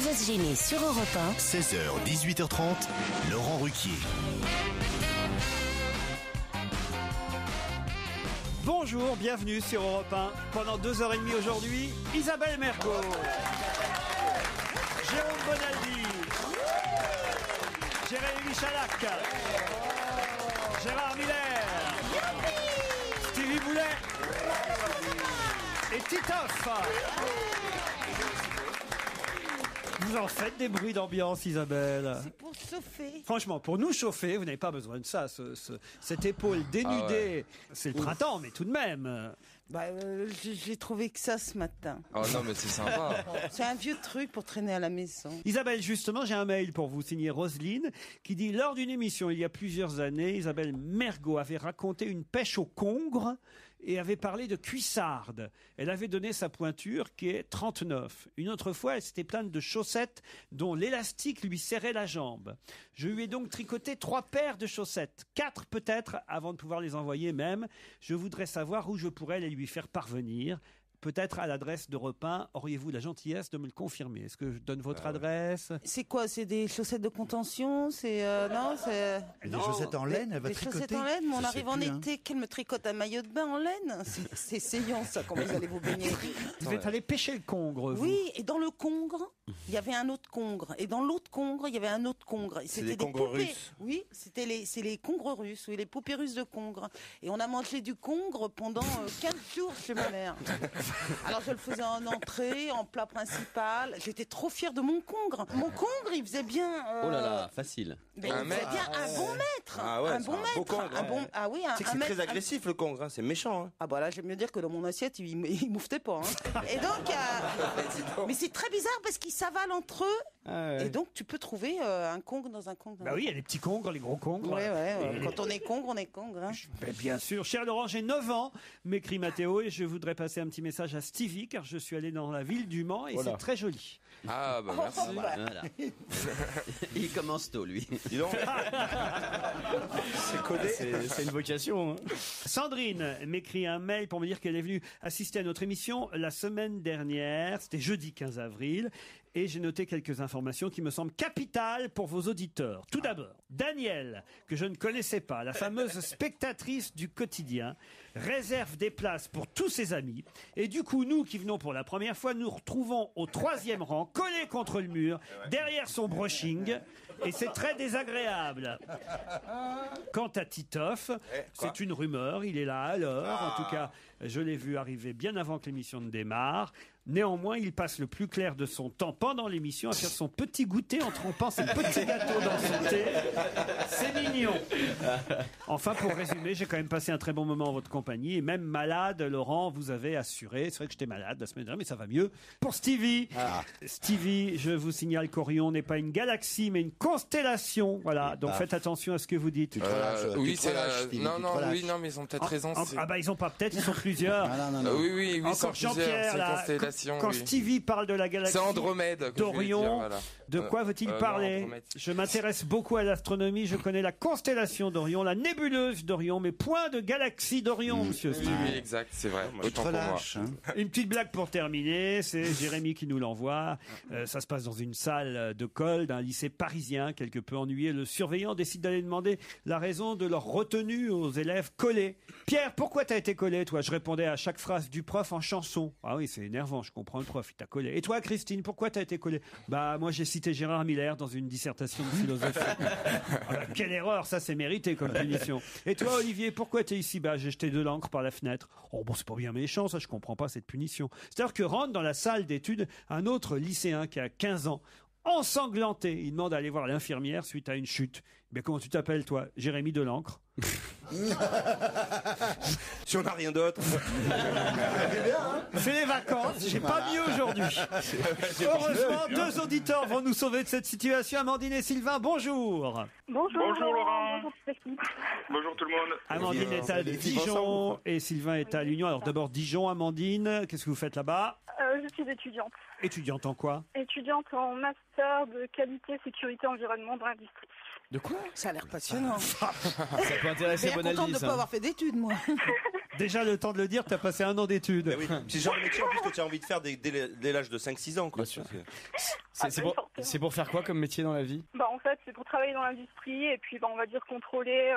va se gêner sur Europe 1. 16h, 18h30, Laurent Ruquier. Bonjour, bienvenue sur Europe 1. Pendant 2h30 aujourd'hui, Isabelle Mergo, Jérôme Bonaldi, Jérémy Michalak, Gérard Miller, Stevie Boulet et Titoff. Vous en faites des bruits d'ambiance, Isabelle. C'est pour chauffer. Franchement, pour nous chauffer, vous n'avez pas besoin de ça. Cette épaule dénudée, c'est le printemps, mais tout de même. J'ai trouvé que ça ce matin. Oh non, mais c'est sympa. C'est un vieux truc pour traîner à la maison. Isabelle, justement, j'ai un mail pour vous, signé Roselyne, qui dit: lors d'une émission il y a plusieurs années, Isabelle Mergo avait raconté une pêche au congre et avait parlé de cuissarde. Elle avait donné sa pointure qui est 39. Une autre fois, elle s'était plainte de chaussettes dont l'élastique lui serrait la jambe. Je lui ai donc tricoté 3 paires de chaussettes, 4 peut-être, avant de pouvoir les envoyer même. Je voudrais savoir où je pourrais les lui faire parvenir. Peut-être à l'adresse d'Europe 1. Auriez-vous la gentillesse de me le confirmer? Est-ce que je donne votre adresse? C'est quoi? C'est des chaussettes de contention? C'est non, c'est des chaussettes en laine. Elle va des tricoter. chaussettes en laine. Mais on Je arrive sais en plus, été, qu'elle me tricote un maillot de bain en laine. C'est essayant ça quand vous allez vous baigner. Vous êtes allé pêcher le congre, vous? Oui, et dans le congre, il y avait un autre congre, et dans l'autre congre, il y avait un autre congre. C'était des congres poupées. russes. Oui, c'est les congres russes, oui, les poupées russes de congre. Et on a mangé du congre pendant 15 jours chez ma mère. Alors je le faisais en entrée, en plat principal. J'étais trop fière de mon congre. Mon congre, il faisait bien. Oh là là, facile. Mais il faisait bien un bon maître. Ah ouais, un c'est bon un beau maître. congre, Un bon, ah oui, un, C'est que un c'est maître- très agressif le congre, hein. C'est méchant. Hein. Ah bah là, j'aime mieux dire que dans mon assiette, il mouftait pas. Hein. Et donc, mais c'est très bizarre parce qu'ils s'avalent entre eux. Ah ouais. Et donc, tu peux trouver un congre dans un congre. Bah oui, il y a les petits congres, les gros congres. Ouais. Quand on est congre, on est congre. Hein. Ben, bien sûr. Cher Laurent, j'ai 9 ans, m'écrit Mathéo, et je voudrais passer un petit message à Stevie, car je suis allé dans la ville du Mans, et c'est très joli. Ah bah merci. Voilà. Il commence tôt, lui. Dis donc. C'est codé. C'est une vocation. Hein. Sandrine m'écrit un mail pour me dire qu'elle est venue assister à notre émission la semaine dernière, c'était jeudi 15 avril, et j'ai noté quelques informations qui me semblent capitales pour vos auditeurs. Tout d'abord, Danielle, que je ne connaissais pas, la fameuse spectatrice du quotidien, réserve des places pour tous ses amis, et du coup, nous qui venons pour la première fois, nous retrouvons au 3e rang, collés contre le mur, derrière son brushing, et c'est très désagréable. Quant à Titoff, c'est une rumeur, il est là à l'heure, en tout cas, je l'ai vu arriver bien avant que l'émission ne démarre. Néanmoins, il passe le plus clair de son temps pendant l'émission à faire son petit goûter en trempant ses petits gâteaux dans son thé. C'est mignon. Enfin, pour résumer, j'ai quand même passé un très bon moment en votre compagnie. Et même malade, Laurent, vous avez assuré. C'est vrai que j'étais malade la semaine dernière, mais ça va mieux. Pour Stevie. Stevie, je vous signale qu'Orion n'est pas une galaxie, mais une constellation. Voilà. Donc faites attention à ce que vous dites. Oui, c'est non, mais ils ont peut-être raison. Ah bah, ils ont pas peut-être, ils sont plusieurs. Oui, Encore Jean-Pierre, là. Quand Stevie parle de la galaxie c'est Andromède d'Orion, voilà. de quoi veut-il parler? Je m'intéresse beaucoup à l'astronomie, je connais la constellation d'Orion, la nébuleuse d'Orion, mais point de galaxie d'Orion, monsieur Stevie. Oui, exact, c'est vrai. Autant pour moi. Une petite blague pour terminer, c'est Jérémy qui nous l'envoie. Ça se passe dans une salle de colle d'un lycée parisien, quelque peu ennuyé. Le surveillant décide d'aller demander la raison de leur retenue aux élèves collés. Pierre, pourquoi t'as été collé, toi? Je répondais à chaque phrase du prof en chanson. Ah oui, c'est énervant, je comprends le prof, il t'a collé. Et toi, Christine, pourquoi t'as été collé? Bah, moi, j'ai cité Gérard Miller dans une dissertation de philosophie. Ah bah, quelle erreur, ça c'est mérité comme punition. Et toi, Olivier, pourquoi t'es ici? Bah, j'ai jeté de l'encre par la fenêtre. Oh bon, c'est pas bien méchant, ça, je comprends pas cette punition. C'est-à-dire que rentre dans la salle d'études un autre lycéen qui a 15 ans, ensanglanté. Il demande à aller voir l'infirmière suite à une chute. Mais comment tu t'appelles, toi? Jérémy Delancre. Si on n'a rien d'autre. C'est les vacances, j'ai pas mieux aujourd'hui. Heureusement, 2 auditeurs vont nous sauver de cette situation. Amandine et Sylvain, bonjour. Bonjour Laurent. Bonjour toute l'équipe. Bonjour tout le monde. Amandine est à Dijon et Sylvain est à l'Union. Alors d'abord Dijon, Amandine, qu'est-ce que vous faites là-bas? Je suis étudiante. Étudiante en quoi? Étudiante en master de qualité, sécurité, environnement dans l'industrie. De quoi? Ça a l'air passionnant. Ça peut intéresser Mais contente Bonaldi, de ne ça. pas avoir fait d'études, moi. Déjà, le temps de le dire, tu as passé 1 an d'études. Mais oui. C'est le genre de métier en plus que tu as envie de faire dès l'âge de 5-6 ans. Quoi. C'est pour faire quoi comme métier dans la vie? En fait, c'est pour travailler dans l'industrie et puis on va dire contrôler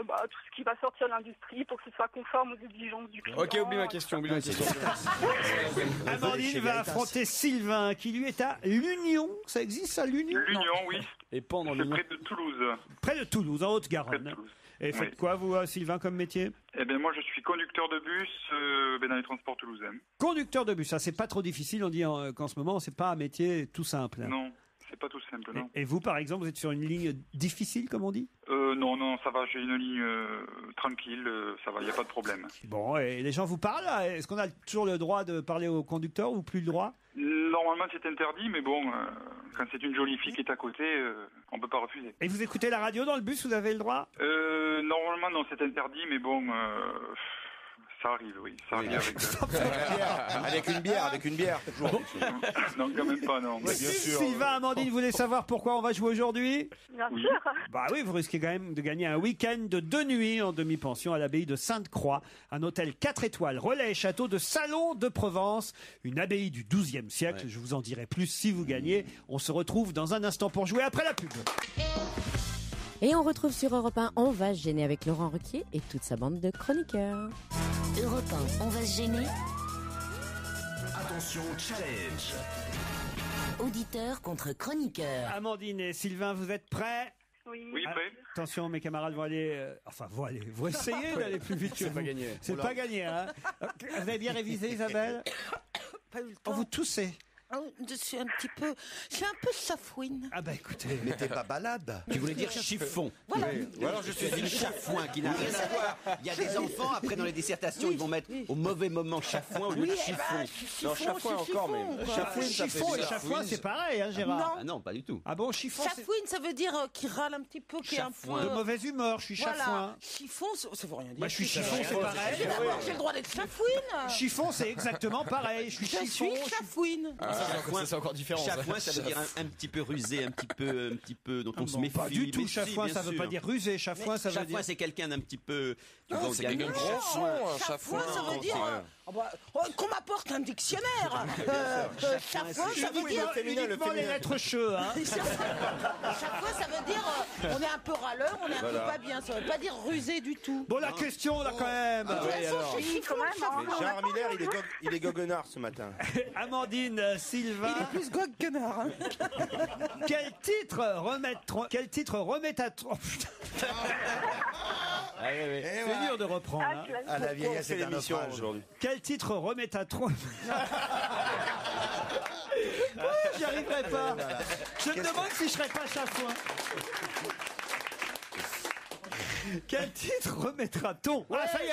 tout ce qui va sortir de l'industrie pour que ce soit conforme aux exigences du client. Ok, oublie ma question. Amandine va affronter Sylvain qui lui est à l'Union. Ça existe ça, l'Union? L'Union, oui. Et pendant C'est près de Toulouse. Près de Toulouse, en Haute-Garonne. Et faites quoi, vous, Sylvain, comme métier? Eh bien, moi, je suis conducteur de bus dans les transports toulousains. Conducteur de bus, ça, c'est pas trop difficile. On dit qu'en ce moment, c'est pas un métier tout simple. Non, c'est pas tout simple, non. Et vous, par exemple, vous êtes sur une ligne difficile, comme on dit? Non, ça va, j'ai une ligne tranquille, ça va, il n'y a pas de problème. Bon, et les gens vous parlent, là? Est-ce qu'on a toujours le droit de parler au conducteur ou plus le droit? Normalement, c'est interdit, mais bon, quand c'est une jolie fille qui est à côté, on peut pas refuser. Et vous écoutez la radio dans le bus, vous avez le droit? Normalement, non, c'est interdit, mais bon, ça arrive, oui. Ça arrive avec une bière, toujours. Non, quand même pas, non. Bien sûr. Sylvain, Amandine, vous voulez savoir pourquoi on va jouer aujourd'hui? Bien sûr. Bah oui, vous risquez quand même de gagner un week-end de 2 nuits en demi-pension à l'abbaye de Sainte-Croix, un hôtel 4 étoiles, relais et château de Salon de Provence, une abbaye du XIIe siècle. Je vous en dirai plus si vous gagnez. On se retrouve dans un instant pour jouer après la pub. Et on retrouve sur Europe 1, on va se gêner avec Laurent Ruquier et toute sa bande de chroniqueurs. Europe 1, on va se gêner. Attention, challenge. Auditeur contre chroniqueur. Amandine et Sylvain, vous êtes prêts? Oui, prêt. Attention, mes camarades vont aller... vont essayer d'aller plus vite que vous. C'est pas gagné. C'est pas gagné, hein. Vous avez bien révisé, Isabelle? Pas eu le On temps. vous toussez. Je suis un petit peu chafouine. Ah bah écoutez... Mais t'es pas balade. Tu voulais dire chiffon. Voilà. Ou alors je suis dit chafouin qui n'a rien à voir. Il y a des enfants, après dans les dissertations, ils vont mettre au mauvais moment chafouin au lieu de chiffon. Non, chafouin encore, même. Chafouine, ça fait Chiffon et bizarre. chafouin, c'est pareil, hein, Gérard? Ah non, pas du tout. Ah bon, chiffon, c'est Chafouine, ça veut dire qui râle un petit peu, qui est un peu... de mauvaise humeur, je suis Voilà. chafouin. Chiffon, ça veut rien dire. Bah, je suis chiffon, c'est pareil. Évidemment, j'ai le droit d'être chafouine. Chiffon, c'est exactement pareil. Je suis Je chiffon. suis chafouine. C'est encore différent. Chafouin, ça veut dire un petit peu rusé, un petit peu dont on se Bon, méfie. pas du tout, Mais si, chafouin, bien ça veut sûr. pas dire rusé. Chafouin, ça veut dire... Chafouin, c'est quelqu'un d'un petit peu. C'est quelqu'un de grand, un chafouin. Ça veut dire qu'on m'apporte un dictionnaire. Chafouin, ça veut dire... Uniquement les lettres cheux, hein. Chafouin, ça veut dire on est un peu râleur, on est un peu pas bien. Ça veut pas dire rusé du tout. Bon, la question, là, quand même. Je suis chiffon, Mais Gérard Miller, il est goguenard ce matin. Amandine, Sylvain, Il est plus gog que nard. Hein. quel titre remet à... Oh, putain. C'est dur de reprendre. hein. À la vieillesse, c'est l'émission aujourd'hui. Quel titre remet à trop... J'y arriverai pas. Je me demande si je serais pas chafouin. Quel titre remettra-t-on? Ah, ça y est.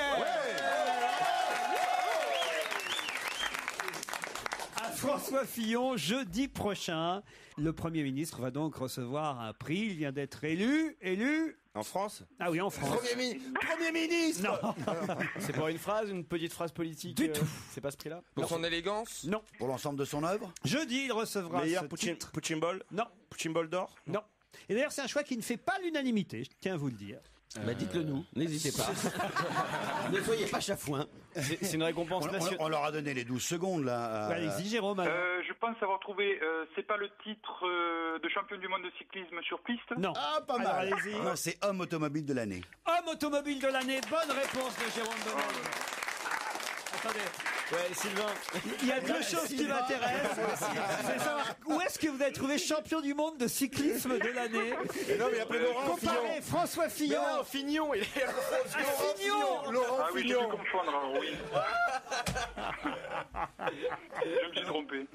À François Fillon, jeudi prochain. Le Premier ministre va donc recevoir un prix. Il vient d'être élu. En France? Ah oui, en France. Premier ministre. Non. C'est pas une phrase, une petite phrase politique. Du tout. C'est pas ce prix-là. Pour son élégance? Non. Pour l'ensemble de son œuvre? Jeudi, il recevra Meilleur ce titre. Putin Ball? Non. Putin Ball d'or? Non. Et d'ailleurs, c'est un choix qui ne fait pas l'unanimité, je tiens à vous le dire. Bah dites-le nous, n'hésitez pas. Ne soyez pas chafouin. C'est une récompense nationale. On leur a donné les 12 secondes là. Allez-y, Jérôme. alors. Je pense avoir trouvé, c'est pas le titre de champion du monde de cyclisme sur piste? Non. Ah, pas Alors, mal. allez-y. Non, c'est homme automobile de l'année. Homme automobile de l'année, bonne réponse de Jérôme Bonal. Attendez, Ouais, Sylvain. il y a deux choses qui m'intéressent. C'est savoir où est-ce que vous avez trouvé champion du monde de cyclisme de l'année. Non, mais après Laurent Comparez François Fillon. Mais non, Fignon, il est. Fillon. Laurent Ah oui, j'ai Fillon. dû confondre, alors oui. Je me suis trompé.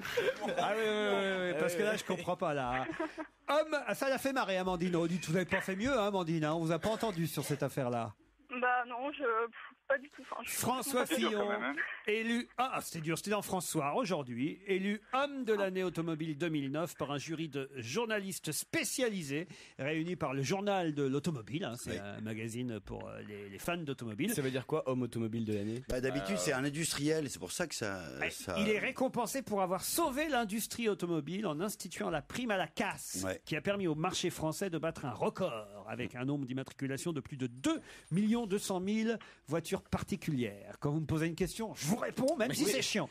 Ah oui, parce que là, je comprends pas, là. Homme, ça l'a fait marrer, Amandine. Oh, dites, vous n'avez pas fait mieux, hein, Amandine. Hein, on vous a pas entendu sur cette affaire-là. Bah non, pas du tout. Enfin, François C'est dur, Fillon, quand même, hein. élu... Ah, c'était dur, c'était dans François aujourd'hui. Élu homme de l'année automobile 2009 par un jury de journalistes spécialisés réunis par le Journal de l'Automobile. Hein, c'est un magazine pour les fans d'automobile. Ça veut dire quoi, homme automobile de l'année? Bah, d'habitude, c'est un industriel, c'est pour ça que ça. Il est récompensé pour avoir sauvé l'industrie automobile en instituant la prime à la casse, qui a permis au marché français de battre un record avec un nombre d'immatriculations de plus de 2 200 000 voitures procédure particulière. Quand vous me posez une question, je vous réponds, même si c'est chiant.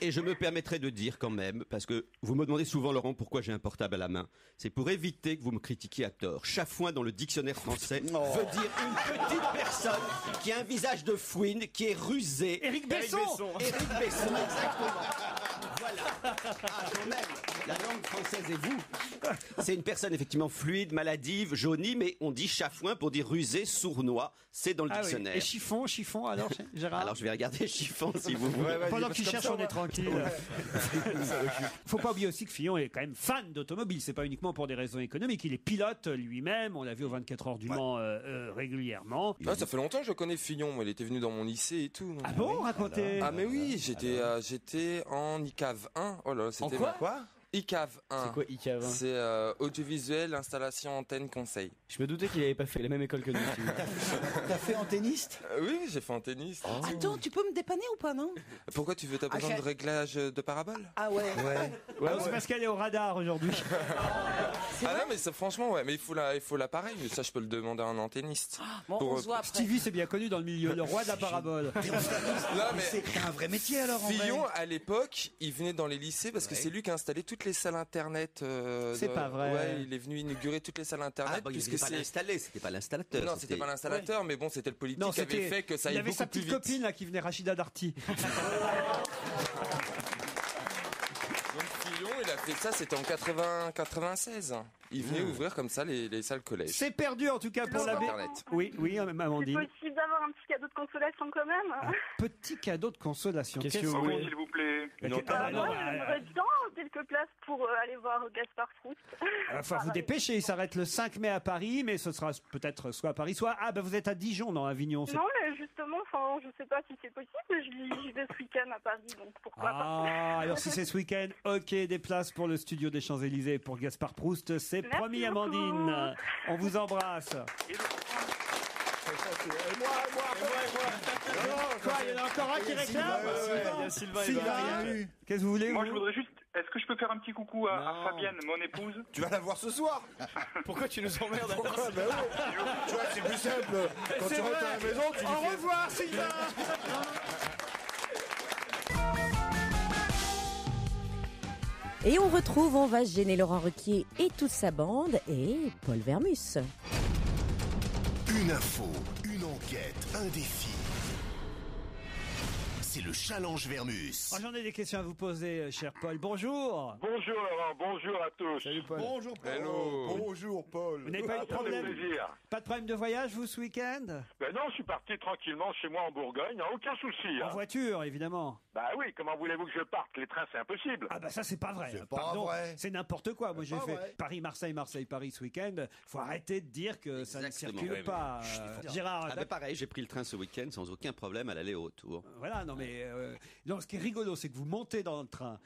Et je me permettrai de dire quand même, parce que vous me demandez souvent, Laurent, pourquoi j'ai un portable à la main. C'est pour éviter que vous me critiquiez à tort. Chafouin dans le dictionnaire français veut dire une petite personne qui a un visage de fouine, qui est rusé. Éric Besson. Éric Besson, exactement. Voilà. Ah, quand même, la langue française et vous. C'est une personne effectivement fluide, maladive, jaunie, mais on dit chafouin pour dire rusé, sournois. C'est dans le dictionnaire. Et chiffon, alors, Gérard? Alors je vais regarder chiffon si vous voulez. Pendant qu'il cherche, on est tranquille. Faut pas oublier aussi que Fillon est quand même fan d'automobile. C'est pas uniquement pour des raisons économiques. Il est pilote lui-même. On l'a vu aux 24 heures du Mans régulièrement. Ah, ça fait longtemps que je connais Fillon. Il était venu dans mon lycée et tout. Ah bon, racontez. Ah mais oui, j'étais en ICAV 1. Oh là, c'était quoi ICAV 1. C'est quoi ICAV 1? C'est audiovisuel, installation, antenne, conseil. Je me doutais qu'il avait pas fait la même école que nous. T'as fait antenniste? Oui, j'ai fait antenniste. Attends, tu peux me dépanner ou pas, non? Pourquoi tu veux? T'as besoin de réglage de parabole? Ah ouais. C'est parce qu'elle est au radar aujourd'hui. Ah non, mais franchement, ouais, mais il faut l'appareil. Mais ça, je peux le demander à un antenniste. Bon, on se voit après. Stevie, c'est bien connu dans le milieu, le roi de la parabole. Non, mais c'est un vrai métier alors. Fillon, à l'époque, il venait dans les lycées parce que c'est lui qui a installé toutes les salles internet. C'est pas vrai. Ouais, il est venu inaugurer toutes les salles internet. Ah, bah, puisque il n'était pas l'installé, c'était pas l'installateur. Non, c'était pas l'installateur, mais bon, c'était le politique qui avait fait que ça il aille avait beaucoup sa plus petite vite. copine là qui venait, Rachida Darty. Donc Fillon, il a fait ça, c'était en 96. Il venait ouvrir comme ça les salles collèges. C'est perdu en tout cas pour la Internet. Oui, Amandine. C'est possible d'avoir un petit cadeau de consolation quand même. Petit cadeau de consolation. Qu'est-ce que vous Oui, voulez? s'il vous plaît. Moi, j'aimerais bien quelques places pour aller voir Gaspard Proust. Enfin, vous dépêchez, il s'arrête le 5 mai à Paris, mais ce sera peut-être soit à Paris, soit... Ah, vous êtes à Dijon, non, Avignon. Non, mais justement, je sais pas si c'est possible, j'y vais ce week-end à Paris, donc pourquoi pas. Ah, alors si c'est ce week-end, ok, des places pour le studio des Champs-Élysées pour Gaspard Proust, c'est promis, Amandine. On vous embrasse. Quoi, il y en a encore un qui réclame? Il y a Sylvain. Qu'est-ce que vous voulez? Moi, je voudrais juste. Est-ce que je peux faire un petit coucou à Fabienne, mon épouse? Tu vas la voir ce soir. Pourquoi tu nous emmerdes? Pourquoi? Tu vois, c'est plus simple. Quand tu rentres à la maison, tu Au revoir, Sylvain. Et on retrouve, on va se gêner Laurent Ruquier et toute sa bande et Paul Vermus. Une info, une enquête, un défi. C'est le challenge Vermus. Oh, j'en ai des questions à vous poser, cher Paul. Bonjour. Bonjour Laurent, bonjour à tous. Salut Paul. Bonjour Paul. Hello. Bonjour Paul. Vous n'avez pas eu de problème? Plaisir. Pas de problème de voyage, vous, ce week-end? Ben non, je suis parti tranquillement chez moi en Bourgogne, aucun souci. En voiture, évidemment. Bah oui, comment voulez-vous que je parte? Les trains, c'est impossible. Ah bah ça, c'est pas vrai. C'est pas Pardon, vrai. c'est n'importe quoi. Moi, j'ai pas fait vrai. Paris-Marseille, Marseille-Paris ce week-end. Faut arrêter de dire que ça ne Exactement. circule Oui, pas. Gérard, Ah ben pareil, j'ai pris le train ce week-end sans aucun problème à l'aller au retour. voilà, non mais non, ce qui est rigolo, c'est que vous montez dans le train.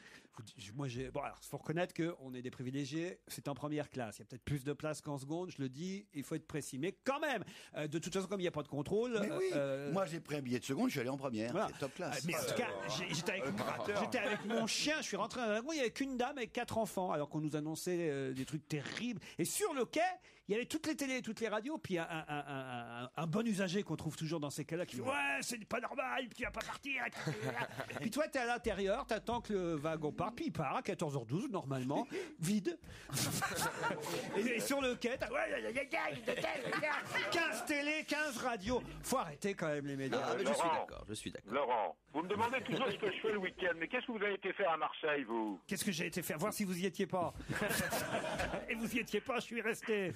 Bon, alors, faut reconnaître qu'on est des privilégiés. C'est en première classe. Il y a peut-être plus de place qu'en seconde. Je le dis, il faut être précis. Mais quand même, de toute façon, comme il n'y a pas de contrôle. Mais oui. Moi, j'ai pris un billet de seconde, je suis allé en première. Voilà. C'est top classe. Mais en tout cas, j'étais avec mon chien, je suis rentré dans un wagon, il y avait qu'une dame et 4 enfants, alors qu'on nous annonçait des trucs terribles. Et sur le quai, il y avait toutes les télés, toutes les radios, puis un bon usager qu'on trouve toujours dans ces cas-là qui fait ouais, c'est pas normal, tu vas pas partir. Puis toi, t'es à l'intérieur, t'attends que le wagon parte, puis il part à 14h12 normalement, vide. et sur le quai, t'as 15 télés, 15 radios. Faut arrêter quand même les médias. Ah, mais je suis d'accord. Laurent, vous me demandez toujours ce que je fais le week-end, mais qu'est-ce que vous avez été faire à Marseille, vous? Qu'est-ce que j'ai été faire? Voir si vous y étiez pas. Et vous y étiez pas, je suis resté.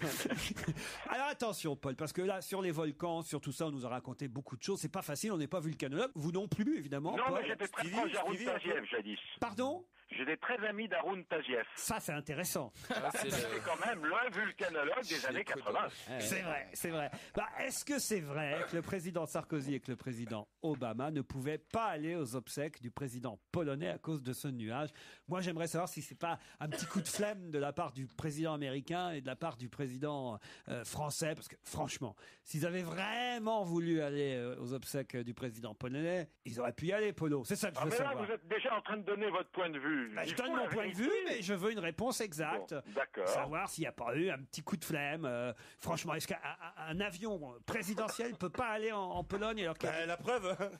Alors attention, Paul, parce que là, sur les volcans, sur tout ça, on nous a raconté beaucoup de choses. C'est pas facile, on n'est pas vulcanologue. Vous non plus, évidemment. Non, Paul. mais j'étais très proche d'Haroun Taziev, jadis. Pardon? J'étais très ami d'Haroun Taziev. Ça, c'est intéressant. C'est quand même le vulcanologue des années 80. C'est vrai, c'est vrai. Bah, est-ce que c'est vrai que le président Sarkozy et que le président Obama ne pouvaient pas aller aux obsèques du président polonais à cause de ce nuage? Moi, j'aimerais savoir si c'est pas un petit coup de flemme de la part du président américain et de la part du président français, parce que franchement, s'ils avaient vraiment voulu aller aux obsèques du président polonais, ils auraient pu y aller, Polo. C'est ça que je veux mais là, savoir. vous êtes déjà en train de donner votre point de vue. vue. Bah, je Il donne faut mon la point de vérité. vue, mais je veux une réponse exacte. Bon, d'accord. Savoir s'il n'y a pas eu un petit coup de flemme. Franchement, est-ce qu'un avion présidentiel peut pas aller en Pologne alors qu'il y a- La preuve, hein.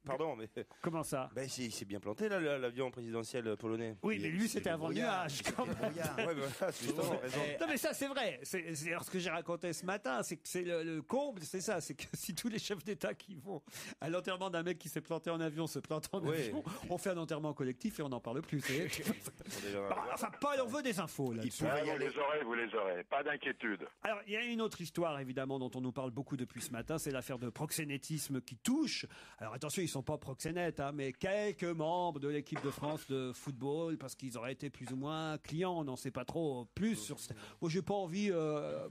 Pardon, mais. Comment ça? Ben, il s'est bien planté, là, l'avion présidentiel polonais. Oui, mais lui, c'était avant le nuage. quand même. Ouais, ben, voilà, c'est justement raison. Non, mais ça, c'est vrai. C'est alors ce que j'ai raconté ce matin, c'est que c'est le comble, c'est ça. C'est que si tous les chefs d'État qui vont à l'enterrement d'un mec qui s'est planté en avion se plantent en Oui. avion, on fait un enterrement collectif et on n'en parle plus. vous voyez. Enfin, Paul, on veut des infos là-dessus. Ah, vous les aurez, pas d'inquiétude. Alors, il y a une autre histoire, évidemment, dont on nous parle beaucoup depuis ce matin, c'est l'affaire de proxénétisme qui touche. Alors, attention, ils sont pas proxénètes, hein, mais quelques membres de l'équipe de France de football, parce qu'ils auraient été plus ou moins clients, on n'en sait pas trop plus sur... Moi, j'ai pas envie,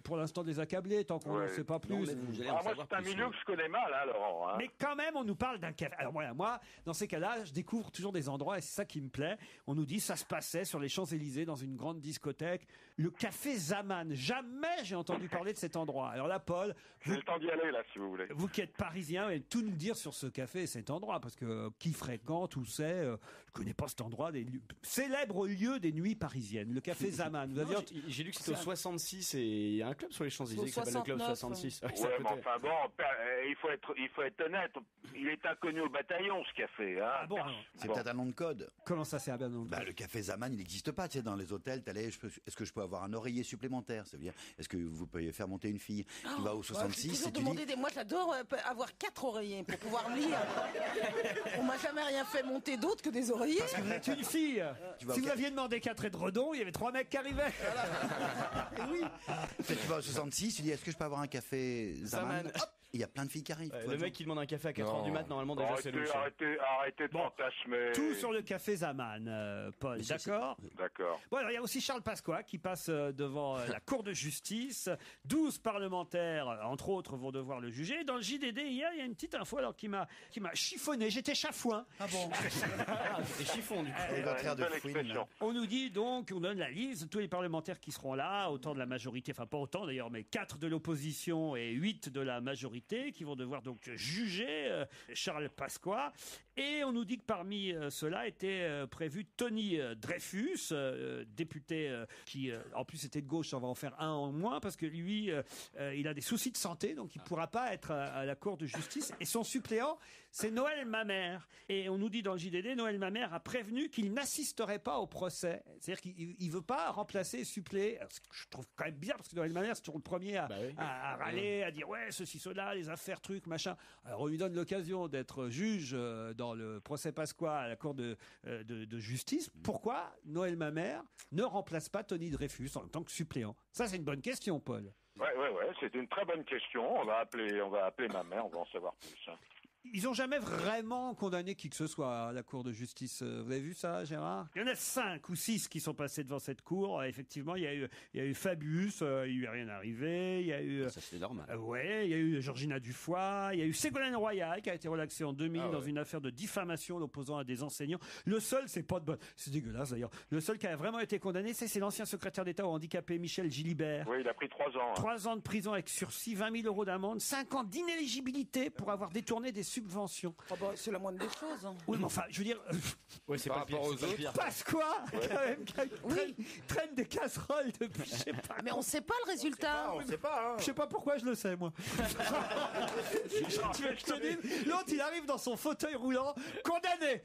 pour l'instant, de les accabler, tant qu'on n'en sait pas plus. Moi, c'est un milieu que je connais mal, hein, Laurent. Hein. Mais quand même, on nous parle d'un café. Alors moi, dans ces cas-là, je découvre toujours des endroits, et c'est ça qui me plaît. On nous dit, ça se passait sur les Champs-Élysées, dans une grande discothèque, le café Zaman. Jamais j'ai entendu parler de cet endroit. Alors là, Paul, J'ai le temps d'y aller, là, si vous voulez. vous qui êtes parisien, et tout nous dire sur ce café et cet endroit, parce que qui fréquente, où c'est, je connais pas cet endroit, célèbre lieu des nuits parisiennes, le café Zaman. Vous avez J'ai lu que c'était au 66 et il y a un club sur les Champs-Élysées qui s'appelle le club 66. Ouais, mais enfin bon, il faut être honnête. Il est inconnu au bataillon, ce café. Hein. Ah bon, C'est peut-être un nom de code. Comment ça, c'est un nom de code? Bah, le café Zaman, il n'existe pas. Tu sais, dans les hôtels, est-ce que je peux avoir un oreiller supplémentaire? Ça veut dire, est-ce que vous pouvez faire monter une fille qui va au 66 et tu dis... Moi, j'adore avoir 4 oreillers pour pouvoir me lire. On m'a jamais rien fait monter d'autre que des oreillers. Parce que vous êtes une fille. Si vous aviez demandé 4 édredons, il y avait 3 mecs qui arrivaient. Oui. Tu vas au 66, tu dis, est-ce que je peux avoir un café Zaman? Hop, il y a plein de filles qui arrivent. Le mec qui demande un café à 4h du mat, normalement, déjà, c'est louche. Arrêtez de fantasmer. Tout sur le café Zaman, Paul, d'accord? D'accord. Bon, alors il y a aussi Charles Pasqua qui passe devant la Cour de justice. 12 parlementaires, entre autres, vont devoir le juger. Dans le JDD, hier, il y a une petite info alors qui m'a chiffonné. J'étais chafouin. Ah bon? C'était chiffon, du coup. On nous dit donc, on donne la liste de tous les parlementaires qui seront là, autant de la majorité, enfin pas autant d'ailleurs, mais 4 de l'opposition et 8 de la majorité, qui vont devoir donc juger Charles Pasqua. Et on nous dit que parmi ceux-là était prévu Tony Dreyfus, député qui en plus était de gauche, on va en faire un en moins, parce que lui, il a des soucis de santé, donc il ne pourra pas être à la Cour de justice. Et son suppléant, c'est Noël Mamère. Et on nous dit dans le JDD, Noël Mamère a prévenu qu'il n'assisterait pas au procès. C'est-à-dire qu'il ne veut pas remplacer, suppléer. Alors, ce que je trouve quand même bizarre, parce que Noël Mamère, c'est toujours le premier à râler, à dire ouais, ceci, cela, les affaires, trucs, machin. Alors on lui donne l'occasion d'être juge dans le procès Pasqua à la Cour de justice. Pourquoi Noël Mamère ne remplace pas Tony Dreyfus en tant que suppléant? Ça, c'est une bonne question, Paul. Ouais, c'est une très bonne question. On va appeler ma mère, on va en savoir plus. Hein. Ils n'ont jamais vraiment condamné qui que ce soit à la Cour de justice. Vous avez vu ça, Gérard? Il y en a 5 ou 6 qui sont passés devant cette cour. Effectivement, il y a eu Fabius, il lui est rien arrivé. Il y a eu... Ça, c'est normal. Il y a eu Georgina Dufoy. Il y a eu Ségolène Royal qui a été relaxée en 2000 dans une affaire de diffamation l'opposant à des enseignants. Le seul, c'est pas de bonne... C'est dégueulasse d'ailleurs. Le seul qui a vraiment été condamné, c'est l'ancien secrétaire d'État au handicapé Michel Gilibert. Oui, il a pris 3 ans. 3 ans de prison avec sursis, 20 000 euros d'amende, 5 ans d'inéligibilité pour avoir détourné des subventions. Oh bah, c'est la moindre des choses. Hein. Oui, mais enfin, je veux dire... Ouais, c'est pas rapport aux autres. Pasqua, quand même, traîne des casseroles depuis, je sais pas. Mais on sait pas le résultat. On sait pas. Je sais pas pourquoi je le sais, moi. Tu veux que je te dise, l'autre, il arrive dans son fauteuil roulant, condamné.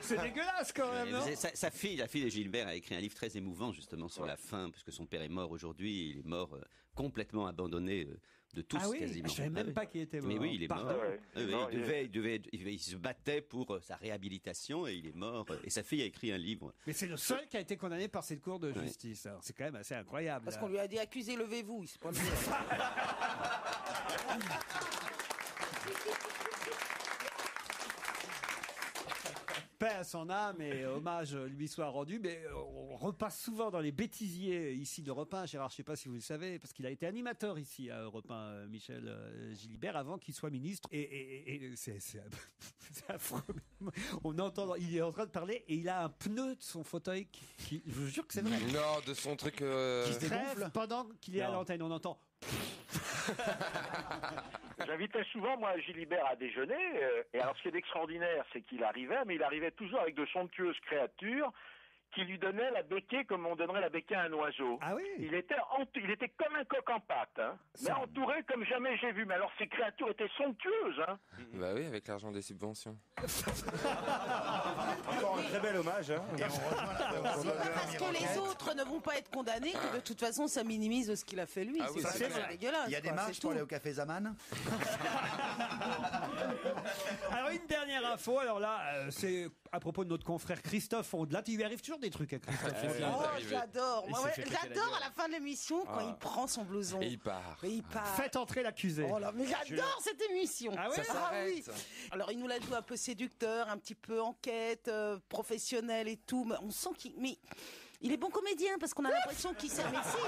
C'est dégueulasse, quand même, non? Sa fille, la fille de Gilbert, a écrit un livre très émouvant, justement, sur la fin, puisque son père est mort aujourd'hui. Il est mort complètement abandonné de tous, quasiment. Je savais même pas qu'il était mort. Mais oui, il est mort. Il se battait pour sa réhabilitation et il est mort. Et sa fille a écrit un livre. Mais c'est le seul qui a été condamné par cette cour de justice. Alors, c'est quand même assez incroyable. Parce qu'on lui a dit accusé, levez-vous. Il s'est pas levé. Paix à son âme et hommage lui soit rendu, mais on repasse souvent dans les bêtisiers ici d'Europe 1. Gérard, je ne sais pas si vous le savez, parce qu'il a été animateur ici à Europe 1, Michel Gilibert, avant qu'il soit ministre. Et c'est affreux. On entend, il est en train de parler et il a un pneu de son fauteuil qui je vous jure que c'est vrai. Non, de son truc... qui se crève pendant qu'il est à l'antenne. On entend... J'invitais souvent, moi, Gilibert à déjeuner. Et alors, ce qui est extraordinaire, c'est qu'il arrivait, mais il arrivait toujours avec de somptueuses créatures qui lui donnait la béquille comme on donnerait la béquille à un oiseau. Ah oui. Il était comme un coq en pâte, hein, mais entouré comme jamais j'ai vu. Mais alors ces créatures étaient somptueuses, hein. Bah oui, avec l'argent des subventions. Encore un très bel hommage. Hein. Parce que les autres ne vont pas être condamnés, que de toute façon ça minimise ce qu'il a fait lui. Ah oui, c'est dégueulasse. Il y a des marches pour aller au café Zaman. Alors une dernière info, alors là, c'est à propos de notre confrère Christophe Ondelat. Il lui arrive toujours des trucs à Christophe Ondelat. Oh, j'adore. Moi, j'adore à la fin de l'émission quand il prend son blouson. Et il part. Faites entrer l'accusé. Oh là, mais j'adore cette émission. Ah ouais, oui. Alors il nous l'a joué un peu séducteur, un petit peu enquête, professionnel et tout. Mais on sent il est bon comédien parce qu'on a l'impression qu'il s'investit.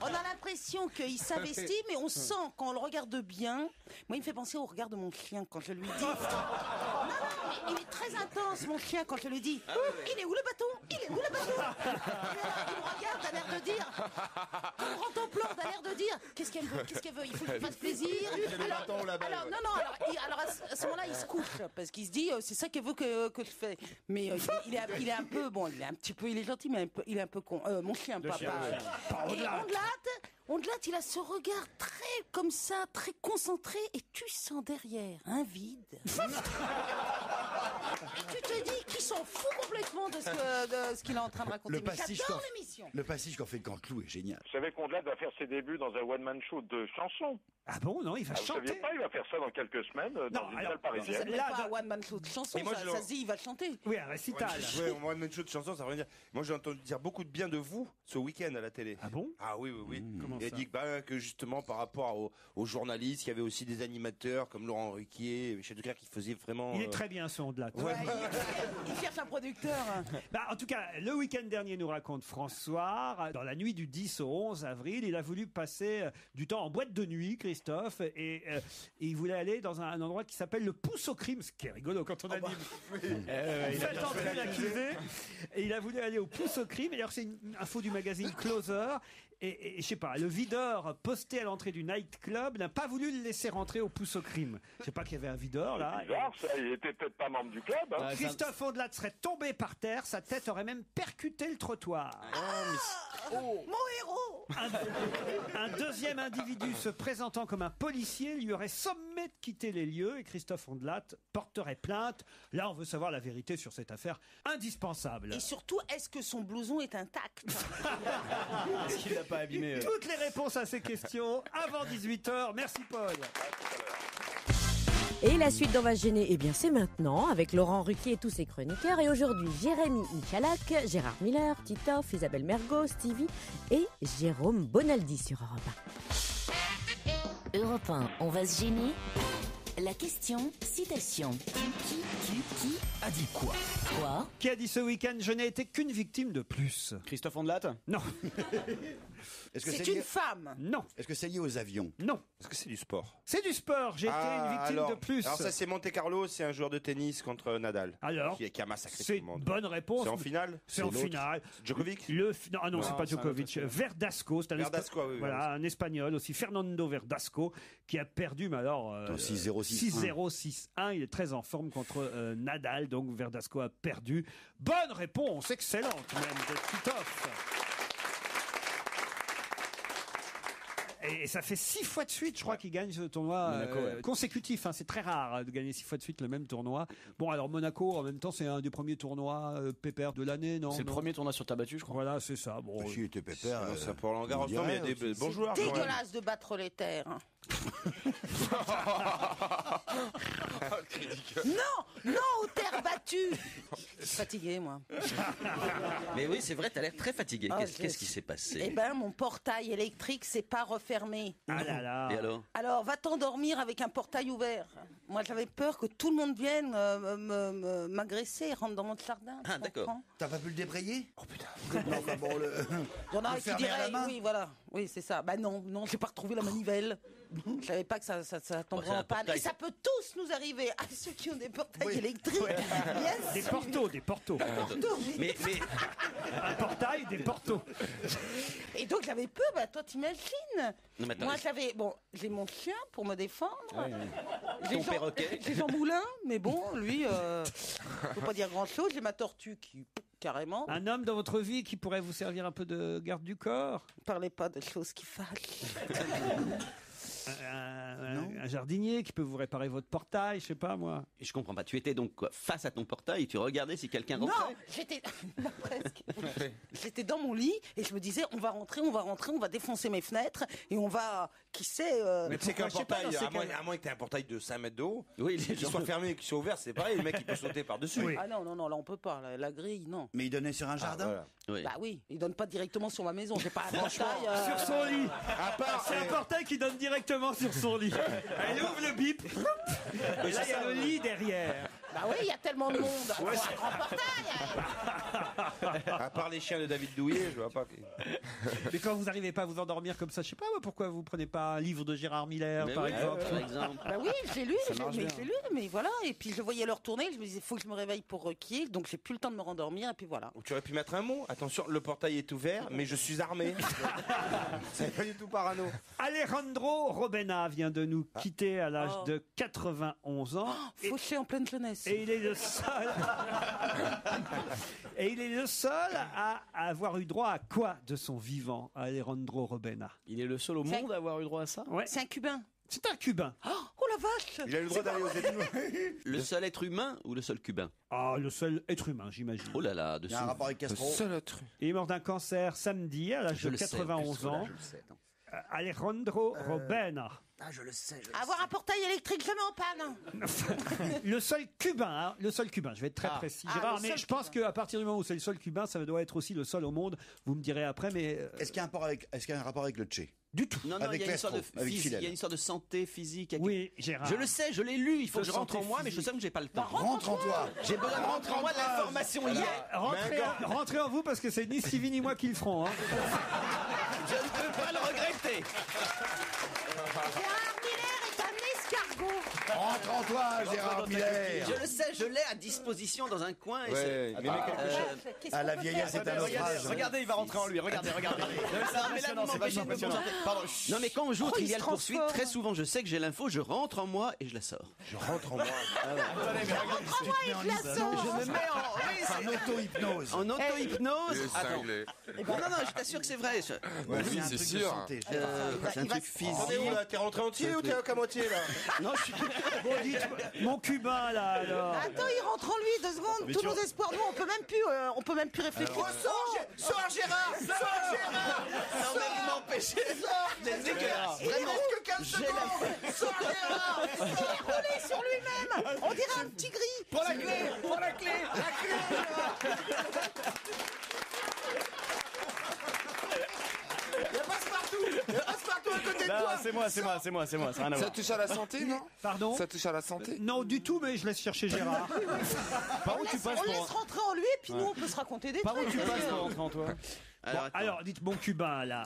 On a l'impression qu'il s'investit, mais on sent quand on le regarde bien. Moi, il me fait penser au regard de mon chien quand je lui dis. Non, mais il est très intense, mon chien, quand je lui dis. Il est où le bâton? Il est où le bâton? Il me regarde, t'as l'air de dire. Il me rend ton plan, t'as l'air de dire. Qu'est-ce qu'elle veut? Qu'est-ce qu'elle veut? Il faut qu'il fasse plaisir. Alors à ce moment-là, il se couche parce qu'il se dit c'est ça qu'elle veut que je fais. Mais il est un peu bon, il est un petit peu, il est gentil, mais il est un peu con. Mon chien, papa. Et Ondelat, il a ce regard très comme ça, très concentré, et tu sens derrière un vide. Et tu te dis qu'il s'en fout complètement de ce qu'il est en train de raconter. Mais j'adore l'émission. Le passage qu'on fait de Canteloup est génial. Vous savez qu'Ondelat va faire ses débuts dans un one-man show de chansons. Ah bon, non, il va chanter. Vous saviez pas, il va faire ça dans quelques semaines dans une salle parisienne. C'est pas un one-man show de chansons, ça se dit, il va chanter. Oui, un récital. Ouais, un one-man show de chansons, ça veut dire. Moi, j'ai entendu dire beaucoup de bien de vous ce week-end à la télé. Ah bon? Ah oui. Comment il a ça? dit que justement, par rapport aux journalistes, il y avait aussi des animateurs comme Laurent Ruquier, Michel Drucker qui faisaient vraiment. Il est très bien, ce Ondelat. Ouais, il cherche un producteur. En tout cas, le week-end dernier, nous raconte François, dans la nuit du 10 au 11 avril, il a voulu passer du temps en boîte de nuit, Christophe, et il voulait aller dans un endroit qui s'appelle le Pouce au Crime, ce qui est rigolo quand on anime. Faites entrer l'accusé. Et il a voulu aller au Pouce au Crime. Et alors, c'est une info du magazine Closer. Et je sais pas, le videur posté à l'entrée du nightclub n'a pas voulu le laisser rentrer au Pouce au Crime. Je sais pas qu'il y avait un videur là. C'est bizarre, ça, il était peut-être pas membre du club. Hein. Christophe Ondelat serait tombé par terre, sa tête aurait même percuté le trottoir. Mon héros. Un deuxième individu se présentant comme un policier lui aurait sommé de quitter les lieux et Christophe Ondelat porterait plainte. Là, on veut savoir la vérité sur cette affaire indispensable. Et surtout, est-ce que son blouson est intact? Est-ce qu'il l'a pas abîmé? Toutes les réponses à ces questions avant 18h. Merci Paul. Et la suite d'On va se gêner, eh bien c'est maintenant, avec Laurent Ruquier et tous ses chroniqueurs. Et aujourd'hui, Jérémy Michalak, Gérard Miller, Titoff, Isabelle Mergo, Stevie et Jérôme Bonaldi sur Europe 1. Europe 1, on va se gêner. La question, citation. Qui a dit quoi? Quoi? Qui a dit ce week-end, je n'ai été qu'une victime de plus? Christophe Ondelat? Non. C'est une femme? Non. Est-ce que c'est lié aux avions? Non. Est-ce que c'est du sport? C'est du sport, j'ai été une victime de plus. Alors ça, c'est Monte Carlo, c'est un joueur de tennis contre Nadal. Alors qui a massacré tout c'est le monde. une bonne réponse. C'est en finale? C'est en finale. Djokovic? Non, c'est pas Djokovic. Verdasco, c'est un Espagnol aussi, Fernando Verdasco, qui a perdu, mais alors 6-0-6-1. Il est très en forme contre Nadal, donc Verdasco a perdu. Bonne réponse, excellente même de Titoff. Et ça fait 6 fois de suite, je crois, qu'il gagne ce tournoi consécutif. Hein, c'est très rare de gagner 6 fois de suite le même tournoi. Bon, alors Monaco, en même temps, c'est un des premiers tournois pépère de l'année, non? C'est le premier tournoi sur ta battue, je crois. Voilà, c'est ça. Bon, il était pépère. Ça pour Roland Garros, mais il y a des bons joueurs. C'est dégueulasse de battre les terres. Hein. Non, aux terres battues. Je suis fatiguée, moi. Mais oui, c'est vrai, t'as l'air très fatigué. Qu'est-ce qui s'est passé? Eh ben, mon portail électrique s'est pas refermé. Ah là là. Et alors? Alors, va t'endormir avec un portail ouvert. Moi, j'avais peur que tout le monde vienne m'agresser et rentre dans mon jardin. Ah, d'accord. T'as pas pu le débrayer? Oh putain. Il y en a qui diraient, oui, voilà. Oui, c'est ça. Bah non, j'ai pas retrouvé la manivelle. Je savais pas que ça tomberait en panne. Et ça peut tous nous arriver. À ceux qui ont des portails électriques. Des portos. Mais un portail, des portos. Et donc j'avais peur, toi t'imagines. Non, mais attends, Moi j'ai mon chien pour me défendre. Ton perroquet. J'ai Jean Moulin, mais bon, lui, faut pas dire grand chose. J'ai ma tortue qui, carrément. Un homme dans votre vie qui pourrait vous servir un peu de garde du corps? Ne parlez pas de choses qui fâchent. Un jardinier qui peut vous réparer votre portail, je sais pas moi. Je comprends pas. Tu étais donc face à ton portail et tu regardais si quelqu'un rentrait. Non, j'étais presque. J'étais dans mon lit et je me disais on va rentrer, on va défoncer mes fenêtres et on va, qui sait. Mais tu sais qu'un portail, à moins que tu aies un portail de 5 mètres de haut, oui, qu'il soit fermé et qu'il soit ouvert, c'est pareil, le mec il peut sauter par-dessus. Oui. Ah non, là on peut pas, la grille, non. Mais il donnait sur un jardin. Voilà. Oui. Bah oui, il donne pas directement sur ma maison, j'ai pas un portail. Sur son lit. C'est un portail qui donne directement sur son lit. Elle ouvre le bip. Et là, il y a le lit derrière. Bah oui, il y a tellement de monde. C'est un grand portail. À part les chiens de David Douillet, je vois pas. Mais quand vous n'arrivez pas à vous endormir comme ça, je sais pas moi, pourquoi vous prenez pas un livre de Gérard Miller, par exemple. Bah oui, j'ai lu, mais voilà. Et puis je voyais l'heure tourner, je me disais, faut que je me réveille pour Requier, donc j'ai plus le temps de me rendormir, et puis voilà. Tu aurais pu mettre un mot. Attention, le portail est ouvert, mais je suis armé. C'est pas du tout parano. Alejandro Robena vient de nous quitter à l'âge de 91 ans. Fauché en pleine jeunesse. Et il est le seul. Et il est le seul à avoir eu droit à quoi de son vivant, Alejandro Robena? Il est le seul au monde à avoir eu droit à ça? Ouais. C'est un Cubain. C'est un Cubain. Oh la vache! Il a eu le droit d'aller aux États-Unis. Le seul être humain ou le seul cubain? Ah, le seul être humain, j'imagine. Oh là là, Il y a un rapport avec Castro. Le seul être. Il est mort d'un cancer samedi à l'âge de 91 ans. Je le sais. Alejandro Robena. Ah, je le sais. Avoir un portail électrique jamais en panne. Le seul cubain, je vais être très précis, Gérard, mais je pense qu'à partir du moment où c'est le seul cubain, ça doit être aussi le seul au monde. Vous me direz après, mais. Est-ce qu'il y a un rapport avec le Tché? Du tout. Non, il y a une histoire de santé physique. Oui, Gérard. Je le sais, je l'ai lu. Il faut que je rentre en moi, mais je sens que j'ai pas le temps. Rentre en toi. J'ai besoin de rentrer en moi de l'information hier. Rentrez en vous parce que c'est ni Stevie ni moi qui le feront. Hein. Je ne peux pas le regretter. Gérard Miller est un escargot. Rentre en toi, Gérard Miller. Je le sais, je l'ai à disposition dans un coin. Et Ouais, mais à la vieillesse, c'est un naufrage. Regardez, il va rentrer en lui. Regardez. Pardon. Non, mais quand on joue au Trivial Poursuite, très souvent, je sais que j'ai l'info, je rentre en moi et je la sors. Je rentre en moi. Rentre en moi et je la sors. Je me mets en. En auto-hypnose. En auto-hypnose. Attends. Non, je t'assure que c'est vrai. Oui, c'est sûr. C'est un truc physique. T'es rentré entier ou t'es qu'à moitié là? Non, je suis. Bon, dites, mon cubain là alors. Attends, il rentre en lui 2 secondes. Tous nos espoirs, nous, on peut même plus réfléchir. Sors Gérard! Non, mais vous m'empêchez. C'est dégueulasse. Vraiment. J'ai la. Sors Gérard! Il est collé sur lui-même. On dirait un petit gris. Prends la clé! Il y a Passe-Partout à côté de toi! C'est moi. Ça n'a rien à Ça voir. touche à la santé, non? Pardon? Ça touche à la santé? Non, du tout, mais je laisse chercher Gérard. Par où tu passes On laisse pour rentrer en lui et puis nous, on peut se raconter des Par où trucs. tu passes pour rentrer en toi? Alors, dites mon cubain là,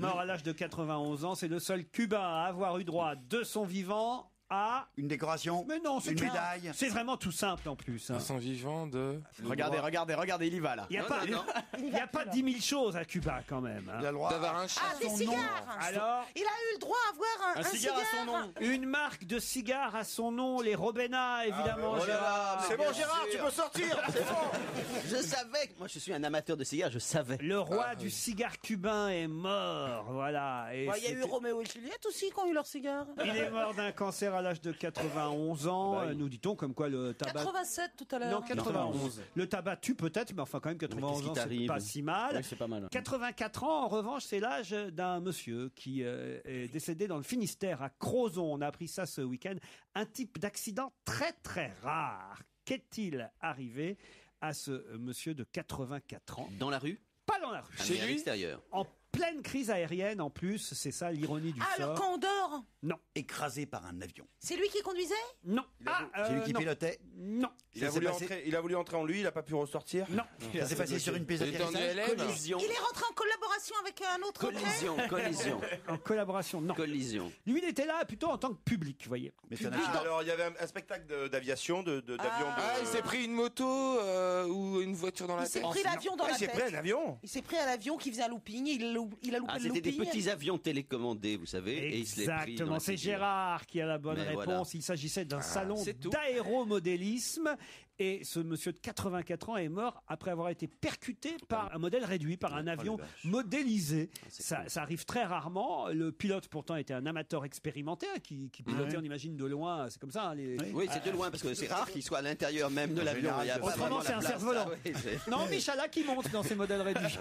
mort à l'âge de 91 ans, c'est le seul cubain à avoir eu droit de son vivant à une décoration. Mais non, c'est une tout- médaille. C'est vraiment tout simple en plus. hein. Son vivant de. Regardez, il y va là. Il n'y a pas 10 000 choses à Cuba quand même. hein. Il a le droit D'avoir un chat. Ah, des cigares. Alors, Il a eu le droit à avoir un cigare à son nom. une marque de cigares à son nom, les Robena évidemment. Gérard. C'est bon Gérard, tu peux sortir! C'est bon! Je savais que moi je suis un amateur de cigares, je savais. Le roi du cigare cubain est mort, voilà. Et Il y a eu c'était- Roméo et Juliette aussi qui ont eu leur cigare. Il est mort d'un cancer à l'âge de 91 ans. Nous dit-on comme quoi le tabac. 87 tout à l'heure. Non, 91. Le tabac tue peut-être, mais enfin quand même 91 ans, c'est t'arrive pas si mal. Oui, c'est pas mal. 84 ans, en revanche, c'est l'âge d'un monsieur qui est décédé dans le Finistère, à Crozon. On a appris ça ce week-end. Un type d'accident très très rare. Qu'est-il arrivé à ce monsieur de 84 ans? Dans la rue? Pas dans la rue. À l'extérieur. En pleine crise aérienne en plus, c'est ça l'ironie du Alors sort. quand on dort, mort? Non. Écrasé par un avion? C'est lui qui conduisait? Non. C'est lui qui non. pilotait? Non. Il a voulu entrer en lui, il a pas pu ressortir? Non. Ça s'est passé sur une piste d'atterrissage? Collision. Il est rentré en collaboration avec un autre Collision. En collaboration, non. Collision. Lui, il était là plutôt en tant que public, vous voyez. Mais c'est un Ah, alors il y avait un spectacle d'aviation, d'avion. Ah, il s'est pris une moto ou une voiture dans la Il s'est tête. pris l'avion dans la Il s'est tête. pris un avion. Il s'est pris un avion qui faisait un looping. Il a loupé Ah, le c'était des looping. petits avions télécommandés, vous savez, et il se les pris dans Exactement, la c'est figure. Gérard qui a la bonne Mais réponse. voilà. Il s'agissait d'un salon c'est tout. d'aéromodélisme. Et ce monsieur de 84 ans est mort après avoir été percuté par un modèle réduit, par un avion modélisé. Ça arrive très rarement. Le pilote, pourtant, était un amateur expérimenté qui pilotait, on imagine, de loin. C'est comme ça. Hein, Oui, c'est de loin, parce que c'est rare qu'il soit à l'intérieur même de l'avion. Il y a pas Autrement, vraiment c'est la un place, cerf-volant. ça, oui, c'est- Non, Michalak qui monte dans ces modèles réduits.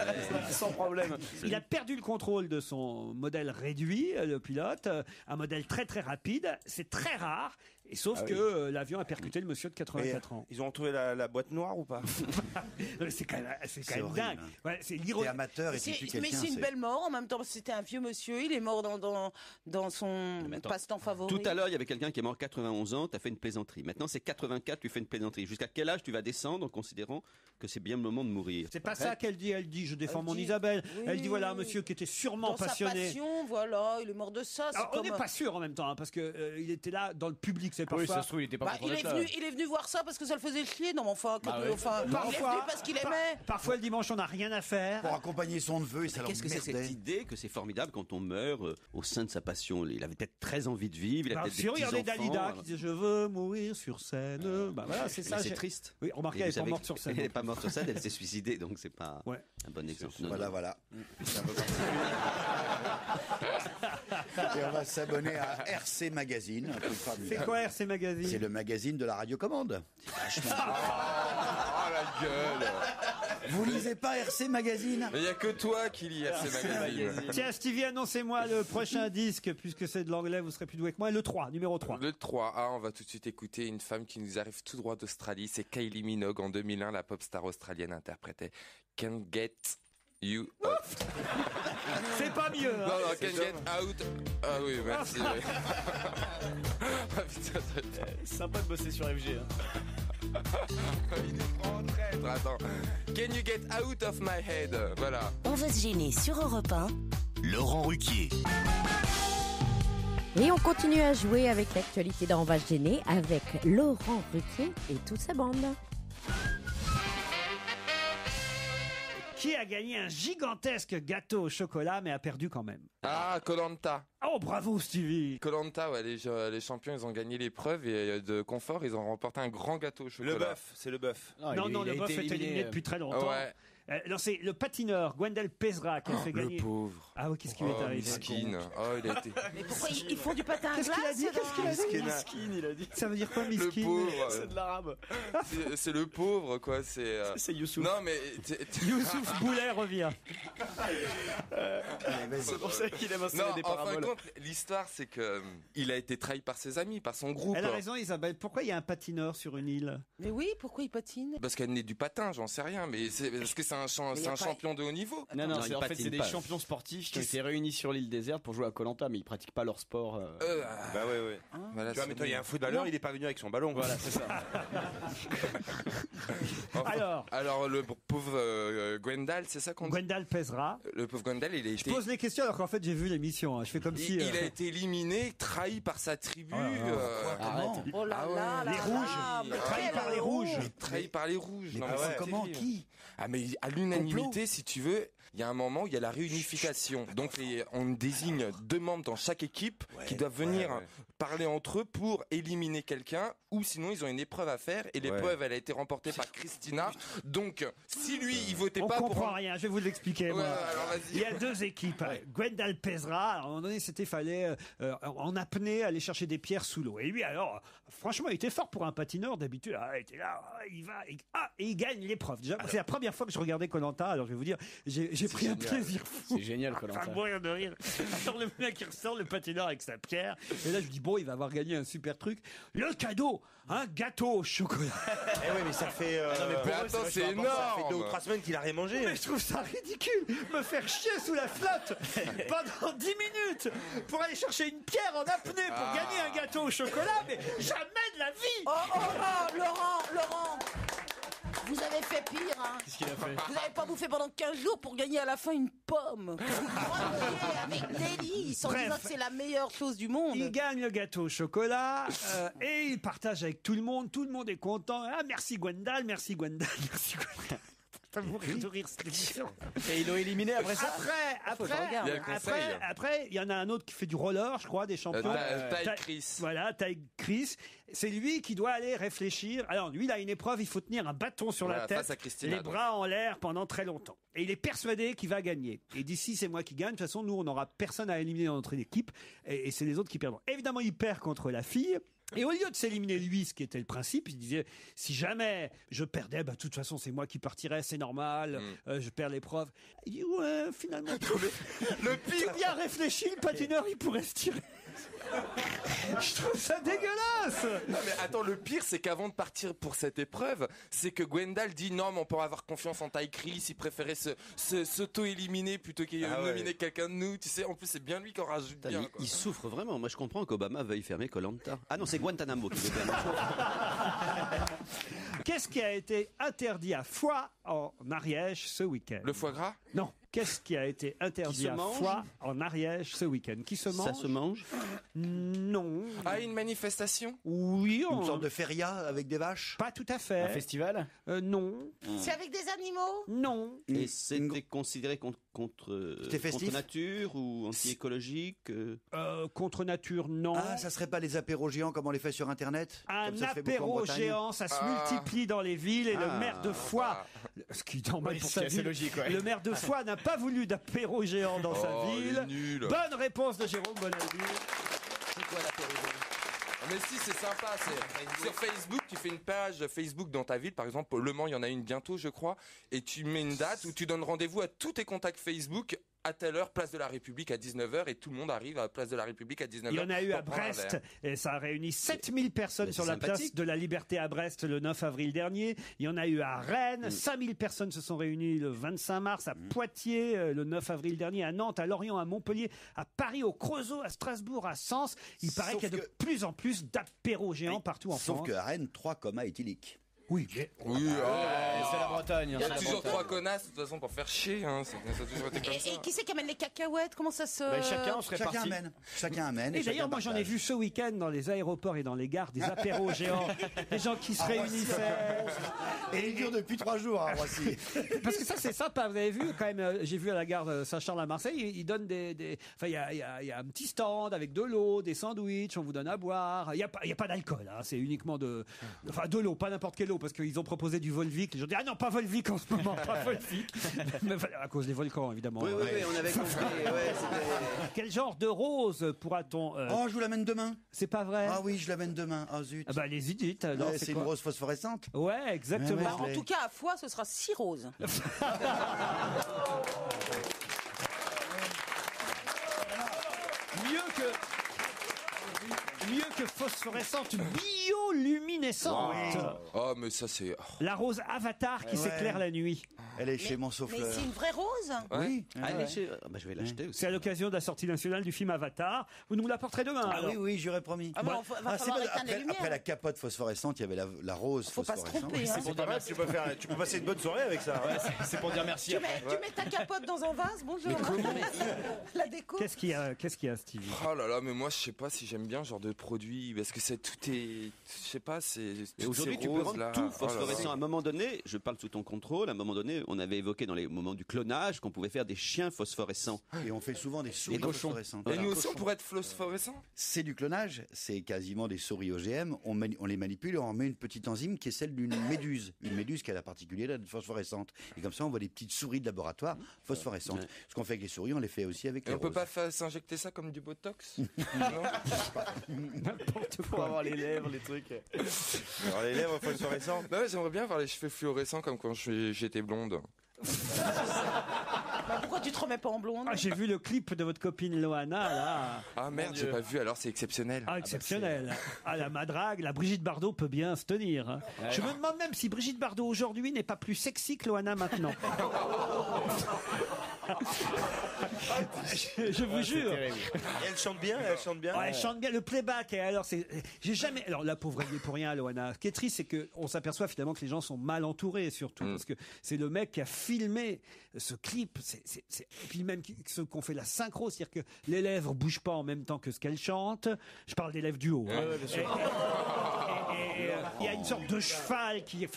Sans problème. Il a perdu le contrôle de son modèle réduit, le pilote. Un modèle très très rapide. C'est très rare. Et sauf que l'avion a percuté le monsieur de 84 ans. Ils ont retrouvé la boîte noire ou pas? C'est quand même horrible, dingue. hein. Ouais, c'est T'es l'ironie. amateur et tu tues quelqu'un. Mais c'est une belle mort en même temps. C'était un vieux monsieur. Il est mort dans son Mais attends. passe-temps favori. Tout à l'heure, il y avait quelqu'un qui est mort 91 ans, tu as fait une plaisanterie. Maintenant, c'est 84, tu fais une plaisanterie. Jusqu'à quel âge tu vas descendre en considérant que c'est bien le moment de mourir? C'est pas ça qu'elle dit. Elle dit, je défends Elle mon dit- Isabelle. oui. Elle dit, voilà un monsieur qui était sûrement Dans sa passionné. passion, voilà, il est mort de ça. c'est Alors, on comme- n'est pas sûr en même temps, hein, parce que il était là dans le public. C'est Oui, parfois. ça se trouve, il était pas Bah, content il d'être est là. venu voir ça parce que ça le faisait chier. Non, mais enfin, Bah ouais. il est Parfois- venu parce qu'il aimait. Parfois le dimanche, on n'a rien à faire. Pour accompagner son neveu et ça Qu'est-ce que c'est cette l'emmerdait. idée que c'est formidable quand on meurt au sein de sa passion? Il avait peut-être très envie de vivre, il a Bah, peut-être si des regardez petits-enfants. Dalida qui disait je veux mourir sur scène. Bah voilà, c'est ça. Mais c'est j'ai- triste. Oui, remarquez, Et elle vous est pas savez morte que- sur scène. Elle n'est pas morte sur scène, elle s'est suicidée, donc c'est pas Ouais. un bon exemple. Non, Voilà, non. voilà. Et on va s'abonner à RC Magazine. un truc C'est formidable. quoi RC Magazine? C'est le magazine de la radiocommande. C'est vachement bien. Oh la gueule. Vous lisez pas RC Magazine? Mais il y a que toi qui lis RC Magazine. Tiens, Stevie, annoncez-moi le prochain disque, puisque c'est de l'anglais, vous serez plus doué que moi. Le 3, numéro 3. Le 3A, on va tout de suite écouter une femme qui nous arrive tout droit d'Australie. C'est Kylie Minogue. En 2001, la pop star australienne interprétait Can't Get You Out. C'est pas mieux. Hein. Non, non, Can't Get Out. Ah oui, merci. oui. Ah, putain, Sympa de bosser sur FG. Hein. il nous prend en traître. Attends. Can you get out of my head? Voilà. On va se gêner sur Europe 1. Laurent Ruquier. Et on continue à jouer avec l'actualité dans On va se gêner avec Laurent Ruquier et toute sa bande. Qui a gagné un gigantesque gâteau au chocolat, mais a perdu quand même? Ah, Koh-Lanta. Oh, bravo, Stevie! Koh-Lanta, ouais, les champions, ils ont gagné l'épreuve et de confort, ils ont remporté un grand gâteau au chocolat. Le bœuf, c'est le bœuf. Non, le boeuf est éliminé depuis très longtemps. Ouais. Non, c'est le patineur, Gwendal Pesra, qui a fait Le gagner. pauvre. Ah oui, qu'est-ce qui lui est Oh, arrivé? miskin. Oh, il a été. Mais pourquoi ils font du patin à glace? Qu'est-ce qu'il a dit? Qu'est-ce qu'il a dit? Miskin, il a dit. Ça veut dire quoi, Le miskin? pauvre. C'est de l'arabe. C'est le pauvre, quoi. C'est Youssouf. Non, mais. Youssouf Boulet revient. C'est pour ça qu'il aime Non, installer des en fin de paraboles. compte, l'histoire, c'est que il a été trahi par ses amis, par son groupe. Elle a raison, Isabelle. Pourquoi il y a un patineur sur une île? Mais oui, pourquoi ils patinent? Parce qu'elle naît du patin, j'en sais rien, mais c'est parce que c'est un Mais y a pas- champion de haut niveau. Non, Non, c'est ils en fait patinent c'est des pas. champions sportifs qui ont été réunis sur l'île déserte pour jouer à Koh-Lanta, mais ils pratiquent pas leur sport. Bah ouais, ouais. Voilà, Tu vois, mais toi, il y a un footballeur, il est pas venu avec son ballon. Voilà, c'est ça. Enfin, alors le pauvre Gwendal, c'est ça qu'on dit? Gwendal Pesra. Le pauvre Gwendal, il a Je été. pose les questions alors qu'en fait j'ai vu l'émission. Hein. Je fais comme si. Il a été éliminé, trahi par sa tribu. Comment? Oh là Ah ouais. là là Les là, rouges. mais Trahi quelle par les rouges. Trahi par les rouges. Mais Non, pourquoi, c'est comment? terrible. Qui? Ah mais à l'unanimité, si tu veux, il y a un moment où il y a la réunification. Donc on désigne 2 membres dans chaque équipe qui doivent venir parler entre eux pour éliminer quelqu'un, ou sinon ils ont une épreuve à faire et l'épreuve elle a été remportée par Christina. Donc si lui il votait On pas comprend pour rien, je vais vous l'expliquer. moi. alors vas-y. Il y a 2 équipes. Gwendal Pesra, à un moment donné, fallait en apnée aller chercher des pierres sous l'eau. Et lui, alors, franchement, il était fort pour un patineur. D'habitude, il était là, il va, et il gagne l'épreuve. Déjà, c'est la première fois que je regardais Koh-Lanta. Alors, je vais vous dire, j'ai j'ai pris un plaisir fou. C'est génial, Koh-Lanta. Enfin, mourir de rire. Alors le mec il ressort le patineur avec sa pierre. Et là je me dis bon, il va avoir gagné un super truc. Le cadeau, un gâteau au chocolat. Eh oui, mais ça fait. mais attends, c'est énorme. Ça fait 2 ou 3 semaines qu'il a rien mangé. Mais je trouve ça ridicule, me faire chier sous la flotte pendant 10 minutes pour aller chercher une pierre en apnée pour gagner un gâteau au chocolat, mais jamais de la vie. Oh, Laurent, vous avez fait pire, hein. Qu'est-ce qu'il a fait? Vous n'avez pas bouffé pendant 15 jours pour gagner à la fin une pomme. Que vous croyez avec délice, en Bref. disant que c'est la meilleure chose du monde. Il gagne le gâteau au chocolat et il partage avec tout le monde est content. Ah, merci Gwendal, merci Gwendal, merci Gwendal. Ça me mourir de rire cette émission. Et ils l'ont éliminé après ça? Après, il y en a un autre qui fait du roller, je crois, des champions. Ty Chris. Voilà, Ty Chris. C'est lui qui doit aller réfléchir. Alors, lui, il a une épreuve, il faut tenir un bâton sur la Voilà, tête, face à Christina, les donc. bras en l'air pendant très longtemps. Et il est persuadé qu'il va gagner. Et d'ici, c'est moi qui gagne. De toute façon, nous, on n'aura personne à éliminer dans notre équipe. Et c'est les autres qui perdront. Évidemment, il perd contre la fille. Et au lieu de s'éliminer lui, ce qui était le principe, il disait si jamais je perdais, bah de toute façon c'est moi qui partirais, c'est normal, je perds l'épreuve. Il dit ouais, finalement. Le pire. Bien réfléchi, le patineur il pourrait se tirer. Je trouve ça dégueulasse. Non mais attends, le pire c'est qu'avant de partir pour cette épreuve, c'est que Gwendal dit non mais on peut avoir confiance en Ty Chris, il préférait s'auto-éliminer plutôt qu'éliminer quelqu'un de nous, tu sais, en plus c'est bien lui qui en rajoute bien. Il souffre vraiment. Moi, je comprends qu'Obama veuille fermer Koh-Lanta. Ah non, c'est Guantanamo qui veut fermer. Qu'est-ce qui a été interdit à foie en Ariège ce week-end? Le foie gras? Non. Qu'est-ce qui a été interdit à foie en Ariège ce week-end? Qui se mange? Ça se mange? Non. Ah, une manifestation? Oui. Une sorte de feria avec des vaches? Pas tout à fait. Un festival? Non. C'est avec des animaux? Non. Et c'était considéré contre nature ou anti-écologique? Contre nature, non. Ah, ça serait pas les apéros géants comme on les fait sur Internet? Un Comme ça se fait beaucoup en apéro Bretagne. géant, ça se multiplie dans les villes et le maire de Foix, ce qui est normal pour sa ville, logique, ouais. le maire de Foix n'a pas voulu d'apéro géant dans sa ville. Nul. Bonne réponse de Jérôme Bonaldi. C'est quoi l'apéro? Mais si, c'est sympa. Sur Facebook, tu fais une page Facebook dans ta ville. Par exemple, Le Mans, il y en a une bientôt, je crois. Et tu mets une date où tu donnes rendez-vous à tous tes contacts Facebook à telle heure, place de la République à 19h. Et tout le monde arrive à place de la République à 19h. Il y en a eu à Brest et ça a réuni 7000 personnes sur la place de la Liberté à Brest le 9 avril dernier. Il y en a eu à Rennes. 5000 personnes se sont réunies le 25 mars à Poitiers le 9 avril dernier, à Nantes, à Lorient, à Montpellier, à Paris, au Creusot, à Strasbourg, à Sens. Il paraît qu'il y a de plus en plus d'apéros géants partout en France. Sauf qu'à Rennes, 3 comas éthyliques. Oui, mais... Oui, c'est la Bretagne. Il y a toujours 3 connasses, de toute façon, pour faire chier. Hein. Ça a toujours été comme ça. Et qui c'est qui amène les cacahuètes? Comment ça se... Chacun amène. Et d'ailleurs, moi, j'en ai vu ce week-end dans les aéroports et dans les gares des apéros géants, des gens qui se réunissaient. Et ils durent depuis 3 jours à Roissy. Parce que ça, c'est sympa. Vous avez vu, quand même, j'ai vu à la gare Saint-Charles à Marseille, ils donnent enfin, il y a un petit stand avec de l'eau, des sandwichs, on vous donne à boire. Il y a pas d'alcool, hein. C'est uniquement de l'eau, pas n'importe quelle eau, parce qu'ils ont proposé du Volvic. Les gens disent ah non, pas Volvic en ce moment, pas Volvic. Mais, à cause des volcans, évidemment. Oui, on avait compris. Quel genre de rose pourra-t-on Oh, je vous l'amène demain. C'est pas vrai? Ah oui, je l'amène demain. Ah zut. Ah bah allez-y, dites. Alors, Ouais, c'est une rose phosphorescente. Ouais, exactement. Ouais, En tout cas, à Foix, ce sera 6 roses. Mieux que phosphorescente, bioluminescente. Oh, mais ça, c'est. La rose Avatar qui s'éclaire la nuit. Elle est chez mon souffleur. Mais c'est une vraie rose? Oui. Je vais l'acheter aussi. C'est à l'occasion de la sortie nationale du film Avatar. Vous nous l'apporterez demain. Ah alors. oui, j'aurais promis. Ah, bon, va falloir éteindre les lumières. Après la capote phosphorescente, il y avait la rose Faut pas se phosphorescente. tromper. Hein. C'est pas mal, tu peux passer une bonne soirée avec ça. C'est pour dire merci. Tu mets ta capote dans un vase, bonjour. La déco. Qu'est-ce qu'il y a, Stevie? Oh là là, mais moi je sais pas si j'aime bien ce genre de produit parce que tout est, je sais pas, c'est. Et aujourd'hui, tu peux rendre tout phosphorescent. À un moment donné, je parle sous ton contrôle. À un moment donné, on avait évoqué dans les moments du clonage qu'on pouvait faire des chiens phosphorescents. Et on fait souvent des souris cochons. phosphorescentes. Et nous aussi, on pourrait être phosphorescents. C'est du clonage, c'est quasiment des souris OGM. On les manipule et on met une petite enzyme qui est celle d'une méduse. Une méduse qui a la particularité d'être phosphorescente. Et comme ça, on voit des petites souris de laboratoire phosphorescentes. Ouais. Ce qu'on fait avec les souris, on les fait aussi avec les On peut roses. pas s'injecter ça comme du botox? N'importe Pour quoi. avoir les lèvres, les trucs. Alors les lèvres phosphorescentes. Bah ouais, j'aimerais bien avoir les cheveux fluorescents comme quand j'étais blonde. Pourquoi tu te remets pas en blonde? Ah, j'ai vu le clip de votre copine Loana, là. Ah merde, j'ai pas vu, alors c'est exceptionnel. Ah, exceptionnel. Ah, la madrague, la Brigitte Bardot peut bien se tenir. Hein. Ouais. Je me demande même si Brigitte Bardot aujourd'hui n'est pas plus sexy que Loana maintenant. je vous jure. Et elle chante bien, Ouais, elle chante bien le playback. Et alors, j'ai jamais. Alors, la pauvre, elle est pour rien, Loana. Ce qui est triste, c'est qu'on s'aperçoit finalement que les gens sont mal entourés, surtout parce que c'est le mec qui a filmé ce clip. Et puis même ceux qui ont fait la synchro, c'est-à-dire que les lèvres bougent pas en même temps que ce qu'elle chante. Je parle des lèvres du haut. Hein. bien sûr. Et il y a une sorte de cheval qui.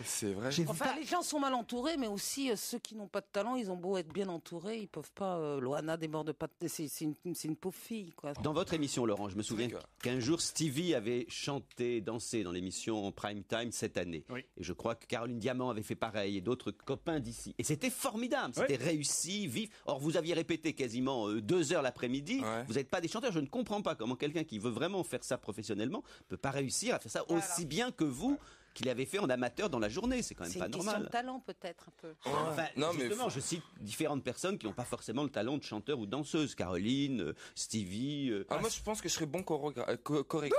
C'est vrai. Enfin, les gens sont mal entourés, mais aussi ceux qui n'ont pas de talent, ils ont beau être bien entourés, ils peuvent pas. Loana déborde pas. C'est une pauvre fille, quoi. Dans votre émission, Laurent, je me souviens qu'un jour, Stevie avait chanté, dansé dans l'émission Prime Time cette année. Oui. Et je crois que Caroline Diamant avait fait pareil et d'autres copains d'ici. Et c'était formidable, c'était réussi, vif. Or, vous aviez répété quasiment 2 heures l'après-midi. Vous n'êtes pas des chanteurs. Je ne comprends pas comment quelqu'un qui veut vraiment faire ça professionnellement peut pas réussir à faire ça aussi bien que vous. Qu'il avait fait en amateur dans la journée, c'est quand même pas normal. C'est une question de talent peut-être un peu. Enfin, Non, justement, je cite différentes personnes qui n'ont pas forcément le talent de chanteur ou danseuse. Caroline, Stevie. Moi, je pense que je serais bon chorégraphe. Oh putain,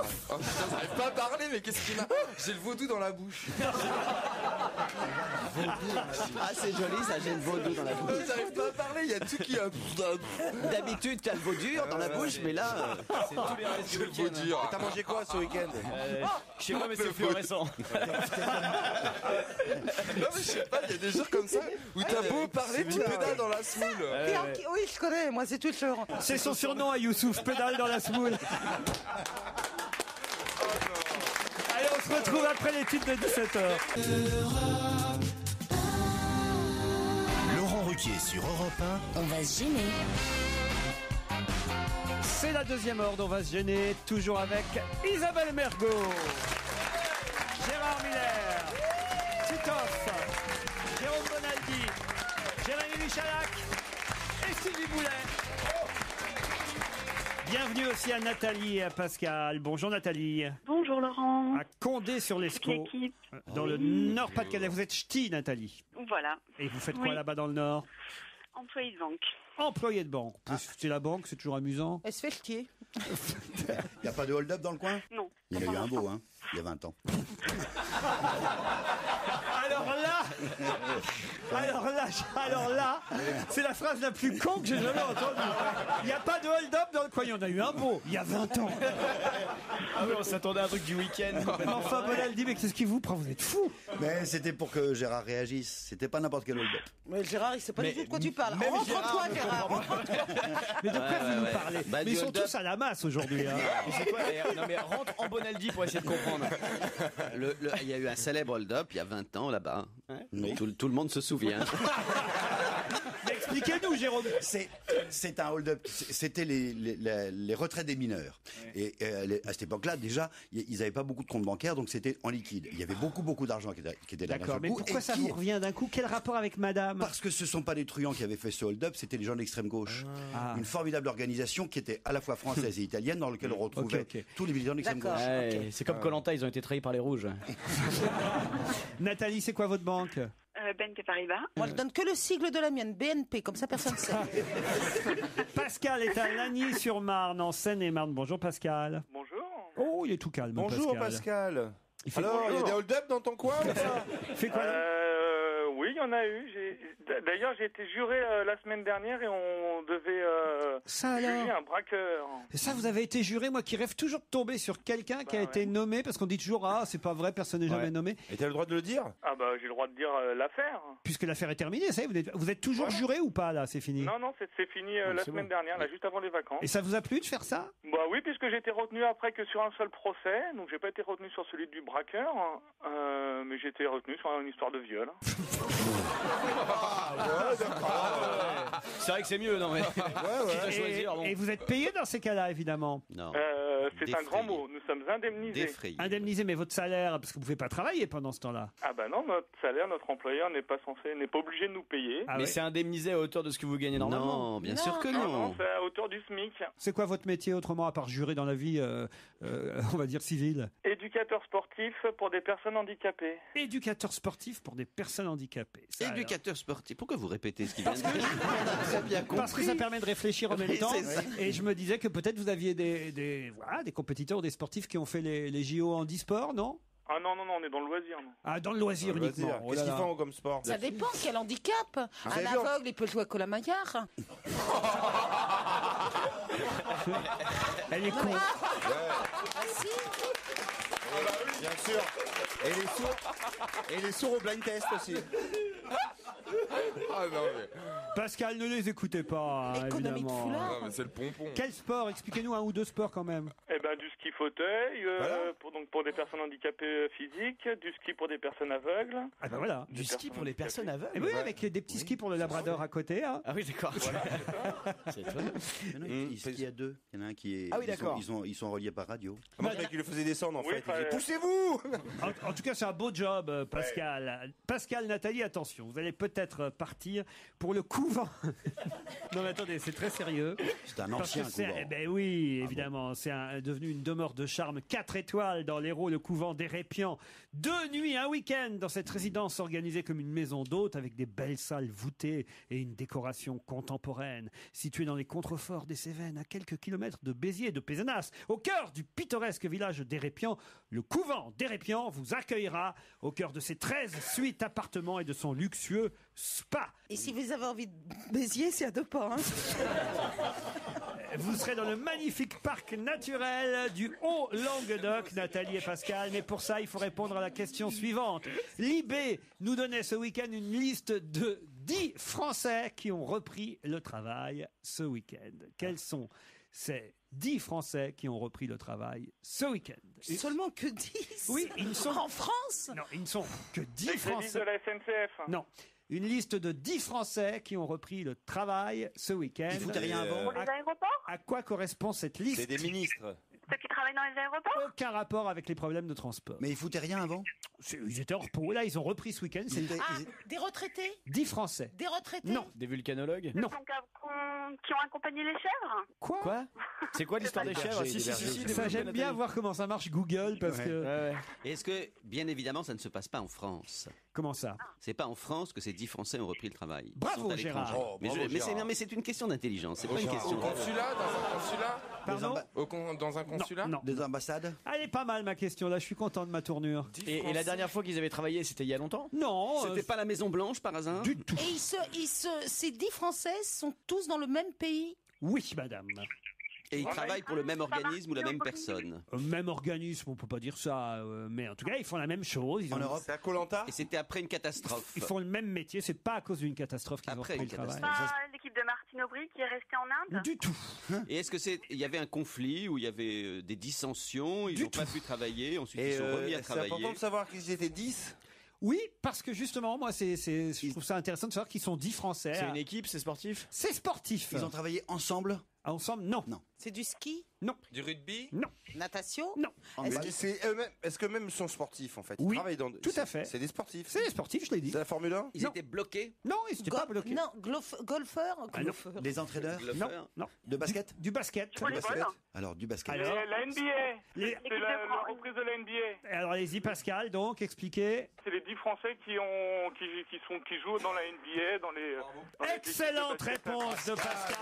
j'arrive pas à parler, mais qu'est-ce qu'il a? J'ai le vaudou dans la bouche. Ah, c'est joli, ça, j'ai le vaudou dans la bouche. J'arrive pas à parler, il y a tout qui a. D'habitude, t'as le veau dur dans la bouche, mais là. C'est tous les restes du week-end. T'as mangé quoi ce week-end? Je sais pas, mais c'est fluorescent. Non, mais je sais pas, il y a des jours comme ça où t'as beau parler, tu pédales dans la semoule. Oui, je connais, moi c'est tout sûr. C'est son surnom à Youssouf, pédale dans la semoule. Allez, on se retrouve après les titres de 17h. Laurent Ruquier sur Europe 1. On va se gêner. C'est la deuxième heure dont on va se gêner, toujours avec Isabelle Mergo, Gérard Miller, Titoff, Jérôme Bonaldi, Jérémy Michalak et Stevie Boulet. Bienvenue aussi à Nathalie et à Pascal. Bonjour Nathalie. Bonjour Laurent. À Condé-sur-l'Escaut, dans le Nord-Pas-de-Calais. Vous êtes ch'ti, Nathalie. Voilà. Et vous faites quoi là-bas dans le Nord? Employé de banque. Employé de banque. C'est la banque, c'est toujours amusant. Elle se fait ch'tier. Il n'y a pas de hold-up dans le coin? Non. Il y en a eu un beau, hein, il y a 20 ans. Alors là, c'est la phrase la plus con que j'ai jamais entendue. Il n'y a pas de hold-up dans le coin. Il y en a eu un beau, il y a 20 ans. Ah oui, on s'attendait à un truc du week-end. Enfin, Bonal dit, mais qu'est-ce qui vous prend? Vous êtes fou. Mais c'était pour que Gérard réagisse. C'était pas n'importe quel hold-up. Mais Gérard, il sait pas du tout de quoi tu parles. Rentre-toi, Gérard. Mais de quoi vous nous parlez? Bah, Mais ils sont tous à la masse aujourd'hui. Hein. Et c'est quoi? Non mais rentre en Bonaldi pour essayer de comprendre. Il y a eu un célèbre hold-up il y a 20 ans là-bas. Tout le monde se souvient. Expliquez-nous, Jérôme. C'est un hold-up. C'était les retraites des mineurs. Et à cette époque-là, déjà, ils n'avaient pas beaucoup de comptes bancaires, donc c'était en liquide. Il y avait beaucoup d'argent qui était là. D'accord, mais pourquoi ça vous revient d'un coup? Quel rapport avec madame? Parce que ce ne sont pas des truands qui avaient fait ce hold-up, c'était les gens de l'extrême gauche. Une formidable organisation qui était à la fois française et italienne, dans laquelle on retrouvait tous les militants de l'extrême gauche. Ouais, c'est comme Koh-Lanta, ils ont été trahis par les rouges. Nathalie, c'est quoi votre banque? BNP Paribas. Moi, je donne que le sigle de la mienne, BNP, comme ça personne ne sait. Pascal est à Lagny-sur-Marne, en Seine-et-Marne. Bonjour Pascal. Bonjour. Oh, il est tout calme. Bonjour Pascal. Il fait Alors, il y a des hold-up dans ton coin là? Il fait quoi? Oui, il y en a eu. D'ailleurs, j'ai été juré la semaine dernière et on devait juger un braqueur. Et ça, vous avez été juré, moi qui rêve toujours de tomber sur quelqu'un qui a été nommé, parce qu'on dit toujours, ah, c'est pas vrai, personne n'est jamais nommé. Et t'as le droit de le dire? Ah bah, j'ai le droit de dire l'affaire. Puisque l'affaire est terminée, ça y est, vous êtes toujours juré ou pas, là, c'est fini? Non, c'est fini la semaine dernière, là, juste avant les vacances. Et ça vous a plu de faire ça? Bah oui, puisque j'ai été retenu après que sur un seul procès, donc j'ai pas été retenu sur celui du braqueur, mais j'ai été retenu sur une histoire de viol. C'est vrai que c'est mieux, non mais. Et vous êtes payé dans ces cas-là, évidemment? Non. C'est un grand mot. Nous sommes indemnisés. Indemnisé, mais votre salaire, parce que vous ne pouvez pas travailler pendant ce temps-là. Ah bah non, notre salaire, notre employeur n'est pas obligé de nous payer. Mais c'est indemnisé à hauteur de ce que vous gagnez normalement. Non, bien sûr que non. Non, c'est à hauteur du SMIC. C'est quoi votre métier autrement, à part jurer dans la vie, on va dire, civile? Éducateur sportif pour des personnes handicapées. Éducateur sportif pour des personnes handicapées. Éducateur sportif. Pourquoi vous répétez ce qu'il vient de dire? Parce que ça permet de réfléchir en même Oui, temps. c'est ça. Et je me disais que peut-être vous aviez des compétiteurs, des sportifs qui ont fait les JO en e-sport, non? Ah non, on est dans le loisir. Non. Ah, dans le loisir uniquement. Oh Qu'est-ce là qu'ils là. font comme sport? Ça dépend quel handicap. Un avez vu, aveugle, il peut jouer à Colamaillard. Elle est con. Ah si. Bien sûr. Et les sourds au blind test aussi. Ah non, mais... Pascal, ne les écoutez pas, hein, Économie de évidemment. foulard. Non, mais c'est le pompon. Quel sport? Expliquez-nous un ou deux sports quand même. Eh ben du ski fauteuil pour des personnes handicapées physiques, du ski pour des personnes aveugles. Ah ben voilà. Du ski pour les personnes aveugles. Et oui, avec des petits skis pour le Labrador à côté. Hein. Ah oui, d'accord. C'est étonnant. Il y a deux. Il y en a un qui est. Ah oui, d'accord. Ils sont reliés par radio. Moi, je croyais qu'il le faisait descendre en Oui, fait. Il enfin, disait, poussez-vous. En tout cas, c'est un beau job, Pascal. Pascal, Nathalie, attention, vous allez peut-être partir pour le couvent. Non, mais attendez, c'est très sérieux. C'est un Parce ancien que c'est- couvent. eh ben oui, évidemment, c'est devenu une demeure de charme 4 étoiles dans l'Hérault, le couvent d'Hérépian. 2 nuits, un week-end dans cette résidence organisée comme une maison d'hôte avec des belles salles voûtées et une décoration contemporaine. Située dans les contreforts des Cévennes, à quelques kilomètres de Béziers et de Pézenas, au cœur du pittoresque village d'Hérépian, le couvent d'Hérépian vous accueillera au cœur de ses 13 suites appartements et de son luxueux spa. Et si vous avez envie de Béziers, c'est à 2 pas. Hein. Vous serez dans le magnifique parc naturel du Haut-Languedoc, Nathalie et Pascal. Mais pour ça, il faut répondre à la question suivante. Libé nous donnait ce week-end une liste de 10 Français qui ont repris le travail ce week-end. Quels sont ces 10 Français qui ont repris le travail ce week-end? Seulement que 10? Oui, ils ne sont... En France? Non, ils ne sont que 10 Avec les listes Français. de la SNCF. Non. Une liste de 10 Français qui ont repris le travail ce week-end. Ils foutaient rien avant. Pour les aéroports? À quoi correspond cette liste? C'est des ministres. Ceux qui travaillent dans les aéroports? Aucun rapport avec les problèmes de transport. Mais ils foutaient rien avant. Ils étaient en repos. Là, ils ont repris ce week-end. C'est Ah, des retraités? 10 Français. Des retraités? Non. Des vulcanologues? Non. Donc, qui ont accompagné les chèvres? Quoi? C'est quoi l'histoire des chèvres? Si, si, si, Ça, j'aime bien voir comment ça marche Google parce que. Est-ce que, bien évidemment, ça ne se passe pas en France? Comment ça? C'est pas en France que ces 10 Français ont repris le travail. Ils Bravo, sont à Gérard. l'étranger. Oh, mais, bravo, Gérard. mais c'est une question d'intelligence, c'est pas une Au question de... consulat, dans un consulat Pardon? Dans un consulat Non. Des ambassades. Elle est pas mal ma question là, je suis content de ma tournure. Et la dernière fois qu'ils avaient travaillé, c'était il y a longtemps? Non. C'était pas la Maison Blanche par hasard? Du tout. Et ces 10 Français sont tous dans le même pays? Oui, madame. Et ils travaillent pour le même organisme ou la même personne? Même organisme, on peut pas dire ça, mais en tout cas, ils font la même chose. Ils En ont- Europe. C'est à Koh-Lanta. Et c'était après une catastrophe. Ils font le même métier, c'est pas à cause d'une catastrophe qu'ils ont Après repris une le travail. catastrophe. Pas l'équipe de Martine Aubry qui est restée en Inde? Du tout. Et est-ce que il y avait un conflit où il y avait des dissensions, ils Du n'ont pas tout. pu travailler, ensuite Et ils sont remis à c'est travailler? important de savoir qu'ils étaient 10. Oui, parce que justement, moi, je trouve ça intéressant de savoir qu'ils sont 10 Français. C'est une équipe, c'est sportif? C'est sportif. Ils ont travaillé ensemble. Ensemble, non. Non. C'est du ski? Non. Du rugby? Non. Natation? Non. Est-ce que même ils sont sportifs en fait? Ils Oui, travaillent dans... tout à fait. C'est des sportifs. C'est les sportifs, je l'ai dit. C'est la Formule 1? Ils Non. étaient bloqués? Non, ils n'étaient pas bloqués. Non, golfeur? Ah, non. Des entraîneurs. Non, non. De basket. Du basket. Du volleyball? Alors du basket. Alors, La NBA. les- C'est la reprise de la NBA. alors allez-y, Pascal, donc, expliquez. C'est les 10 Français qui jouent dans la NBA, dans les Excellente réponse de Pascal.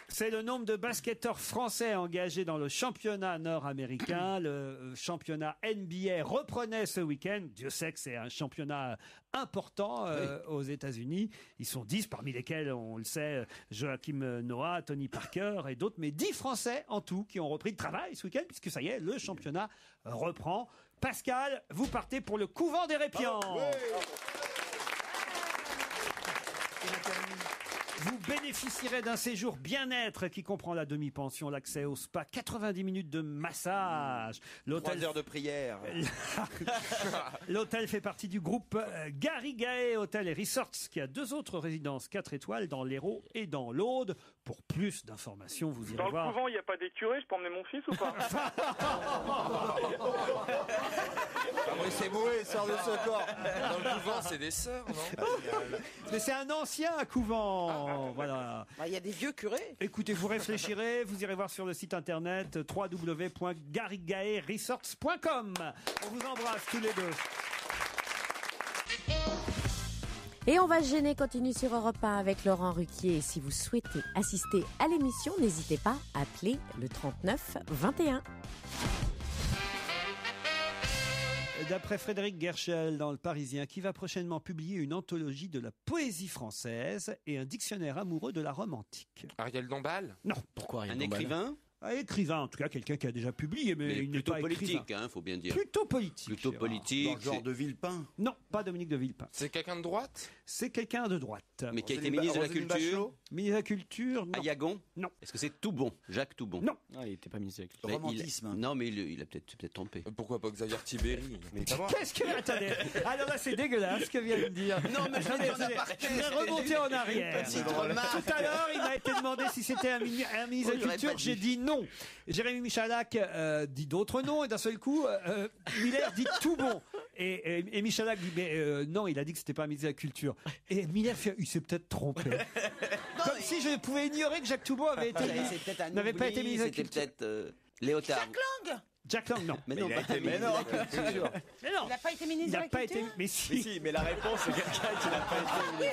C'est le nombre de basketteurs français engagés dans le championnat nord-américain. Le championnat NBA reprenait ce week-end. Dieu sait que c'est un championnat important aux États-Unis. Ils sont 10, parmi lesquels, on le sait, Joachim Noah, Tony Parker et d'autres, mais 10 Français en tout qui ont repris le travail ce week-end, puisque ça y est, le championnat reprend. Pascal, vous partez pour le couvent d'Hérépian. Vous bénéficierez d'un séjour bien-être qui comprend la demi-pension, l'accès au spa, 90 minutes de massage. 3 heures de prière. L'hôtel fait partie du groupe Garrigae Hôtel et Resorts, qui a 2 autres résidences 4 étoiles dans l'Hérault et dans l'Aude. Pour plus d'informations, vous irez Dans voir. le couvent, il n'y a pas des curés, je peux emmener mon fils ou pas? C'est bourré, sort de ce corps. Dans le couvent, c'est des sœurs, non? Mais c'est un ancien couvent. Voilà. Il y a des vieux curés. Écoutez, vous réfléchirez, vous irez voir sur le site internet www.garrigaeresorts.com. On vous embrasse tous les deux. Et on va se gêner continue sur Europe 1 avec Laurent Ruquier. Et si vous souhaitez assister à l'émission, n'hésitez pas à appeler le 39 21. D'après Frédéric Guerchel dans Le Parisien, qui va prochainement publier une anthologie de la poésie française et un dictionnaire amoureux de la Rome antique. Ariel Dombal? Non. Pourquoi Un écrivain? Écrivain, en tout cas, quelqu'un qui a déjà publié, mais il n'est plutôt pas politique, écrivain. faut bien dire. Plutôt politique. Plutôt Gérard. politique. Dans le genre de Villepin? Non, pas Dominique de Villepin. C'est quelqu'un de droite? C'est quelqu'un de droite. Mais qui a été ministre de la Culture? Ministre de la Culture, non. Ayagon? Non. Est-ce que c'est Toubon? Jacques Toubon? Non. Ah, il n'était pas ministre de la Culture. Mais Romantisme. non, mais il a peut-être trompé. Pourquoi pas Xavier Tibéri? Mais Qu'est-ce que... Attendez. Alors là, c'est dégueulasse ce que vient de dire. Non, mais je l'ai dit en aparté. Je vais remonter en arrière. Petite remarque. Tout à l'heure, il m'a été demandé si c'était un ministre de la j'aurais Culture. pas J'ai dit. dit non. Jérémy Michalak dit d'autres noms et d'un seul coup, Miller dit tout bon. Et Michalak dit mais non, il a dit que c'était pas un ministre de la Culture. Et Miller fait, il s'est peut-être trompé. Comme si je pouvais ignorer que Jacques Toubon n'avait pas été ministre de la Culture. C'était peut-être Léotard. Jack Lang, non. Mais non, il a pas été ministre de la Culture. Mais non. Il n'a pas été ministre Il de n'a la pas Culture. été. Mais si. Mais la réponse, c'est quelqu'un qui n'a pas été ministre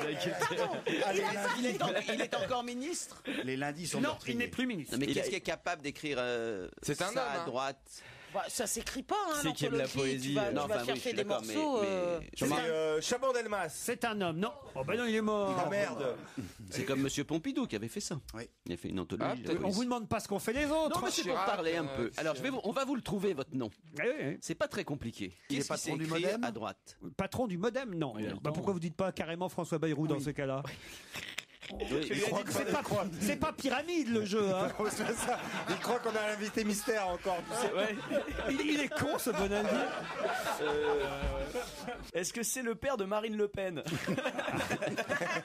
de la Culture. Il est encore ministre? Les lundis sont Non, meurtriers. il n'est plus ministre. Non, mais qu'est-ce qui est capable d'écrire C'est un ça homme, à hein. droite? Bah, ça s'écrit pas, hein, C'est qui aime la l'anthologie. poésie. Tu vas, Non, tu vas enfin, oui, je chercher suis des d'accord, morceaux. C'est Chaban-Delmas. C'est un homme, non. Oh ben non, il est mort. Ah merde. C'est comme Monsieur Pompidou qui avait fait ça. Oui. Il a fait une anthologie. Ah, de la peut-être. On poésie. vous demande pas ce qu'ont fait les autres. Non, mais c'est pour Chirac, parler un peu. Alors, on va vous le trouver, votre nom. Ah oui, oui. C'est pas très compliqué. Il est Qu'est-ce qui patron s'est du écrit Modem à droite? Patron du Modem, non. Il y a Bah, longtemps. pourquoi vous dites pas carrément François Bayrou dans ce cas-là? Oui. C'est pas pyramide le jeu. Hein. Il croit qu'on a un invité mystère encore. Tu sais. Il est con ce Bonaldi. Est-ce que c'est le père de Marine Le Pen?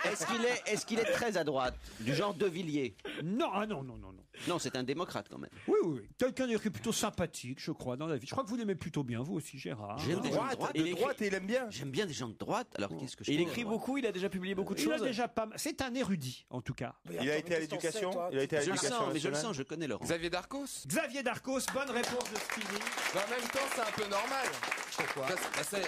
Est-ce qu'il est très à droite? Du genre De Villiers? Non, ah non, non, non, non. Non, c'est un démocrate quand même. Oui, oui, oui. Quelqu'un qui est plutôt sympathique, je crois, dans la vie. Je crois que vous l'aimez plutôt bien, vous aussi, Gérard. J'aime des gens de droite. De droite et il aime bien. J'aime bien des gens de droite. Alors qu'est-ce que je Il fais, écrit moi beaucoup, il a déjà publié beaucoup de Il a choses. déjà pas. C'est un érudit, en tout cas. Il a été à l'éducation. Il a été à Je le l'éducation sens, mais je le nationale. sens, je connais Laurent. Xavier Darcos? Xavier Darcos, bonne réponse de Stevie. En même temps, c'est un peu normal.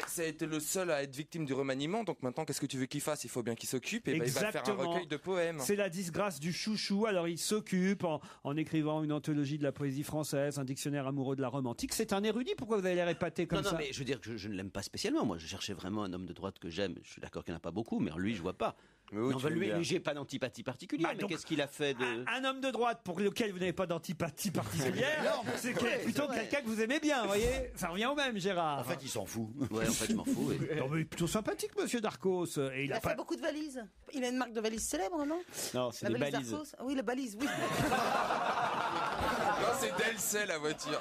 Ça a été le seul à être victime du remaniement, donc maintenant, qu'est-ce que tu veux qu'il fasse? Il faut bien qu'il s'occupe, et il va faire un Exactement. recueil de poèmes. C'est la disgrâce du chouchou. Alors il s'occupe en écrivant une anthologie de la poésie française, un dictionnaire amoureux de la Rome antique. C'est un érudit. Pourquoi vous allez l'air épaté comme Non, ça? non, mais je veux dire que je ne l'aime pas spécialement. Moi, je cherchais vraiment un homme de droite que j'aime. Je suis d'accord qu'il n'y en a pas beaucoup, mais lui, je vois pas. Mais oui, Non, tu bah, veux lui, bien. j'ai pas d'antipathie particulière. Bah, mais donc, qu'est-ce qu'il a fait de. Un homme de droite pour lequel vous n'avez pas d'antipathie particulière, c'est vrai, plutôt c'est vrai. quelqu'un que vous aimez bien, vous voyez. Ça revient au même, Gérard. En fait, il s'en fout. Ouais, en fait, je m'en fous. oui. Non, mais plutôt sympathique, monsieur Darcos. Et Il a fait beaucoup de valises. Il a une marque de valises célèbre, non? Non, c'est La des valise balises. Darcos. Ah oui, la balise, oui. Non, c'est Delcel, la voiture.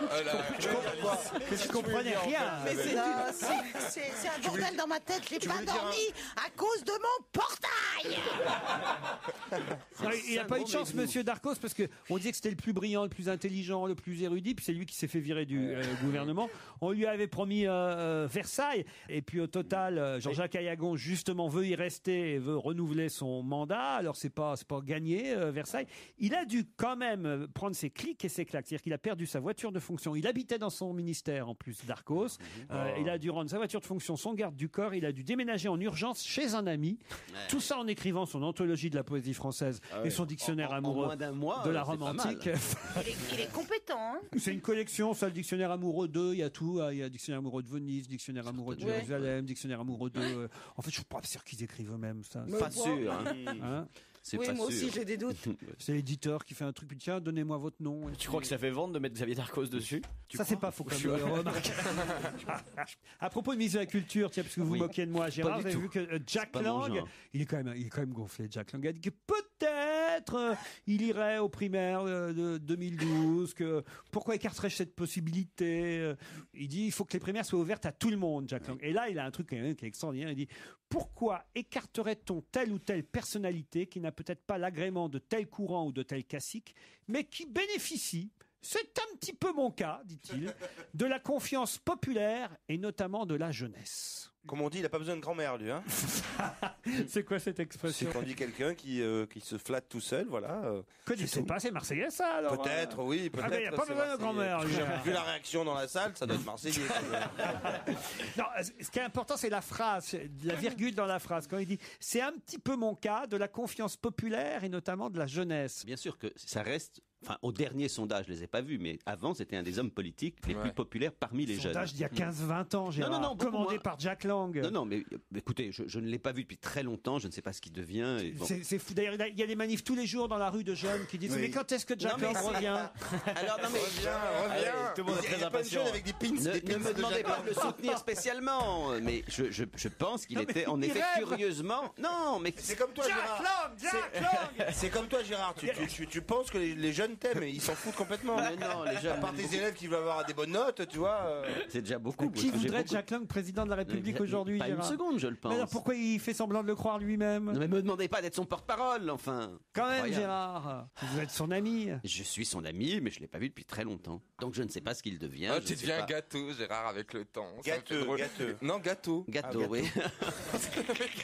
Je comprenais rien. Mais c'est un bordel dans ma tête. J'ai pas dormi à cause de mon portail. Non, il n'a pas eu de chance, monsieur Darcos, parce qu'on disait que c'était le plus brillant, le plus intelligent, le plus érudit, puis c'est lui qui s'est fait virer du gouvernement. On lui avait promis Versailles, et puis au total, Jean-Jacques Ayagon, justement, veut y rester et veut renouveler son mandat. Alors, c'est pas gagné, Versailles. Il a dû quand même prendre ses clics et ses claques. C'est-à-dire qu'il a perdu sa voiture de fonction. Il habitait dans son ministère, en plus, Darcos. Il a dû rendre sa voiture de fonction, son garde du corps. Il a dû déménager en urgence chez un ami. Tout ça en écrivant son anthologie de la poésie française et son dictionnaire amoureux moins d'un mois, de la c'est Rome pas mal. antique. Il est compétent, hein. C'est une collection, ça, le dictionnaire amoureux de, il y a tout. Il y a dictionnaire amoureux de Venise, dictionnaire amoureux de Ouais. Jérusalem, dictionnaire amoureux de... En fait, je suis pas sûr qu'ils écrivent eux-mêmes ça. Pas sûr. hein. Hein C'est Oui, pas moi aussi sûr. j'ai des doutes. C'est l'éditeur qui fait un truc, puis tiens, donnez-moi votre nom. Tu crois que ça fait vendre de mettre Xavier Darcos dessus? Ça, c'est pas faux comme remarque. À propos de mise à la culture, tiens, parce que vous vous moquez de moi, Gérard, Pas vous du avez vu que Jack pas mon Lang, genre. il est quand même gonflé. Jack Lang a dit que peut-être il irait aux primaires de 2012, que pourquoi écarterais-je cette possibilité? Il dit il faut que les primaires soient ouvertes à tout le monde, Jack Lang. Et là, il a un truc quand même qui est extraordinaire. Il dit pourquoi écarterait-on telle ou telle personnalité qui n'a peut-être pas l'agrément de tel courant ou de tel classique, mais qui bénéficie, c'est un petit peu mon cas, dit-il, de la confiance populaire et notamment de la jeunesse. Comme on dit, il n'a pas besoin de grand-mère, lui. Hein. C'est quoi cette expression? C'est quand on dit quelqu'un qui se flatte tout seul, voilà. Connaissez pas, c'est marseillais ça alors? Peut-être, oui, peut-être. Ah ben, il n'y a pas c'est besoin de grand-mère. marseillais. Vu la réaction dans la salle, ça doit être marseillais. Non, ce qui est important, c'est la phrase, la virgule dans la phrase. Quand il dit « c'est un petit peu mon cas de la confiance populaire et notamment de la jeunesse ». Bien sûr que ça reste. Enfin, au dernier sondage, je les ai pas vus, mais avant, c'était un des hommes politiques les plus populaires parmi les jeunes. Sondage d'il y a 15-20 ans, Gérard, beaucoup commandé moins. par Jack Lang. Non, mais écoutez, je ne l'ai pas vu depuis très longtemps, je ne sais pas ce qu'il devient. Et bon. C'est fou. D'ailleurs, il y a des manifs tous les jours dans la rue de jeunes qui disent Oui. mais quand est-ce que Jack Non, mais Lang c'est- revient? Alors, non, mais Reviens. Tout le monde est Il y très a plein de impatient. jeunes avec des pins. Ne me demandez pas de le soutenir spécialement, mais je pense qu'il était en il effet rêve. curieusement. Non, mais C'est comme toi, Gérard. Jack Lang. C'est comme toi, Gérard. Tu penses que les jeunes t'aiment, mais ils s'en foutent complètement. Mais non, les jeunes À part m'aiment tes beaucoup. élèves qui veulent avoir des bonnes notes, tu vois. c'est déjà beaucoup. Qui parce que j'ai voudrait beaucoup- Jack Lang président de la République aujourd'hui, Pas une Gérard? seconde, je le pense. Mais alors pourquoi il fait semblant de le croire lui-même? Non, mais me demandez pas d'être son porte-parole, enfin. Quand même, Incroyable. Gérard, vous êtes son ami. Je suis son ami, mais je l'ai pas vu depuis très longtemps. Donc je ne sais pas ce qu'il devient. Ah, je tu ne sais deviens pas. gâteau, Gérard, avec le temps. Ça me fait Gâteux, drôle. gâteux. Non, gâteau. Gâteau, gâteau. oui.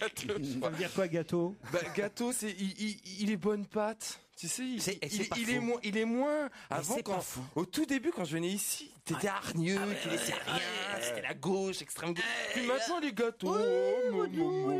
Gâteau, je Ça crois. veut dire quoi, gâteau? Bah, gâteau, c'est il est bonne pâte. Tu sais, C'est pas il faux. est moins. Avant, c'est pas quand, faux. au tout début, quand je venais ici, t'étais hargneux, tu laissais rien, c'était la gauche, extrême gauche. Puis maintenant, les gâteaux,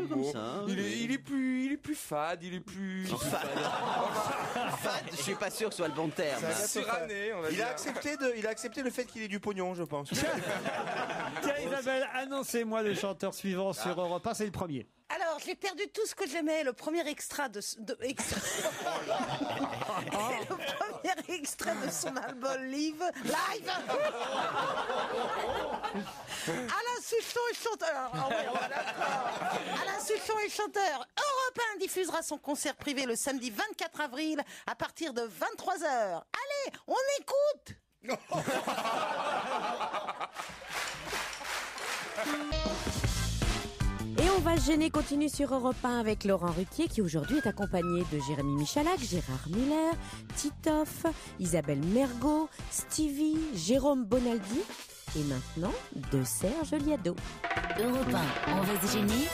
comme ça, il est plus fade, il est plus. Fade, je suis pas sûr que ce soit le bon terme. Suranné, on va Il dire. a accepté le fait qu'il ait du pognon, je pense. Tiens, Isabelle, annoncez-moi le chanteur suivant sur Europe 1, c'est le premier. Alors, j'ai perdu tout ce que j'aimais. Le premier extrait de extrait. C'est le premier extrait de son album Live. Alain Souchon est chanteur. Ah ouais, d'accord. Alain Souchon est chanteur. Europe 1 diffusera son concert privé le samedi 24 avril à partir de 23h. Allez, on écoute. Et on va se gêner continue sur Europe 1 avec Laurent Ruquier qui aujourd'hui est accompagné de Jérémy Michalak, Gérard Miller, Titoff, Isabelle Mergo, Stevie, Jérôme Bonaldi et maintenant de Serge Liado. Europe 1, on va se gêner.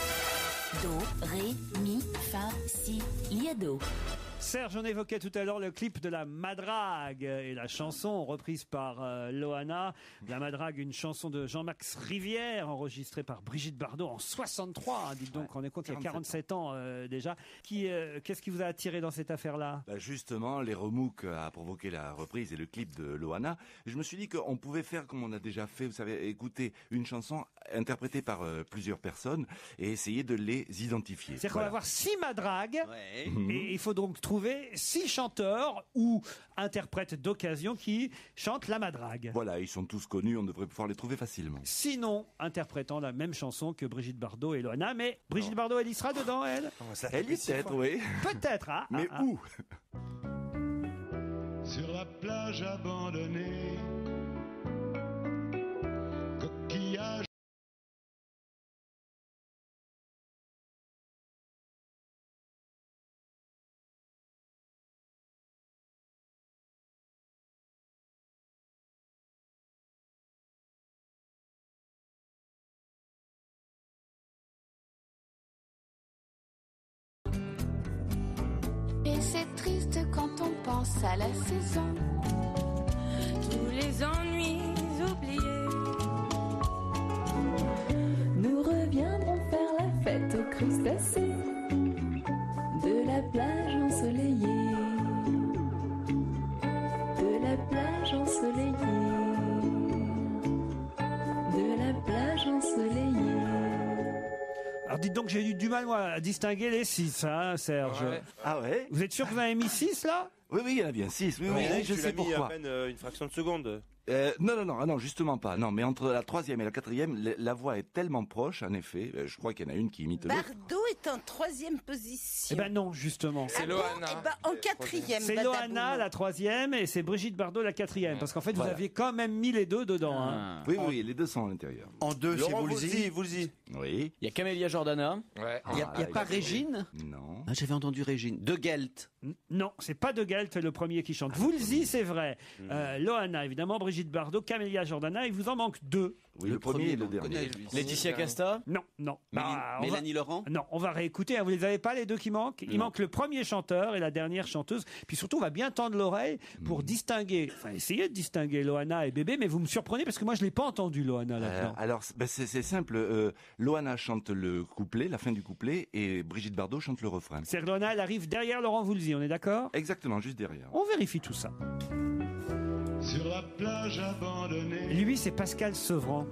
Do, ré, mi, fa, si, liado. Serge, on évoquait tout à l'heure le clip de La Madrague et la chanson reprise par Loana. La Madrague, une chanson de Jean-Max Rivière enregistrée par Brigitte Bardot en 63. Dites donc, on est compte, il y a 47 ans déjà. Qu'est-ce qui vous a attiré dans cette affaire-là? Justement, les remous qu'a provoqué la reprise et le clip de Loana, je me suis dit qu'on pouvait faire comme on a déjà fait, vous savez, écouter une chanson interprétée par plusieurs personnes et essayer de les identifier. C'est-à-dire qu'on va avoir 6 madragues Ouais. et il faut donc trouver 6 chanteurs ou interprètes d'occasion qui chantent la madrague. Voilà, ils sont tous connus, on devrait pouvoir les trouver facilement. Sinon, interprétant la même chanson que Brigitte Bardot et Loana, mais Brigitte Bardot, elle y sera dedans, elle? Elle y est peut-être, oui. Peut-être, hein. Mais où? Sur la plage abandonnée, coquillage. Et c'est triste quand on pense à la saison. Tous les ennuis oubliés. Nous reviendrons faire la fête aux crustacés de la plage ensoleillée. De la plage ensoleillée. De la plage ensoleillée. Alors dites donc, j'ai eu du mal moi, à distinguer les 6, hein, Serge. Ouais. Ah ouais? Vous êtes sûr que vous en avez mis 6 là? Oui, il y en a bien 6. Oui, je sais mis pourquoi. à peine une fraction de seconde. Non, justement pas. Non, mais entre la 3e et la 4e, la voix est tellement proche, en effet. Je crois qu'il y en a une qui imite l'autre. Bardot est en 3e position. Eh ben non, justement. C'est Loana. Eh ben en 4e. C'est Loana la 3e et c'est Brigitte Bardot la 4e. Parce qu'en fait, vous aviez quand même mis les deux dedans. Hein. Oui, les deux sont à l'intérieur. En 2, c'est Woolsey. Oui. Il y a Camélia Jordana. Ouais. Il n'y a pas Régine? Non. Ah, j'avais entendu Régine. De Gelt. Non, c'est pas De Gelt le premier qui chante. Woolsey, c'est vrai. Loana, évidemment, Brigitte Bardot, Camélia Jordana, il vous en manque 2. Oui, le premier et le dernier. Laetitia Casta? Non. Mélanie Laurent? Non, on va réécouter. Hein, vous les avez pas les deux qui manquent? Il manque le premier chanteur et la dernière chanteuse. Puis surtout, on va bien tendre l'oreille pour distinguer, enfin essayer de distinguer Loana et Bébé. Mais vous me surprenez parce que moi, je l'ai pas entendu Loana là-dedans. Alors, c'est simple. Loana chante le couplet, la fin du couplet, et Brigitte Bardot chante le refrain. C'est Loana, elle arrive derrière Laurent Voulzy, on est d'accord? Exactement, juste derrière. On vérifie tout ça. Sur la plage abandonnée. Lui, c'est Pascal Sevran.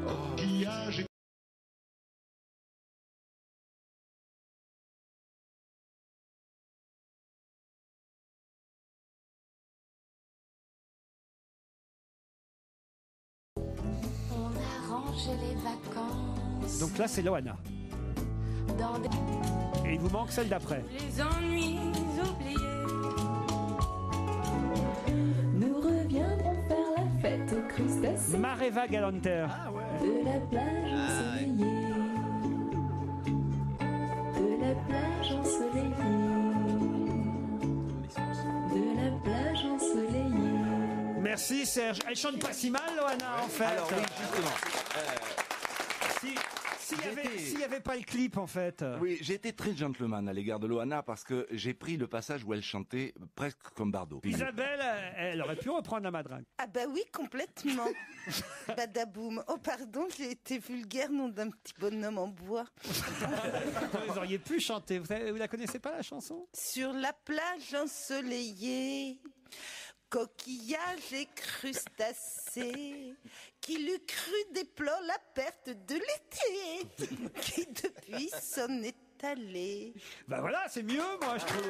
Coquillage. On a rangé les vacances. Donc là, c'est Loana. Dans des... Et il vous manque celle d'après. Les ennuis oubliés. Nous reviendrons faire la fête aux crustacés. Mareva Galanter. De la plage ensoleillée. De la plage ensoleillée. De la plage ensoleillée. Merci Serge. Elle chante pas si mal, Loana, en fait. Alors oui, justement. S'il n'y avait pas le clip, en fait. Oui, j'ai été très gentleman à l'égard de Loana parce que j'ai pris le passage où elle chantait presque comme Bardot. Isabelle, elle aurait pu reprendre la madringue. Ah bah oui, complètement. Badaboum. Oh pardon, j'ai été vulgaire, nom d'un petit bonhomme en bois. Vous auriez pu chanter. Vous la connaissez pas, la chanson? Sur la plage ensoleillée, coquillages et crustacés, qui l'eût cru déplore la perte de l'été, qui depuis s'en est allé. Ben voilà, c'est mieux, moi, je trouve.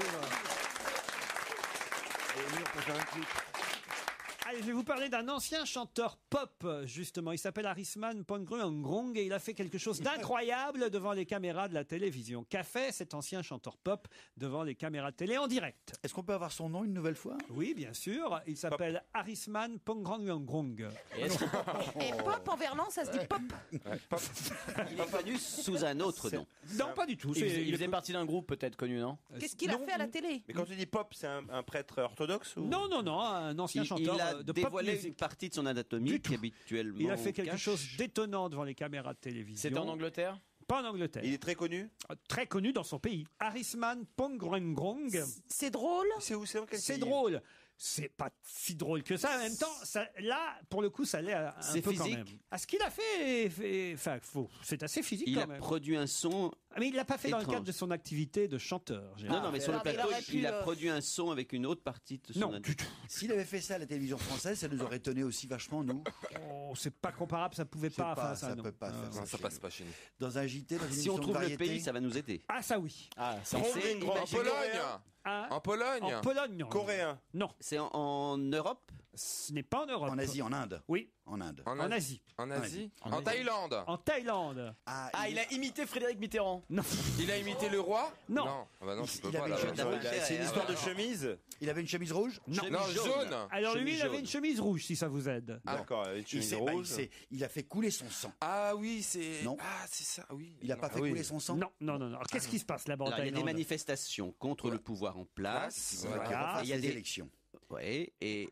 Allez, je vais vous parler d'un ancien chanteur pop, justement. Il s'appelle Arisman Pongruangong et il a fait quelque chose d'incroyable devant les caméras de la télévision. Qu'a fait cet ancien chanteur pop devant les caméras de télé en direct? Est-ce qu'on peut avoir son nom une nouvelle fois? Oui, bien sûr. Il s'appelle Arisman Pongruangong. Et pop en verlan, ça se dit pop. Il est connu sous un autre nom. Non, pas du tout. Il faisait partie d'un groupe peut-être connu, non? Qu'est-ce qu'il a fait à la télé? Mais quand tu dis pop, c'est un prêtre orthodoxe ou... Non, un ancien chanteur Il a de pop dévoilé music. une partie de son anatomie qui habituellement Il a fait quelque cache. chose d'étonnant devant les caméras de télévision. C'était en Angleterre? Pas en Angleterre. Il est très connu? Très connu dans son pays. Arisman Pongruangong. C'est drôle? C'est où? C'est dans quel C'est pays? drôle. C'est pas si drôle que ça. En même temps, là, pour le coup, ça l'est un C'est peu physique. quand même. À ce qu'il a fait, enfin, c'est assez physique Il quand a même. produit un son. Mais il l'a pas fait dans le étrange. cadre de son activité de chanteur. Non, mais sur le Alors, il plateau, aurait pu, il a produit un son avec une autre partie de son Non, anatomie. du tout. S'il avait fait ça à la télévision française, ça nous aurait étonné aussi vachement, nous. Oh, c'est pas comparable, ça pouvait pas faire ça. ça non. peut pas faire ça. Ça passe pas chez nous. Dans un JT, dans une Si émission on de trouve le variété, pays, ça va nous aider. Ah, ça oui. C'est En Pologne. Hein En Pologne. En Pologne, non. Coréen. Non, C'est en Europe. ce n'est pas en Europe. en Asie, en Inde. Oui, En Inde. en Asie. En Asie. En En Asie. Thaïlande. En Thaïlande. Ah, Ah, il a imité Frédéric Mitterrand. Non. Il a imité le roi? Non. Ah bah non, tu peux Il pas. avait là. une chemise- C'est une histoire de chemise? il avait une chemise rouge? Non. Non, jaune. Alors lui, Chemise il avait jaune. une chemise rouge, si ça vous aide. D'accord, une Il, chemise s'est- rouge. il a fait couler son sang. Ah oui, c'est. Non. Ah, c'est ça, oui. Il n'a pas Non. fait oui. couler son sang? Non. Alors, qu'est-ce qui se passe là-bas en Alors, il y a des Thaïlande? manifestations contre le pouvoir en place. Voilà. Qu'il refasse Et il y a les des élections. Ouais, et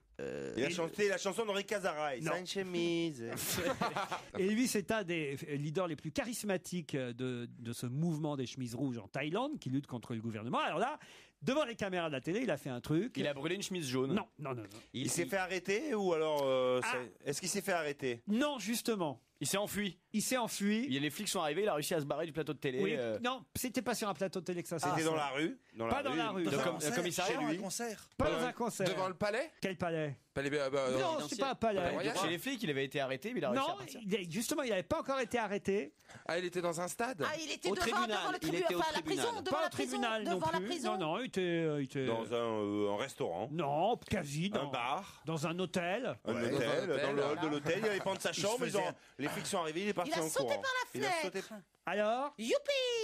Il a chanté la chanson d'Henri Cazaray. Non. C'est une chemise. Et lui, c'est un des leaders les plus charismatiques de ce mouvement des chemises rouges en Thaïlande qui lutte contre le gouvernement. Alors là, devant les caméras de la télé, il a fait un truc. Il a brûlé une chemise jaune. Non. Il s'est fait arrêter ou alors est-ce qu'il s'est fait arrêter? Non, justement. Il s'est enfui. Il s'est enfui. Les flics sont arrivés, il a réussi à se barrer du plateau de télé. Oui, non, c'était pas sur un plateau de télé que ça s'est C'était passé. dans la rue? Pas dans la rue. Dans Le un com- concert, commissariat, chez lui. Un concert. Pas dans un concert. Devant le palais? Quel palais? Palais. Non, c'est pas un palais. Palais Royal. Chez les flics, il avait été arrêté, mais il a réussi à Non, partir. justement, il n'avait pas encore été arrêté. Ah, il était dans un stade? Ah, il était devant le tribunal, enfin, la prison, devant Pas la au tribunal prison, non devant la plus. prison. Non, il était Dans un restaurant. Non, quasi. Un bar. Dans un hôtel. Un hôtel. Dans le hall de l'hôtel, il avait pas de sa chambre. Les flics sont arrivés, il est parti en courant. Il a sauté par la fenêtre. Alors Youpi!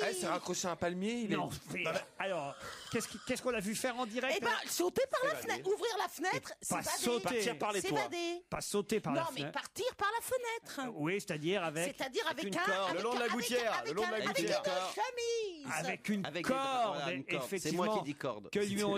Il s'est raccroché à un palmier. Non, mais alors, qu'est-ce qu'on a vu faire en direct? Eh ben, sauter par la fenêtre, ouvrir la fenêtre, Pas s'évader. sauter. Partir par les toits. S'évader. Pas sauter par la Non, fenêtre. mais partir par la fenêtre. Oui, c'est-à-dire avec avec une un... corde. avec Le long de la un- avec gouttière, un- le long de la avec gouttière. une chemise. avec une Avec corde, voilà, une corde. C'est effectivement. moi qui dis corde. Que lui ont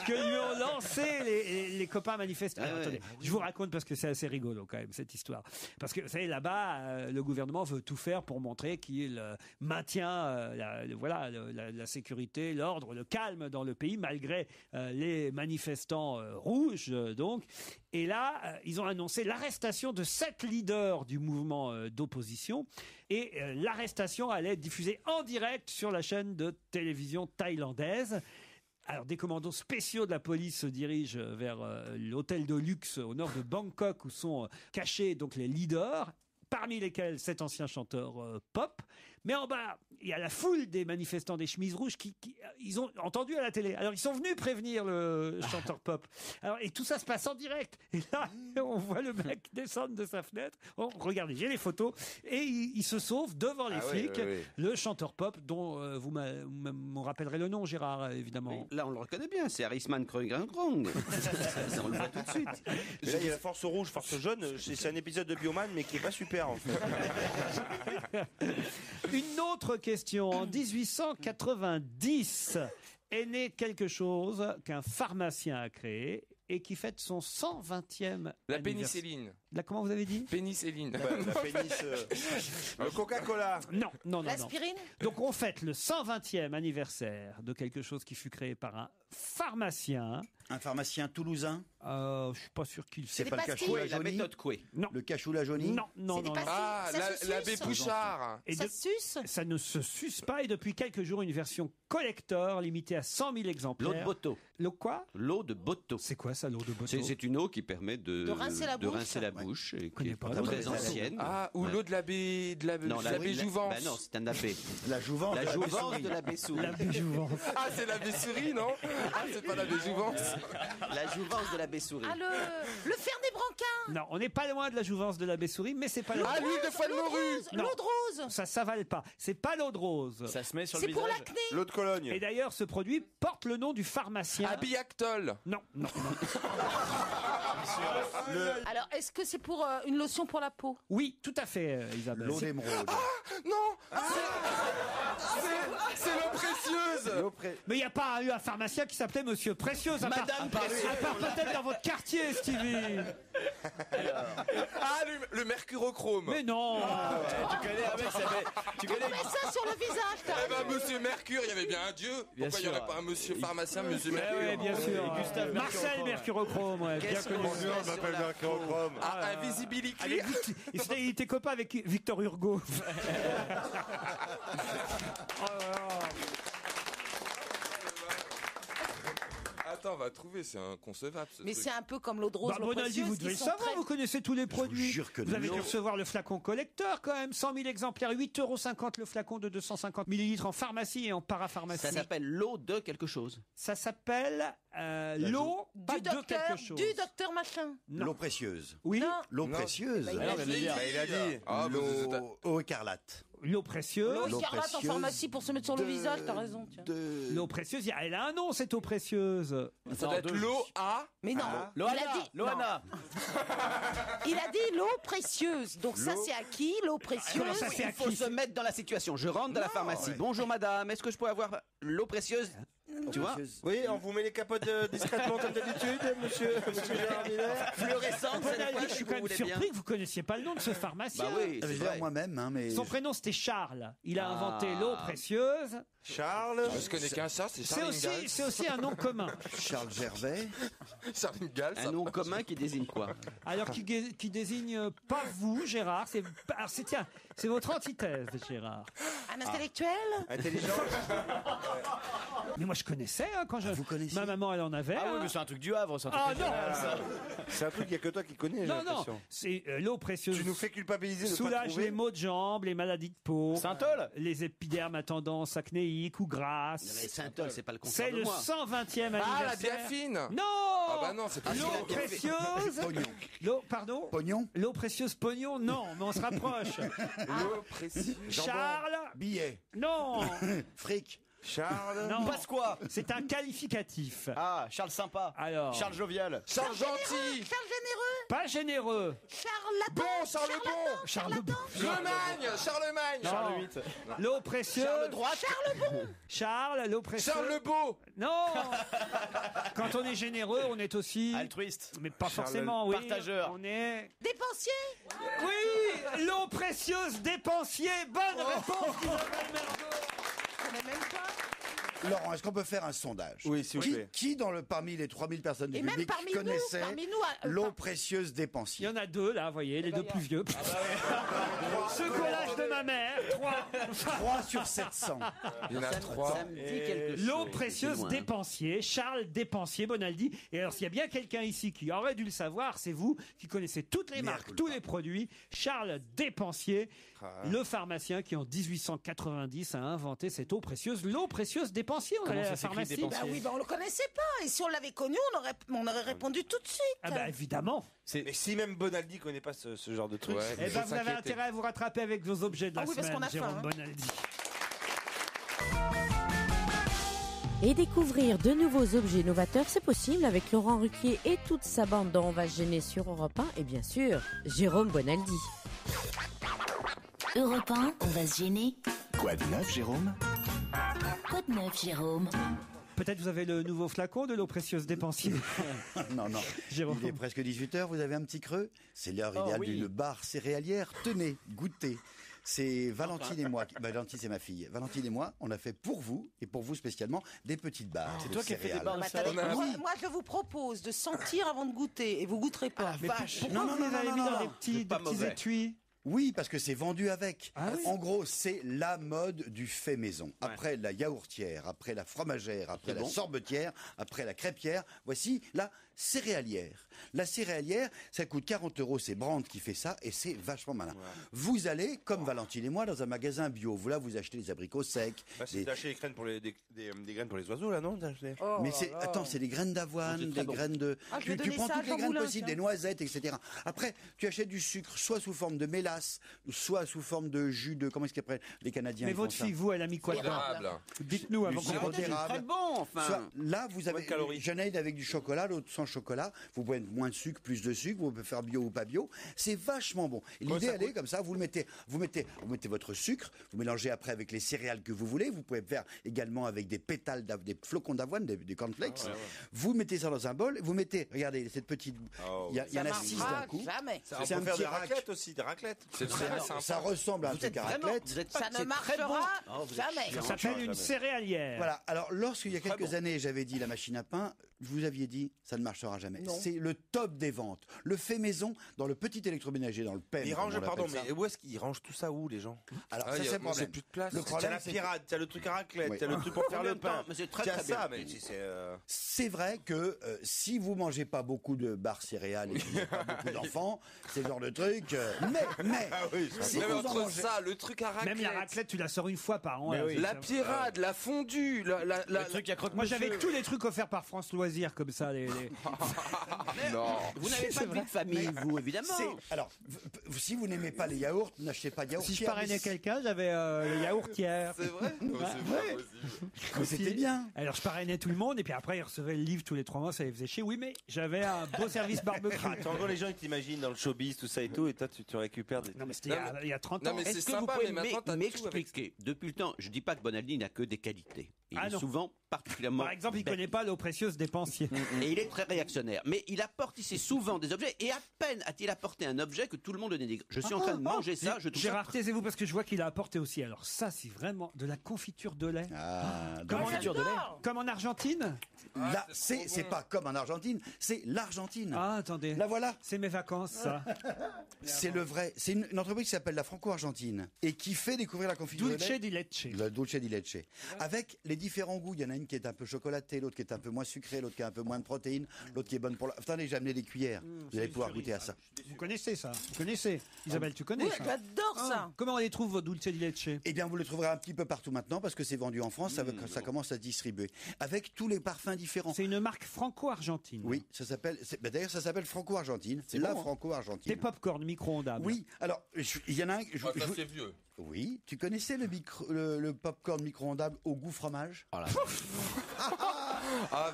que lui ont lancé les copains manifestants. Alors, attendez, je vous raconte parce que c'est assez rigolo quand même cette histoire. Parce que vous savez là-bas, le gouvernement veut tout faire pour montrer qu'il maintient la sécurité, l'ordre, le calme dans le pays malgré les manifestants rouges donc. Et là, ils ont annoncé l'arrestation de 7 leaders du mouvement d'opposition. Et l'arrestation allait être diffusée en direct sur la chaîne de télévision thaïlandaise. Alors, des commandos spéciaux de la police se dirigent vers l'hôtel de luxe au nord de Bangkok où sont cachés donc les leaders, parmi lesquels cet ancien chanteur pop. Mais en bas, il y a la foule des manifestants des chemises rouges qui ils ont entendu à la télé. Alors, ils sont venus prévenir le chanteur pop. Alors, et tout ça se passe en direct. Et là, on voit le mec descendre de sa fenêtre. Oh, regardez, j'ai les photos. Et il se sauve devant les flics. Oui. Le chanteur pop dont vous me rappellerez le nom, Gérard, évidemment. Là, on le reconnaît bien, c'est Harrisman Krung. On le voit tout de suite. Mais là, il y a la force rouge, force jaune. C'est un épisode de Bioman, mais qui est pas super en fait. Une autre question. En 1890 est né quelque chose qu'un pharmacien a créé et qui fête son 120e La anniversaire. pénicilline. Là, comment vous avez dit? Pénicilline. La pénis. Le Coca-Cola. Non. L'aspirine? Donc on fête le 120e anniversaire de quelque chose qui fut créé par un pharmacien. Un pharmacien toulousain. Je suis pas sûr qu'il C'est sait. pas le cachou la La jaunie. méthode Coué. Non. Le cachou la jaunie. Non. Ah, Ça se l'abbé suce. Pouchard. Et Ça de- suce? Ça ne se suce pas et depuis quelques jours une version collector limitée à 100 000 exemplaires. L'eau de Boto. L'eau quoi? L'eau de Boto. C'est quoi ça, l'eau de Boto? C'est une eau qui permet de rincer la bouche. rincer la bouche et qui connais est pas. très ancienne. Ah, ou l'eau de l'abbé Jouvence. Bah non, c'est un abbé. La jouvence. La de jouvence souris. de l'abbé souris. L'abbé Jouvence. Ah, c'est l'abbé souris, non? Ah, c'est pas l'abbé Jouvence. La jouvence de l'abbé souris. Ah, le Fernet Branca. Non, on n'est pas loin de la jouvence de l'abbé souris, mais c'est pas l'eau. Ah, l'huile de foie de morue. Non. L'eau de rose. Ça s'avale pas. C'est pas l'eau de rose. Ça se met sur le C'est visage. pour l'acné. L'eau de Cologne. Et d'ailleurs, ce produit porte le nom du pharmacien. Abiactol. Non. Alors, est-ce que c'est pour une lotion pour la peau? Oui, tout à fait, Isabelle. L'eau d'émeraude. Non, c'est l'eau précieuse. Mais il n'y a pas eu un pharmacien qui s'appelait Monsieur Précieuse. Madame Précieuse. À part peut-être dans votre quartier, Stevie. Ah, le mercurochrome. Mais non. Tu connais un mec qui s'appelle. Tu connais. Mets ça sur le visage, t'as Eh ben, raison. monsieur Mercure, il y avait bien un dieu. Bien Pourquoi il n'y sûr. aurait pas un monsieur pharmacien, monsieur Mercure? Oui, bien sûr. Et Gustave Marcel Mercurochrome, ouais, bien Qu'est-ce connu. qu'on fait On sur m'appelle la Mercurochrome. Ah, Invisibiliclear. Il était copain avec Victor Hugo. Attends, on va trouver, c'est inconcevable. ce Mais truc. c'est un peu comme l'eau de rose, Bah, l'eau Bonaldi, précieuse, vous devez ils le sont savoir, très- vous connaissez tous les produits. jure que vous avez dû non. recevoir le flacon collecteur quand même, 100 000 exemplaires, 8,50 € le flacon de 250 millilitres en pharmacie et en parapharmacie. Ça s'appelle l'eau de quelque chose. Ça s'appelle l'eau, pas du de quelque chose. Du docteur machin. Non. L'eau précieuse. Oui, Non. L'eau Non. précieuse. Bah, il a dit. Il a dit. Ah, mais vous êtes- L'eau écarlate. l'eau précieuse. L'eau L'eau écarlate en précieuse pharmacie pour se mettre sur le visage, t'as raison. Tiens. L'eau précieuse, elle a un nom cette eau précieuse. Ça doit être l'eau à. Mais non, il a dit. Loana. Il a dit l'eau précieuse. Donc ça, c'est à qui l'eau précieuse? Comment ça, c'est à Il faut qui se mettre dans la situation. Je rentre dans la pharmacie. Bonjour madame, est-ce que je peux avoir l'eau précieuse? Tu vois? Oui, on vous met les capotes discrètement comme d'habitude, monsieur Gérard Miller. Fluorescente, cette Bonaldi, fois, je suis si quand vous même voulez surpris bien. que vous connaissiez pas le nom de ce pharmacien. Bah oui, Je c'est vais dire vrai. moi-même, hein, mais. Son prénom c'était Charles. Il a inventé Ah. l'eau précieuse. Charles. Je connais qu'un Charles, c'est Charles Ingalls. C'est aussi un nom commun. Charles Gervais. Charles Ingalls. Un nom commun qui désigne quoi? Alors, qui désigne pas vous, Gérard. C'est votre antithèse, Gérard. Un intellectuel Intelligent. Mais moi, je connaissais quand je. Vous connaissez? Ma maman, elle en avait. Ah oui, mais c'est un truc du Havre, c'est un truc Ah non. C'est un truc qu'il n'y a que toi qui connais, j'ai Non, non, l'impression. c'est l'eau précieuse. Tu nous fais culpabiliser de pas Soulage trouver. les maux de jambes, les maladies de peau, Saint-Ol. les épidermes à tendance acnéique ou grasse. Mais Saint-Ol, c'est pas le contraire C'est de le moi. 120e Ah, la anniversaire. biafine. Non. Ah bah non, c'est pas L'eau ça. précieuse. Pognon. L'eau, pardon. Pognon. L'eau précieuse pognon, non, mais on se rapproche. L'eau précieuse. Charles. Billet. Non. Fric. Charles. Non. Passe quoi? C'est un qualificatif. Ah, Charles sympa. Alors. Charles jovial. Charles gentil. Charles généreux. Pas généreux. Charles Bon, Charles le bon. Charles bon. Charlemagne. Non. VIII. L'eau précieuse. Charles droite. Charles bon. Charles, l'eau précieuse. Charles le beau. Non. Quand on est généreux, on est aussi. Altruiste. Mais pas Charles forcément, oui. partageur. On est. Dépensier. Oui, l'eau précieuse dépensier. Bonne réponse d'Isabelle Mergo. Je connais même pas. Laurent, est-ce qu'on peut faire un sondage? Oui, s'il vous plaît. Qui parmi les 3000 personnes du Et même public parmi connaissait nous, l'eau précieuse Il y dépensier? en a deux là, vous voyez, les deux plus vieux. Ce collage de ma mère, 3 sur 700. Il y en a 3. Ça me dit quelque chose. L'eau précieuse C'est loin. dépensier, Charles Dépensier, Bonaldi. Et alors, s'il y a bien quelqu'un ici qui aurait dû le savoir, c'est vous, qui connaissez toutes les marques, tous les produits. Charles Dépensier, le pharmacien qui en 1890 a inventé cette eau précieuse. L'eau précieuse dépensier, on allait à la pharmacie. Bah oui, bah on le connaissait pas. Et si on l'avait connu, on aurait répondu tout de suite. Ah bah évidemment. Mais si même Bonaldi connaît pas ce genre de truc. Eh ben, vous avez intérêt à vous rattraper avec vos objets de la Ah oui, parce semaine, qu'on a faim, Jérôme hein. Bonaldi. Et découvrir de nouveaux objets novateurs, c'est possible avec Laurent Ruquier et toute sa bande dont on va se gêner sur Europe 1 et bien sûr, Jérôme Bonaldi. Europe 1, on va se gêner. Quoi de neuf, Jérôme? Quoi de neuf, Jérôme? Peut-être vous avez le nouveau flacon de l'eau précieuse dépensier. Non, non. Jérôme. Il est presque 18h, vous avez un petit creux? C'est l'heure Oh, idéale oui. d'une barre céréalière. Tenez, goûtez. C'est Valentine et moi. Valentine, c'est ma fille. Valentine et moi, on a fait pour vous, et pour vous spécialement, des petites barres. C'est de toi qui as fait des céréales. barres de Bah, attendez, céréales. moi, je vous propose de sentir avant de goûter. Et vous goûterez pas. Mais vache. pourquoi Non, non, vous les non, avez non, mis non, dans non. des petits pas mauvais. étuis? Oui, parce que c'est vendu avec. Ah oui. En gros, c'est la mode du fait maison. Après la yaourtière, après la fromagère, après la sorbetière, après la crêpière, voici la céréalière. La céréalière, ça coûte 40 €, c'est Brandt qui fait ça, et c'est vachement malin. Vous allez, comme Valentine et moi, dans un magasin bio. Vous là, vous achetez des abricots secs. Bah, c'est des- d'acheter des graines pour des graines pour les oiseaux, là, non? Mais c'est, attends, c'est des graines d'avoine, des graines de. Ah, je vais tu donner prends ça à toutes les Jean graines Moulin, possibles, tiens. des noisettes, etc. Après, tu achètes du sucre, soit sous forme de mélasse, soit sous forme de jus de. Comment est-ce qu'ils appellent les Canadiens? Mais ils font votre ça. fille, vous, elle a mis quoi dedans? Dites-nous avant Du qu'on sirop continue. d'érable. Très bon, enfin. Soit, là, vous avez. calories. J'en ai avec du chocolat, l'autre sans chocolat. Vous pouvez mettre moins de sucre, plus de sucre. Vous pouvez faire bio ou pas bio. C'est vachement bon. Et l'idée, elle est comme ça. Vous mettez votre sucre. Vous mélangez après avec les céréales que vous voulez. Vous pouvez faire également avec des pétales, des flocons d'avoine, des cornflakes. Vous mettez ça dans un bol. Vous mettez, regardez, cette petite. Il y en a 6 d'un coup. Jamais. On C'est peut un faire petit des rack. raclettes aussi, des raclettes. C'est très sympa. Ça ressemble à un truc à raclette. Ça ne marchera jamais. Ça s'appelle une céréalière. Voilà. Alors, lorsqu'il y a quelques années, j'avais dit la machine à pain, vous aviez dit ça ne marchera jamais. Non. C'est le top des ventes. Le fait maison dans le petit électroménager, dans le PEM. Ils comme rangent, on pardon, l'appelle mais ça. où est-ce qu'ils rangent tout ça où, les gens? Alors, Ah, ça, il y a- c'est le moi, problème. c'est plus de place. Le T'as problème, la c'est pirate, t'as le truc à raclette, Oui. t'as le truc pour faire le Combien de pain. temps? Mais c'est très, T'as très ça, bien. mais c'est. c'est vrai que si vous mangez pas beaucoup de barres céréales et que vous n'avez pas beaucoup d'enfants, c'est le genre de truc. Mais si Mais vous en entre mangez, ça, le truc à raclette. Même la raclette, tu la sors une fois par an. Mais là, oui. c'est La ça. pirade, la fondue, Le truc à croque Moi, j'avais tous les trucs offerts par France Loisirs comme ça. Non. Vous n'avez pas de vie de famille, vous, évidemment. Alors, si vous n'aimez pas les yaourts, n'achetez pas de yaourts. Si je parrainais quelqu'un, j'avais le yaourtière. C'est vrai? Non, c'est pas possible. Mais c'était bien. Alors, je parrainais tout le monde, et puis après, ils recevaient le livre tous les 3 mois, ça les faisait chier. Oui, mais j'avais un beau service barbecue. En gros, les gens, ils t'imaginent dans le showbiz, tout ça et tout, et toi, tu récupères des. Non, mais c'était il y a 30 ans. mais Est-ce c'est que vous sympa, pouvez mais maintenant, t'as tout m'expliquer depuis le temps? Je dis pas que Bonaldi n'a que des qualités. Il Ah est non. souvent particulièrement. Par exemple, il bête. connaît pas l'eau précieuse dépensier. dépensier. Et il est très réactionnaire. Mais il apporte ici souvent des objets, et à peine a-t-il apporté un objet que tout le monde le dénigre. Je suis en train de manger ça, je trouve Gérard, taisez-vous parce que je vois qu'il a apporté aussi. Alors ça, c'est vraiment de la confiture de lait. confiture de lait. Comme en Argentine. Là, c'est pas comme en Argentine, c'est l'Argentine. Ah, attendez. La voilà. C'est mes vacances, ça. C'est le vrai. C'est une entreprise qui s'appelle la Franco-Argentine et qui fait découvrir la confiture de lait. Dulce di leche. Le Dulce di leche. Avec les différents goûts. Il y en a une qui est un peu chocolatée, l'autre qui est un peu moins sucrée, l'autre qui a un peu moins de protéines, l'autre qui est bonne pour la... Attendez, j'ai amené des cuillères. Vous allez pouvoir goûter à ça. Vous connaissez ça? Vous connaissez? Isabelle, tu connais Oui, ça? j'adore ça. Comment on les trouve, vos Dulce di leche? Eh bien, vous le trouverez un petit peu partout maintenant parce que c'est vendu en France, ça commence à se distribuer. Avec tous les parfums différents. C'est une marque franco-argentine. Oui, ça s'appelle. D'ailleurs, ça s'appelle Franco-Argentine. C'est la Franco-Argentine. Des pop-corn micro-ondables. Oui, alors, il y en a un. Ça, c'est vieux. Oui, tu connaissais le pop-corn micro-ondable au goût fromage? Ah,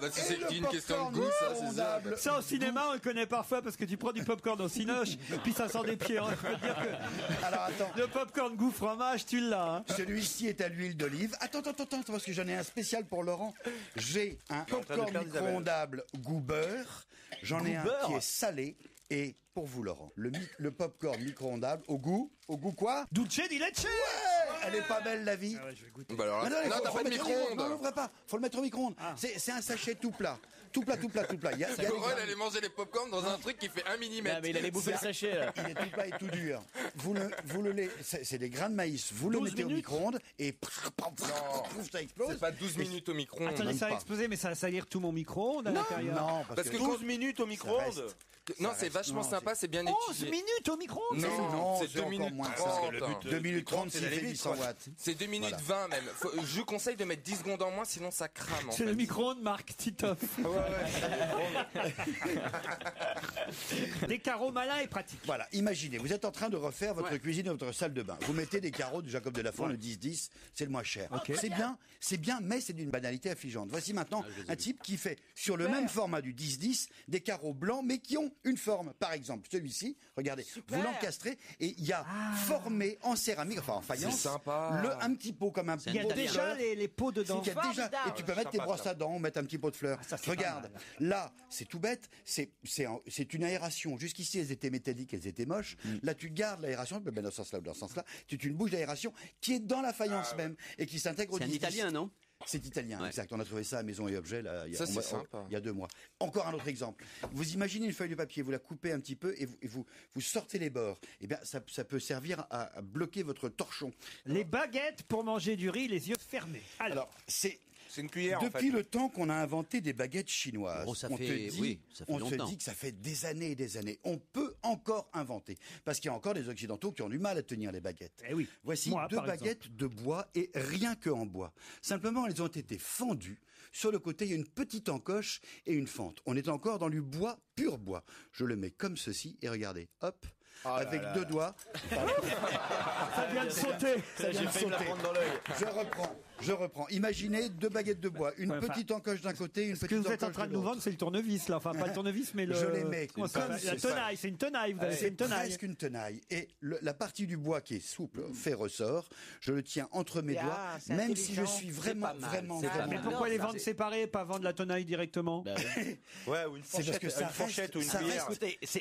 bah si c'est une question de goût, ça, c'est ça. Ça, au cinéma, on le connaît parfois parce que tu prends du popcorn au cinoche, puis ça sent des pieds. Je peux te dire que alors, attends. Le popcorn goût fromage, tu l'as. Hein. Celui-ci est à l'huile d'olive. Attends, parce que j'en ai un spécial pour Laurent. J'ai un popcorn micro-ondable goût beurre. J'en ai un qui est salé. Et pour vous, Laurent, le popcorn micro-ondable au goût quoi? Dulce di leche. Ouais, elle est pas belle la vie. Ah ouais, je vais goûter. Bah alors, non, t'as pas de micro-ondes. Non, l'ouvrez pas. Faut le mettre au micro-ondes. C'est un sachet tout plat. Tout plat. Laurent, allait manger les popcorn dans un truc qui fait 1 mm. Non, mais il allait bouffer le sachet. Là. Il est tout plat et tout dur. C'est des grains de maïs. Vous le mettez au micro-ondes et ça explose. C'est pas 12 minutes au micro-ondes. Attendez, ça a explosé, mais ça va salir tout mon micro-ondes à l'intérieur. Non, parce que 12 minutes au micro-ondes. Non, c'est vachement sympa, c'est bien 11 étudié. minutes au micro-ondes. Non, c'est 2 minutes 30. 2 minutes 30, c'est 800 watts. C'est 2 minutes 20 même. Je vous conseille de mettre 10 secondes en moins, sinon ça crame. C'est le micro-ondes Marc Titoff. Des carreaux malins et pratiques. Voilà, imaginez, vous êtes en train de refaire votre cuisine et votre salle de bain. Vous mettez des carreaux de Jacob Delafont, le 10-10, c'est le moins cher. C'est bien, mais c'est d'une banalité affligeante. Voici maintenant un type qui fait, sur le même format du 10-10, des carreaux blancs, mais qui ont une forme. Par exemple, celui-ci, regardez, vous l'encastrez et il y a formé en céramique, enfin en faïence, un petit pot comme un pot de fleurs. Il y a déjà les pots dedans. Et tu peux mettre tes brosses à dents ou mettre un petit pot de fleurs. Regarde, là, c'est tout bête, c'est une aération. Jusqu'ici, elles étaient métalliques, elles étais moches. Là, tu gardes l'aération, dans ce sens-là ou dans ce sens-là. C'est une bouche d'aération qui est dans la faïence même et qui s'intègre au 10-10. C'est un italien, non? C'est italien, exact. On a trouvé ça à Maison et Objets là, il y a 2 mois. Encore un autre exemple. Vous imaginez une feuille de papier, vous la coupez un petit peu et vous sortez les bords. Eh bien, ça peut servir à bloquer votre torchon. Les baguettes pour manger du riz, les yeux fermés. Alors c'est une cuillère. Depuis le temps qu'on a inventé des baguettes chinoises, ça fait longtemps. se dit que ça fait des années et des années. On peut encore inventer. Parce qu'il y a encore des Occidentaux qui ont du mal à tenir les baguettes. Eh oui. Voici 2 baguettes de bois et rien que en bois. Simplement, elles ont été fendues. Sur le côté, il y a une petite encoche et une fente. On est encore dans du bois, pur bois. Je le mets comme ceci et regardez, hop. Avec 2 doigts. Ça vient de sauter. Je reprends. Imaginez 2 baguettes de bois, une petite encoche d'un côté, une petite encoche de l'autre. Ce que vous êtes en train de nous vendre, c'est le tournevis, là. Enfin, pas le tournevis, mais le. Je les mets comme la tenaille. C'est une tenaille. Vous avez fait une tenaille. Presque une tenaille. Et la partie du bois qui est souple fait ressort. Je le tiens entre mes doigts, même si je suis vraiment. Mais pourquoi les vendre séparés et pas vendre la tenaille directement? Ouais, ou une fourchette ou une cuillère.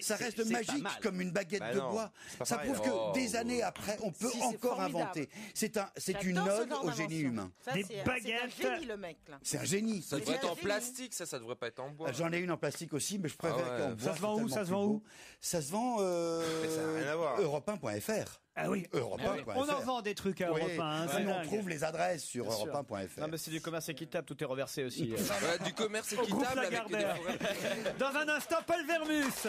Ça reste magique comme une baguette de bois. Ça prouve que des années après, on peut encore inventer. C'est une ode au génie humain. Des baguettes. C'est un génie, le mec, là. C'est un génie. Ça devrait être en plastique, ça devrait pas être en bois. J'en ai une en plastique aussi, mais je préfère qu'en bois. Ça se vend où? Ça se vend europe1.fr. Ah oui, europe1.fr. On en vend des trucs à Europe 1. On trouve les adresses sur europe1.fr. Non, mais c'est du commerce équitable, tout est reversé aussi. Du commerce équitable avec Dans un instant, Paul Vermus.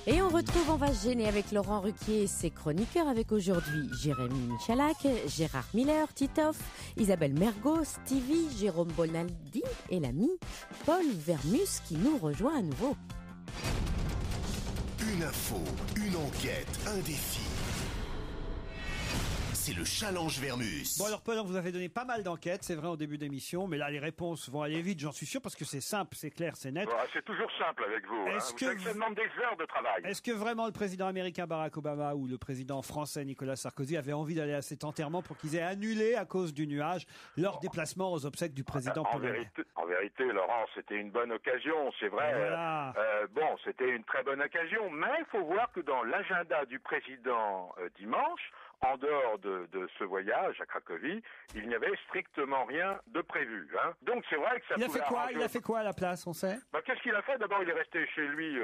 Et on retrouve On va se gêner avec Laurent Ruquier et ses chroniqueurs avec aujourd'hui Jérémy Michalak, Gérard Miller, Titoff, Isabelle Mergo, Stevie, Jérôme Bonaldi et l'ami Paul Vermus qui nous rejoint à nouveau. Une info, une enquête, un défi. c'est le challenge Vermus. Bon alors pendant que vous avez donné pas mal d'enquêtes, c'est vrai au début d'émission, mais là les réponses vont aller vite, j'en suis sûr, parce que c'est simple, c'est clair, c'est net. C'est toujours simple avec vous. Vous savez que ça demande des heures de travail. Est-ce que vraiment le président américain Barack Obama ou le président français Nicolas Sarkozy avaient envie d'aller à cet enterrement pour qu'ils aient annulé à cause du nuage leur déplacement aux obsèques du président polonais? En vérité, Laurent, c'était une bonne occasion, c'est vrai. Voilà. Bon, c'était une très bonne occasion, mais il faut voir que dans l'agenda du président dimanche, en dehors de ce voyage à Cracovie, il n'y avait strictement rien de prévu. Hein. Donc c'est vrai que ça Il a fait quoi à la place, on sait? Qu'est-ce qu'il a fait? D'abord, il est resté chez lui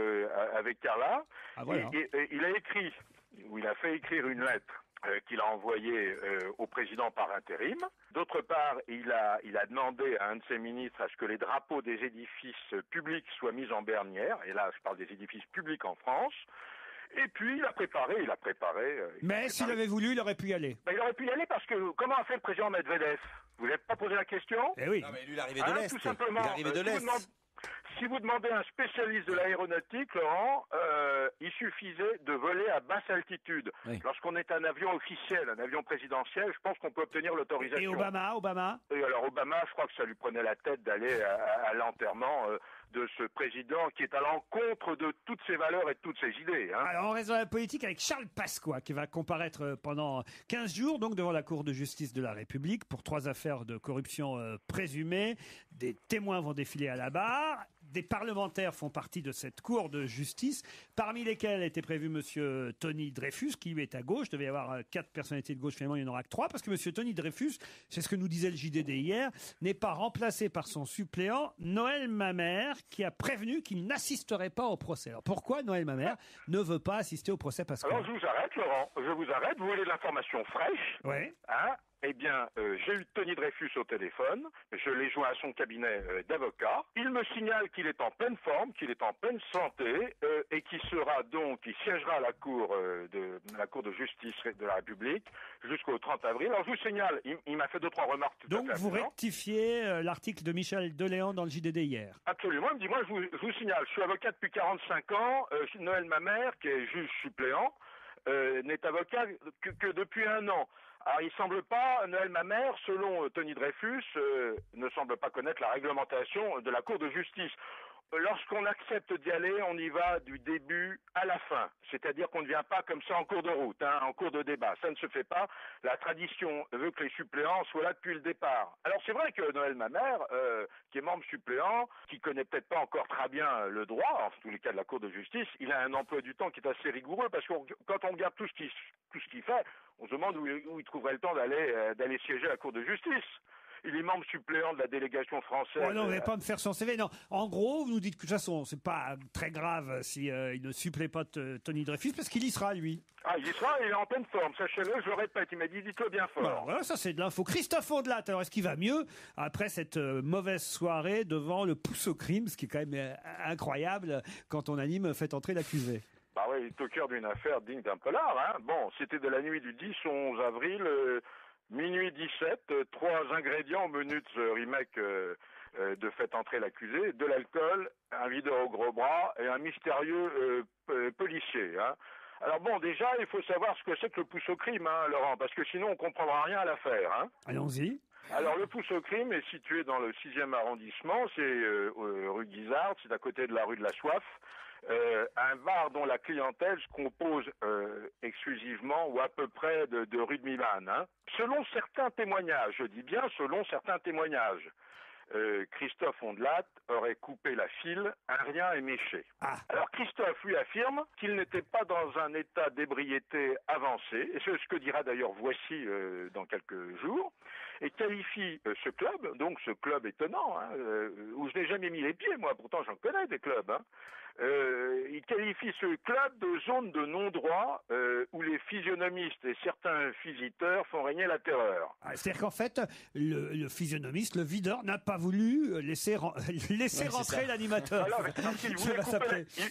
avec Carla. Voilà. Et il a écrit, ou il a fait écrire une lettre qu'il a envoyée au président par intérim. D'autre part, il a demandé à un de ses ministres à ce que les drapeaux des édifices publics soient mis en bernière. Et là, je parle des édifices publics en France. Et puis, il a préparé. Mais s'il avait voulu, il aurait pu y aller. Il aurait pu y aller parce que, comment a fait le président Medvedev? Vous n'avez pas posé la question? Eh oui. Non, mais lui, il est arrivé de l'Est. Tout simplement. Il est arrivé de l'Est. Si vous demandez à un spécialiste de l'aéronautique, Laurent, il suffisait de voler à basse altitude. Oui. Lorsqu'on est un avion officiel, un avion présidentiel, je pense qu'on peut obtenir l'autorisation. Et Obama? Et alors Obama, je crois que ça lui prenait la tête d'aller à l'enterrement de ce président qui est à l'encontre de toutes ses valeurs et de toutes ses idées. Hein. Alors on reste dans la politique avec Charles Pasqua qui va comparaître pendant 15 jours donc devant la Cour de justice de la République pour 3 affaires de corruption présumées. Des témoins vont défiler à la barre. Des parlementaires font partie de cette Cour de justice, parmi lesquels était prévu monsieur Tony Dreyfus, qui lui est à gauche. Il devait y avoir 4 personnalités de gauche, finalement il n'y en aura que 3, parce que monsieur Tony Dreyfus, c'est ce que nous disait le JDD hier, n'est pas remplacé par son suppléant Noël Mamère, qui a prévenu qu'il n'assisterait pas au procès. Alors pourquoi Noël Mamère ne veut pas assister au procès Pasqua? Alors je vous arrête, Laurent, vous voulez de l'information fraîche? Oui. Hein? Eh bien, j'ai eu Tony Dreyfus au téléphone, je l'ai joint à son cabinet d'avocat. Il me signale qu'il est en pleine forme, qu'il est en pleine santé et qu'il siégera à la Cour de justice de la République jusqu'au 30 avril. Alors je vous signale, il m'a fait 2-3 remarques tout donc à fait. Donc vous rectifiez l'article de Michel Deléan dans le JDD hier? Absolument, il me dit, moi je vous signale, je suis avocat depuis 45 ans, Noël Mamère, qui est juge suppléant, n'est avocat que depuis 1 an. Alors, il semble pas, Noël Mamère, selon Tony Dreyfus, ne semble pas connaître la réglementation de la Cour de justice. Lorsqu'on accepte d'y aller, on y va du début à la fin. C'est-à-dire qu'on ne vient pas comme ça en cours de route, en cours de débat. Ça ne se fait pas. La tradition veut que les suppléants soient là depuis le départ. Alors c'est vrai que Noël Mamère, qui est membre suppléant, qui connaît peut-être pas encore très bien le droit, en tous les cas de la Cour de justice, il a un emploi du temps qui est assez rigoureux, parce que quand on regarde tout ce qu'il fait, on se demande où il trouverait le temps d'aller siéger à la Cour de justice. Il est membre suppléant de la délégation française. Oh non, vous n'allez pas me faire son CV. Non, en gros, vous nous dites que de toute façon, c'est pas très grave si il ne supplée pas Tony Dreyfus, parce qu'il y sera, lui. Ah, il y sera, il est en pleine forme. Sachez-le, je le répète, il m'a dit, dites-le bien fort. Alors, voilà, ça c'est de l'info. Christophe Ondelat, alors est-ce qu'il va mieux après cette mauvaise soirée devant le pouce au crime, ce qui est quand même incroyable quand on anime Faites entrer l'accusé? Bah ouais, il est au cœur d'une affaire digne d'un polar. Hein. Bon, c'était de la nuit du 10 au 11 avril... Minuit 17, 3 ingrédients au menu de ce remake de Faites entrer l'accusé, de l'alcool, un videur au gros bras et un mystérieux policier. Hein. Alors bon, déjà, il faut savoir ce que c'est que le pouce au crime, Laurent, parce que sinon on comprendra rien à l'affaire. Hein. Allons-y. Alors le pouce au crime est situé dans le 6e arrondissement, c'est rue Guizard, c'est à côté de la rue de la Soif. Un bar dont la clientèle se compose exclusivement ou à peu près de rue de Milan. Hein. Selon certains témoignages, je dis bien selon certains témoignages, Christophe Ondelat aurait coupé la file, un rien éméché. Ah. Alors Christophe lui affirme qu'il n'était pas dans un état d'ébriété avancé, et c'est ce que dira d'ailleurs Voici dans quelques jours, et qualifie ce club, donc ce club étonnant, où je n'ai jamais mis les pieds, moi, pourtant j'en connais des clubs, il qualifie ce club de zone de non-droit où les physionomistes et certains visiteurs font régner la terreur. Ah, c'est-à-dire qu'en fait, le physionomiste, le videur, n'a pas voulu laisser rentrer l'animateur. Alors,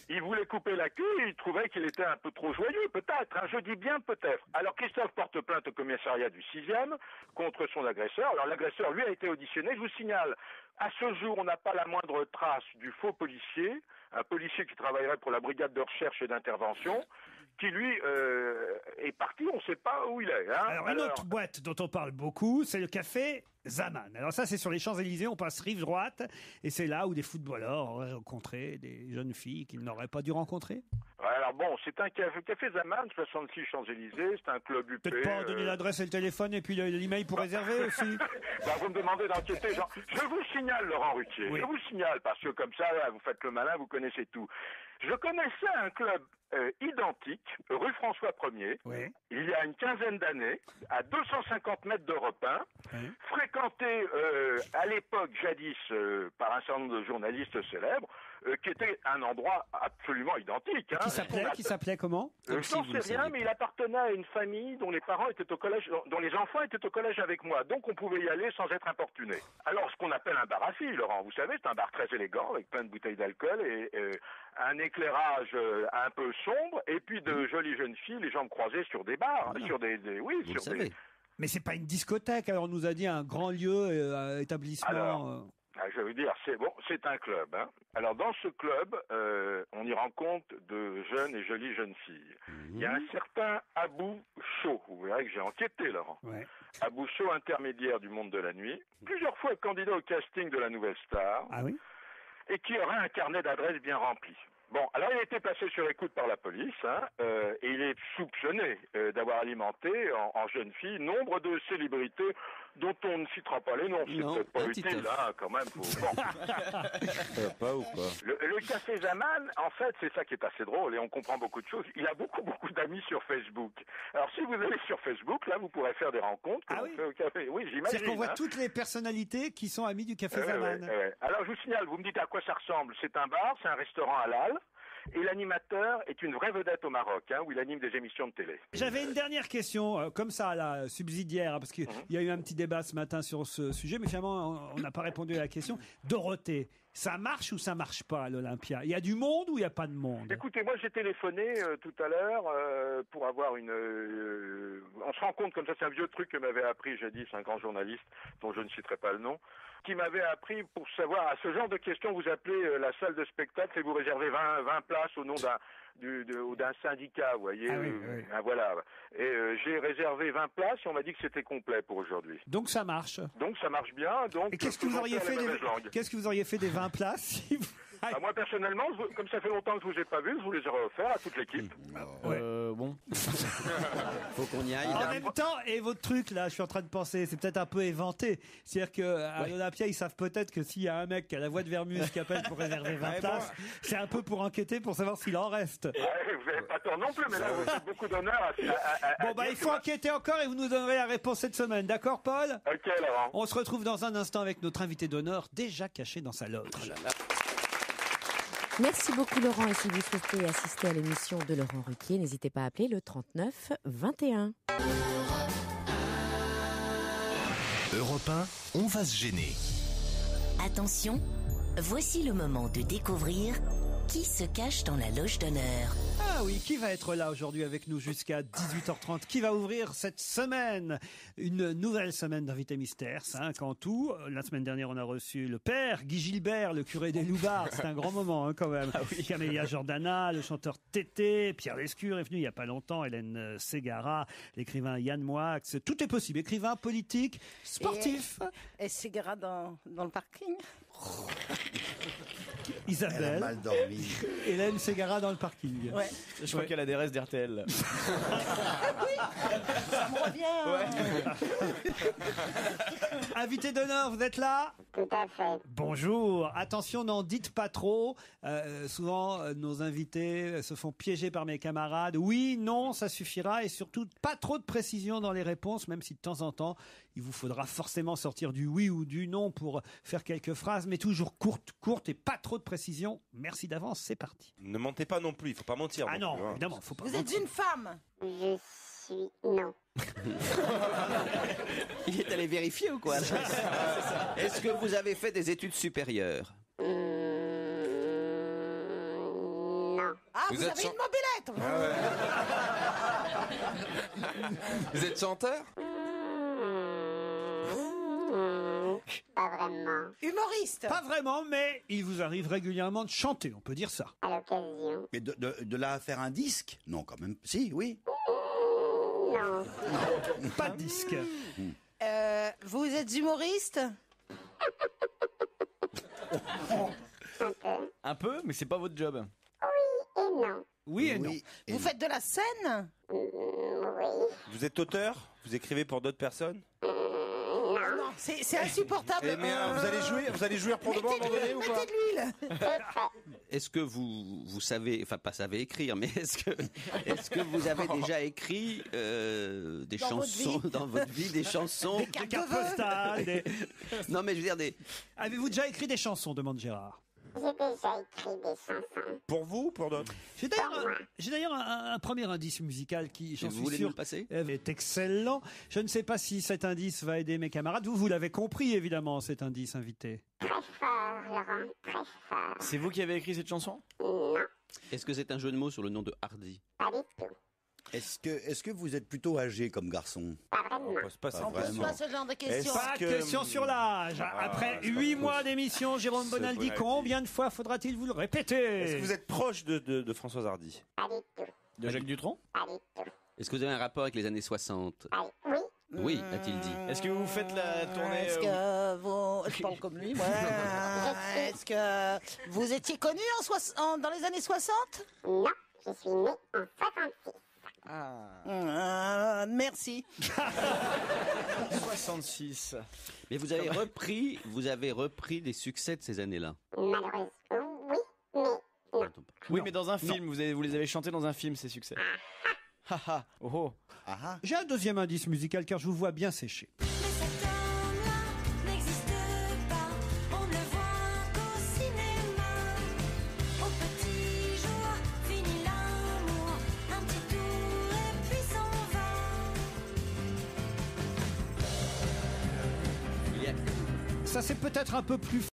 il voulait couper la queue, il trouvait qu'il était un peu trop joyeux, peut-être. Je dis bien peut-être. Alors Christophe porte plainte au commissariat du 6e contre son agresseur. Alors l'agresseur, lui, a été auditionné. Je vous signale, à ce jour, on n'a pas la moindre trace du faux policier, un policier qui travaillerait pour la brigade de recherche et d'intervention, qui lui est parti, on ne sait pas où il est. Hein. Alors, une autre boîte dont on parle beaucoup, c'est le café Zaman. Alors ça, c'est sur les Champs-Élysées, on passe rive droite, et c'est là où des footballeurs auraient rencontré des jeunes filles qu'ils n'auraient pas dû rencontrer. Ouais, alors bon, c'est un café Zaman, 66 Champs-Élysées, c'est un club UP. Peut-être pas donner l'adresse et le téléphone et puis l'email pour réserver aussi. Bah, vous me demandez d'enquêter, genre, je vous signale, Laurent Ruquier, je vous signale, parce que comme ça, là, vous faites le malin, vous connaissez tout. Je connaissais un club identique, rue François 1er, il y a une quinzaine d'années, à 250 mètres d'Europe 1, fréquenté à l'époque, jadis, par un certain nombre de journalistes célèbres, qui était un endroit absolument identique. Hein. Qui s'appelait comment? Je n'en sais rien, mais il appartenait à une famille dont les parents étaient au collège, dont les enfants étaient au collège avec moi, donc on pouvait y aller sans être importuné. Alors, ce qu'on appelle un bar à filles, Laurent, vous savez, c'est un bar très élégant, avec plein de bouteilles d'alcool et un éclairage un peu sombre, et puis de jolies jeunes filles, les jambes croisées sur des bars, sur des Mais c'est pas une discothèque, alors on nous a dit un grand lieu, établissement. Alors, je veux dire, c'est un club. Hein. Alors dans ce club, on y rencontre de jeunes et jolies jeunes filles. Il y a un certain Abou Chaud, vous verrez que j'ai enquêté, Laurent. Abou Chaud, intermédiaire du monde de la nuit, plusieurs fois candidat au casting de la Nouvelle Star, et qui aurait un carnet d'adresses bien rempli. Bon, alors il a été placé sur écoute par la police, hein, et il est soupçonné d'avoir alimenté en jeune fille nombre de célébrités dont on ne citera pas les noms. C'est peut-être pas utile, là, quand même. Pas ou pas. Le café Zaman, en fait, c'est ça qui est assez drôle, et on comprend beaucoup de choses. Il a beaucoup d'amis sur Facebook. Alors, si vous allez sur Facebook, là, vous pourrez faire des rencontres. Fait au café. Oui, j'imagine. C'est qu'on voit toutes les personnalités qui sont amies du café Zaman. Alors, je vous signale, vous me dites à quoi ça ressemble. C'est un bar, c'est un restaurant halal. Et l'animateur est une vraie vedette au Maroc, hein, où il anime des émissions de télé. J'avais une dernière question, comme ça, là, subsidiaire, hein, parce qu'il y a eu un petit débat ce matin sur ce sujet, mais finalement, on n'a pas répondu à la question. Dorothée, ça marche ou ça marche pas à l'Olympia? Il y a du monde ou il n'y a pas de monde? Écoutez, moi j'ai téléphoné tout à l'heure pour avoir une... on se rend compte, comme ça, c'est un vieux truc que m'avait appris jadis un grand journaliste, dont je ne citerai pas le nom, qui m'avait appris pour savoir, à ce genre de questions, vous appelez la salle de spectacle et vous réservez 20 places au nom d'un syndicat, vous voyez. Voilà. Et j'ai réservé 20 places et on m'a dit que c'était complet pour aujourd'hui. Donc ça marche. Donc ça marche bien. Donc, et qu'est-ce que vous auriez fait des 20 places si vous... Moi personnellement, comme ça fait longtemps que je vous ai pas vu, je vous les aurais offerts à toute l'équipe. Bon. Faut qu'on y aille. En même temps, et votre truc là, je suis en train de penser, c'est peut-être un peu éventé. C'est-à-dire qu'à l'Olympia, ils savent peut-être que s'il y a un mec qui a la voix de Vermus qui appelle pour réserver 20 places, c'est un peu pour enquêter, pour savoir s'il en reste. Vous n'avez pas tort non plus, mais là vous faites beaucoup d'honneur il faut enquêter encore et vous nous donnerez la réponse cette semaine. D'accord, Paul? Ok, Laurent. On se retrouve dans un instant avec notre invité d'honneur, déjà caché dans sa loge. Merci beaucoup Laurent, et si vous souhaitez assister à l'émission de Laurent Ruquier, n'hésitez pas à appeler le 39 21. Europe 1, on va se gêner. Attention, voici le moment de découvrir qui se cache dans la loge d'honneur. Ah oui, qui va être là aujourd'hui avec nous jusqu'à 18h30? Qui va ouvrir cette semaine? Une nouvelle semaine d'invités mystères, 5 en tout. La semaine dernière, on a reçu le père, Guy Gilbert, le curé des Loubards. C'est un grand moment quand même. Camélia Jordana, le chanteur Tété, Pierre Lescure est venu il n'y a pas longtemps, Hélène Ségara, l'écrivain Yann Moix. Tout est possible. Écrivain, politique, sportif. Et Ségara dans le parking. Isabelle. Elle a mal dormi. Hélène Ségara dans le parking. Ouais. Je crois qu'elle a des restes d'RTL. Ça me revient. Invité d'honneur, vous êtes là? Tout à fait. Bonjour. Attention, n'en dites pas trop. Souvent, nos invités se font piéger par mes camarades. Oui, non, ça suffira. Et surtout, pas trop de précision dans les réponses, même si de temps en temps, il vous faudra forcément sortir du oui ou du non pour faire quelques phrases, mais toujours courtes et pas trop de précision. Merci d'avance, c'est parti. Ne mentez pas non plus, il faut pas mentir. Ah non, évidemment, faut pas Vous mentir. êtes une femme. Je suis... Non. Il est allé vérifier ou quoi? Est-ce que vous avez fait des études supérieures? Non. Ah, vous avez une mobilette. Vous êtes chanteur? Pas vraiment. Humoriste. Pas vraiment, mais il vous arrive régulièrement de chanter, on peut dire ça. À l'occasion. Mais de là à faire un disque? Non, quand même. Si, oui. Non. Pas de disque. Vous êtes humoriste? Un peu, mais c'est pas votre job. Et non. Oui et non. Vous faites de la scène? Oui. Vous êtes auteur? Vous écrivez pour d'autres personnes? Non, c'est insupportable. Eh, mais vous allez jouer pour de bon à un moment donné ou pas? Mettez de l'huile. Est-ce que vous savez, enfin pas savez écrire, mais est-ce que vous avez déjà écrit des chansons dans votre vie, des chansons, des cartes postales, Non mais je veux dire des. Avez-vous déjà écrit des chansons, demande Gérard. J'ai déjà écrit des chansons. Pour vous ou pour d'autres? J'ai d'ailleurs un premier indice musical qui, j'en Vous suis voulez sûr, nous le passer est excellent. Je ne sais pas si cet indice va aider mes camarades. Vous l'avez compris, évidemment, cet indice, invité. Très fort, Laurent, très fort. C'est vous qui avez écrit cette chanson? Non, Est-ce que c'est un jeu de mots sur le nom de Hardy? pas du tout. Est-ce que vous êtes plutôt âgé comme garçon? Pas vraiment. On pose pas ça. On pose pas ce genre de questions. Pas de question sur l'âge. Après 8 mois d'émission, Jérôme Bonaldi, combien de fois faudra-t-il vous le répéter? Est-ce que vous êtes proche de Françoise Hardy? Pas du tout. De Jacques Dutronc? Pas du tout. Est-ce que vous avez un rapport avec les années 60? Oui. Oui, a-t-il dit. Est-ce que vous faites la tournée Est-ce que vous... Je parle comme lui, moi. Est-ce que vous étiez connu dans les années 60? Non, je suis né en 66. Merci. 66. Mais vous avez repris des succès de ces années-là. Malheureusement, oui, mais non. Oui, mais dans un film, vous les avez chantés dans un film, ces succès. Haha. Oh. J'ai un deuxième indice musical car je vous vois bien sécher. N'existe pas, on ne le voit qu'au cinéma. Au petit jour, fini l'amour, un petit tour et puis s'en va. Ça c'est peut-être un peu plus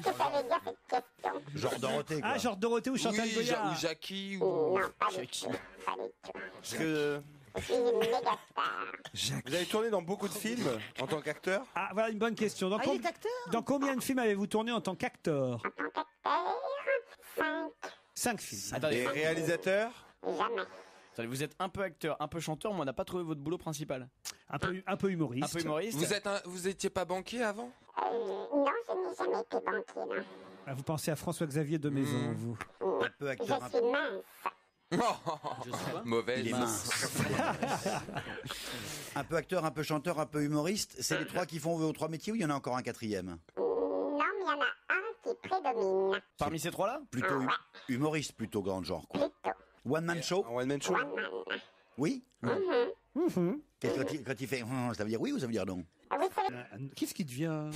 Qu'est-ce que ça veut dire cette question? Genre Dorothée, quoi. Ah, genre Dorothée ou Chantal Goya. Ou Jackie ou... Non, pas du tout. Pas du tout. Parce que Je suis une méga star. vous avez tourné dans beaucoup de films en tant qu'acteur? Ah, voilà une bonne question. Dans, il est acteur? dans combien de films avez-vous tourné en tant qu'acteur? En tant qu'acteur, 5. 5 films. Attendez, Et réalisateur? Jamais. attendez, vous êtes un peu acteur, un peu chanteur, mais on n'a pas trouvé votre boulot principal. Un peu humoriste. Un peu humoriste. Vous étiez pas banquier avant? Non, je n'ai jamais été banquier, non. Ah, vous pensez à François-Xavier de Maison, vous. Un peu Je acteur, suis mince. Mauvaise. Il est mince. Un peu acteur, un peu chanteur, un peu humoriste. C'est les trois qui font vos trois métiers ou il y en a encore un quatrième? Non, mais il y en a un qui prédomine. Parmi ces trois-là? Plutôt humoriste, plutôt grand genre, quoi. Plutôt. One man show? One man show? One man. Oui? Mhm. Et quand il fait ça veut dire oui ou ça veut dire non? Ah oui, ça veut Qu'est-ce qui devient?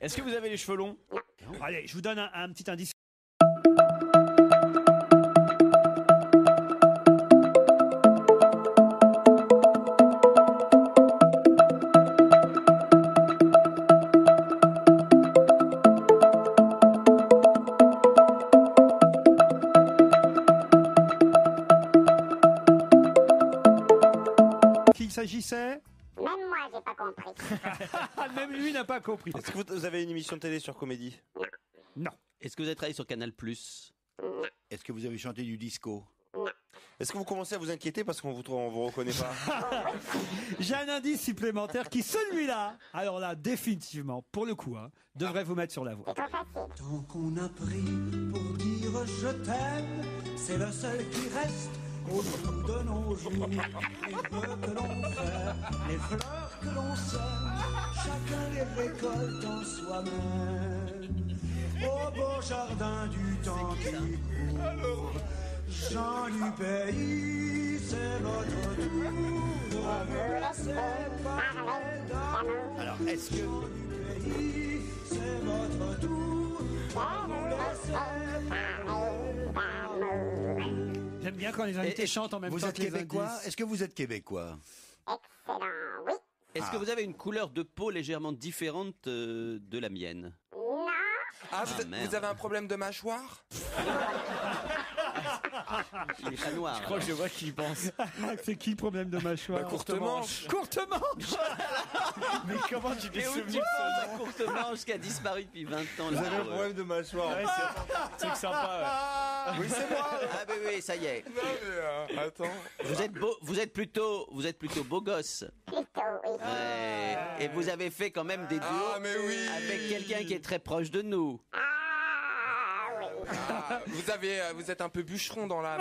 Est-ce que vous avez les cheveux longs? Allez, je vous donne un petit indice. Qu'il s'agissait? Même moi, j'ai pas compris. Même lui n'a pas compris. Est-ce que vous avez une émission de télé sur Comédie? Non. Est-ce que vous avez travaillé sur Canal+? Est-ce que vous avez chanté du disco? Est-ce que vous commencez à vous inquiéter parce qu'on vous reconnaît pas? J'ai un indice supplémentaire qui, celui-là, alors là, définitivement, pour le coup, devrait vous mettre sur la voie. Tant qu'on a pris pour dire je t'aime, c'est le seul qui reste au bout de nos jours. Les vœux que l'on fait, les fleurs que l'on sème, chacun les récolte en soi-même. Au beau jardin du temps qui court, gens du pays, c'est votre tour de me laisser parler d'amour. Alors, est-ce que... Gens du pays, c'est votre être doux, à vous laisser. J'aime bien quand les invités chantent en même vous temps êtes que les québécois indices. Est-ce que vous êtes québécois? Excellent, oui. Est-ce que vous avez une couleur de peau légèrement différente de la mienne? Non. Ah, merde. vous avez un problème de mâchoire? Il est pas noir. Je crois que je vois qui y pense. C'est qui le problème de mâchoire? Bah, courte manche. Courte manche. Mais comment tu t'es Et où tu souvenu de penses ça à courte manche qui a disparu depuis 20 ans? Vous avez un problème de mâchoire. Ouais, c'est sympa. Oui, c'est moi. Ah ben oui, ça y est. Non, mais attends. Vous êtes plutôt beau gosse. Plutôt, oui. Ouais. Et vous avez fait quand même des duos Ah, mais oui. avec quelqu'un qui est très proche de nous. Ah, oui. Ah, vous êtes un peu bûcheron dans l'âme.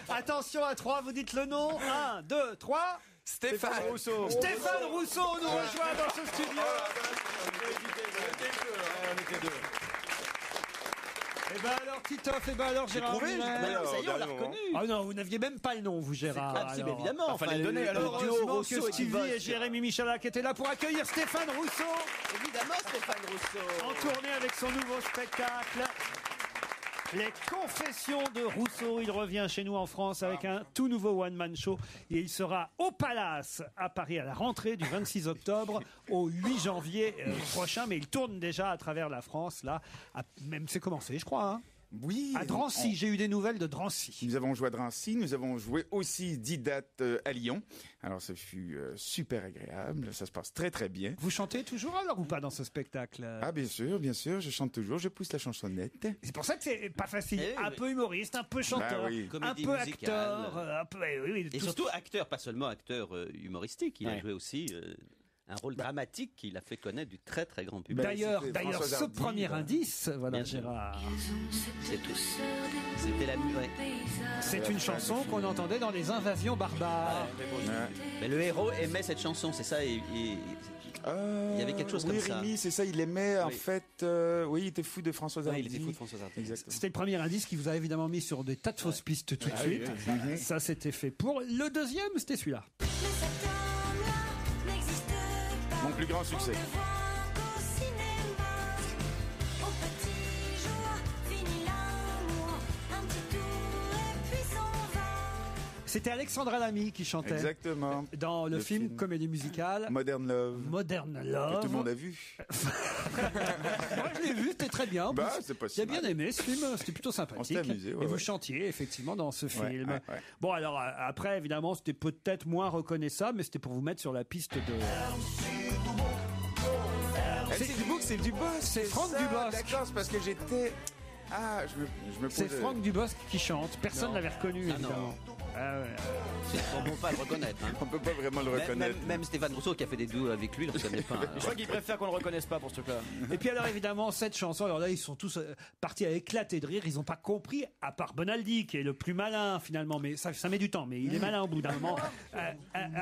Attention à 3, vous dites le nom. 1, 2, 3. Stéphane Rousseau. Stéphane Rousseau nous rejoint dans ce studio. Et ben alors Titoff, et ben alors Gérard trouvé, Miller. j'ai trouvé, Ça y est, on l'a dernièrement. reconnu. Ah non, vous n'aviez même pas le nom, vous Gérard. Ah, si, mais alors. évidemment. fallait le donner, alors. duo Heureusement Rousseau que et Stevie Dubosc. et Jérémy Michalak étaient là pour accueillir Stéphane Rousseau Évidemment, Stéphane Rousseau. en tournée avec son nouveau spectacle. Les Confessions de Rousseau. Il revient chez nous en France avec un tout nouveau one-man show. Et il sera au Palace à Paris à la rentrée du 26 octobre au 8 janvier prochain. Mais il tourne déjà à travers la France, là. Même c'est commencé, je crois. Hein. Oui. À Drancy, j'ai eu des nouvelles de Drancy. Nous avons joué à Drancy, nous avons joué aussi 10 dates à Lyon. Alors ça fut super agréable, ça se passe très très bien. Vous chantez toujours alors ou pas dans ce spectacle? Ah bien sûr, je chante toujours, je pousse la chansonnette. C'est pour ça que c'est pas facile. Eh oui, Un peu humoriste, un peu chanteur, Bah oui. un Comédie peu musicale. acteur, un peu. Oui, Et tout surtout acteur, pas seulement acteur humoristique. Il a joué aussi un rôle dramatique qui l'a fait connaître du très très grand public. D'ailleurs, François ce Hardy, premier voilà. indice, voilà Bien sûr. Gérard. C'était la ouais. C'est une chanson qu'on entendait dans les invasions barbares. Mais le héros aimait cette chanson, c'est ça. Il y avait quelque chose oui, comme ça. Rémi, c'est ça, il aimait en Oui. fait, oui, il était fou de François Hardy. Ouais, il était fou de François Hardy. Exactement. C'était le premier indice qui vous a évidemment mis sur des tas de fausses pistes tout de suite. Ça, c'était fait pour. Le deuxième, c'était celui-là. Mon plus grand succès. C'était Alexandra Lamy qui chantait. Exactement. Dans le film comédie musicale Modern Love. Modern Love. Que tout le monde a vu. Moi, je l'ai vu, c'était très bien. En Bah, plus, c'est pas si j'ai mal. bien aimé ce film, c'était plutôt sympathique. On s'est amusé, ouais, Et vous ouais. chantiez effectivement dans ce film. ouais. Bon, alors après, évidemment, c'était peut-être moins reconnaissable, mais c'était pour vous mettre sur la piste de. C'est du boss. C'est Franck ça, Dubosc. D'accord, c'est parce que j'étais. Ah, je me C'est posais- Franck Dubosc qui chante. Personne Non. l'avait reconnu, Ah, évidemment. Ah ouais. On ne peut pas le reconnaître. Hein. On peut pas vraiment le reconnaître. Même Stéphane Rousseau qui a fait des duos avec lui, on ne connaît pas. hein. Je crois qu'il préfère qu'on le reconnaisse pas pour ce truc-là. Et puis alors évidemment cette chanson, alors là ils sont tous partis à éclater de rire, ils n'ont pas compris, à part Bonaldi qui est le plus malin finalement, mais ça met du temps, mais il est malin au bout d'un moment.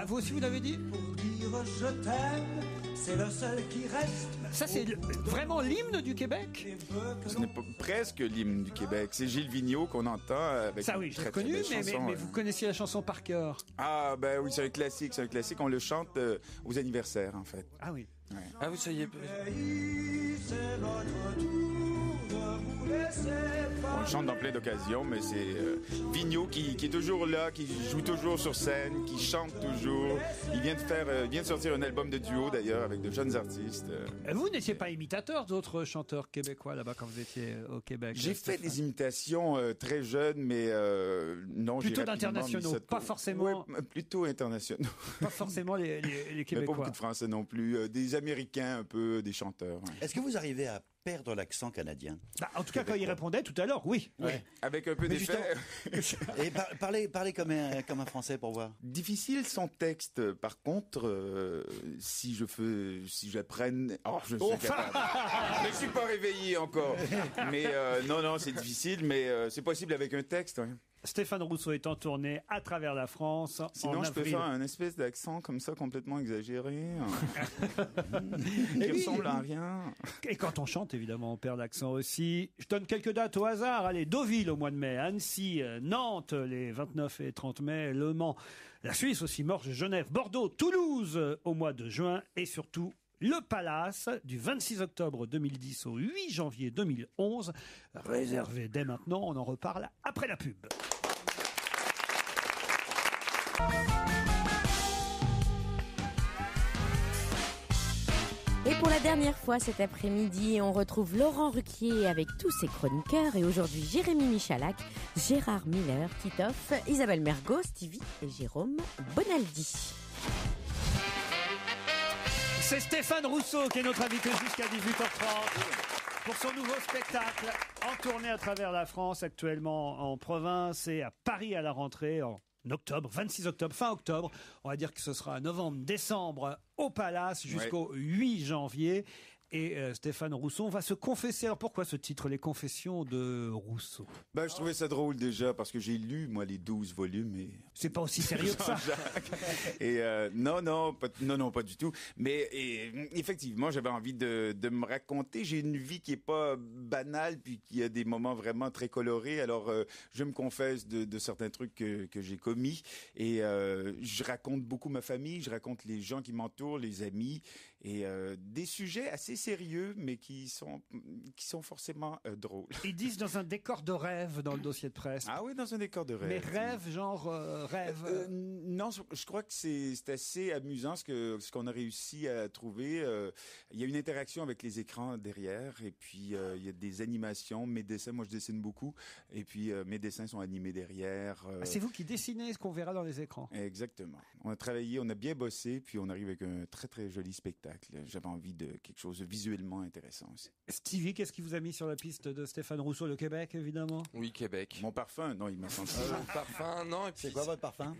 Vous aussi vous l'avez dit? Pour dire je t'aime, c'est le seul qui reste. Ça c'est vraiment l'hymne du Québec? Ce n'est pas presque l'hymne du Québec. C'est Gilles Vigneault qu'on entend avec Ça oui, une j'ai très, très reconnu, belle chanson, mais vous connaissiez la chanson par cœur. Ah ben oui, c'est un classique, on le chante aux anniversaires en fait. Ah oui. Ouais. Ah, vous savez. C'est votre tour de vous laisser On le chante dans plein d'occasions, mais c'est Vigneault qui est toujours là, qui joue toujours sur scène, qui chante toujours. Il vient de sortir un album de duo d'ailleurs avec de jeunes artistes. Vous n'étiez pas imitateur d'autres chanteurs québécois là-bas quand vous étiez au Québec? J'ai fait Stéphane? des imitations très jeunes, mais non. Plutôt j'ai rapidement d'internationaux, mis ça de pas côté. forcément- Ouais, plutôt internationaux. Pas forcément les Mais pas Québécois. beaucoup de Français non plus. Des Américains un peu, des chanteurs. Ouais. Est-ce que vous arrivez à perdre l'accent canadien? Bah, en tout cas quand il répondait tout à l'heure, oui. Avec un peu Mais d'effet. Et parlez comme un Français pour voir. Difficile son texte. Par contre, si j'apprenne, je suis capable. Je ne suis pas réveillé encore. Mais non, c'est difficile, mais c'est possible avec un texte. Ouais. Stéphane Rousseau est en tournée à travers la France. Sinon, en je peux avril. faire un espèce d'accent comme ça, complètement exagéré, qui oui. ressemble à rien. Et quand on chante, évidemment, on perd l'accent aussi. Je donne quelques dates au hasard. Allez, Deauville au mois de mai, Annecy, Nantes les 29 et 30 mai, Le Mans, la Suisse aussi, Morges, Genève, Bordeaux, Toulouse au mois de juin et surtout Le Palace, du 26 octobre 2010 au 8 janvier 2011. Réservé dès maintenant, on en reparle après la pub. Et pour la dernière fois cet après-midi, on retrouve Laurent Ruquier avec tous ses chroniqueurs. Et aujourd'hui, Jérémy Michalak, Gérard Miller, Titoff, Isabelle Mergo, Stevie et Jérôme Bonaldi. C'est Stéphane Rousseau qui est notre invité jusqu'à 18h30 pour son nouveau spectacle en tournée à travers la France, actuellement en province et à Paris à la rentrée en octobre, 26 octobre, fin octobre. On va dire que ce sera novembre, décembre au Palace jusqu'au 8 janvier. Et Stéphane Rousseau va se confesser. Alors pourquoi ce titre, Les Confessions de Rousseau? Je trouvais ça drôle déjà parce que j'ai lu moi les 12 volumes et c'est pas aussi sérieux que ça. Et non, pas du tout. Mais effectivement, j'avais envie de me raconter. J'ai une vie qui est pas banale puis qui a des moments vraiment très colorés. Alors je me confesse de certains trucs que j'ai commis et je raconte beaucoup ma famille, je raconte les gens qui m'entourent, les amis et des sujets assez sérieux mais qui sont forcément drôles. Ils disent dans un décor de rêve dans le dossier de presse. Ah oui, dans un décor de rêve. Mais rêve, genre rêve. Non, je crois que c'est assez amusant ce qu'on a réussi à trouver. Il y a une interaction avec les écrans derrière et puis il y a des animations, mes dessins, moi je dessine beaucoup et puis mes dessins sont animés derrière. C'est vous qui dessinez ce qu'on verra dans les écrans. Exactement. On a travaillé, on a bien bossé puis on arrive avec un très très joli spectacle. J'avais envie de quelque chose de visuellement intéressant aussi. Stevie, qu'est-ce qui vous a mis sur la piste de Stéphane Rousseau? Le Québec, évidemment. Oui, Québec. Mon parfum, non, il m'a senti. Parfum, non. Et puis... C'est quoi votre parfum?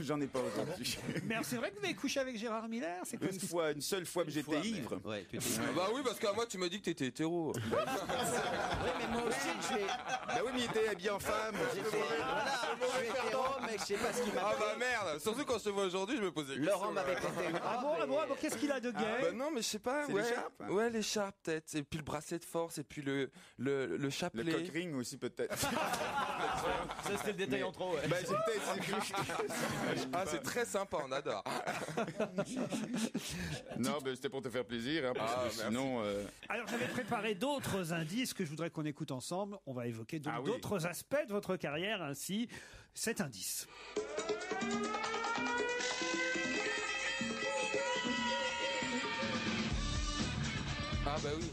J'en ai pas aujourd'hui. Mais c'est vrai que vous avez couché avec Gérard Miller? C'est quoi une seule fois que j'étais ivre. Ouais, bah oui, parce qu'à moi, tu m'as dit que t'étais hétéro. Oui, mais moi aussi, Bah oui, mais il était habillé en femme. Je suis hétéro, mais je sais pas ce qu'il m'a Ah pris. bah merde. Surtout quand je te vois aujourd'hui, je me posais des Laurent questions. m'avait prêté une Ah bon, qu'est-ce qu'il a de gay? Bah non, mais je sais pas. C'est Ouais, l'écharpe, hein. ouais, l'écharpe peut-être. Et puis le bracelet de force, et puis le chapelet. Le cock ring aussi peut-être. Ça, c'était le détail en trop. Ouais. Bah, c'est peut-être. Ah, c'est très sympa, on adore. Non, ben c'était pour te faire plaisir, hein, parce que sinon. Alors j'avais préparé d'autres indices que je voudrais qu'on écoute ensemble. On va évoquer donc d'autres aspects de votre carrière, ainsi cet indice. Ah bah oui.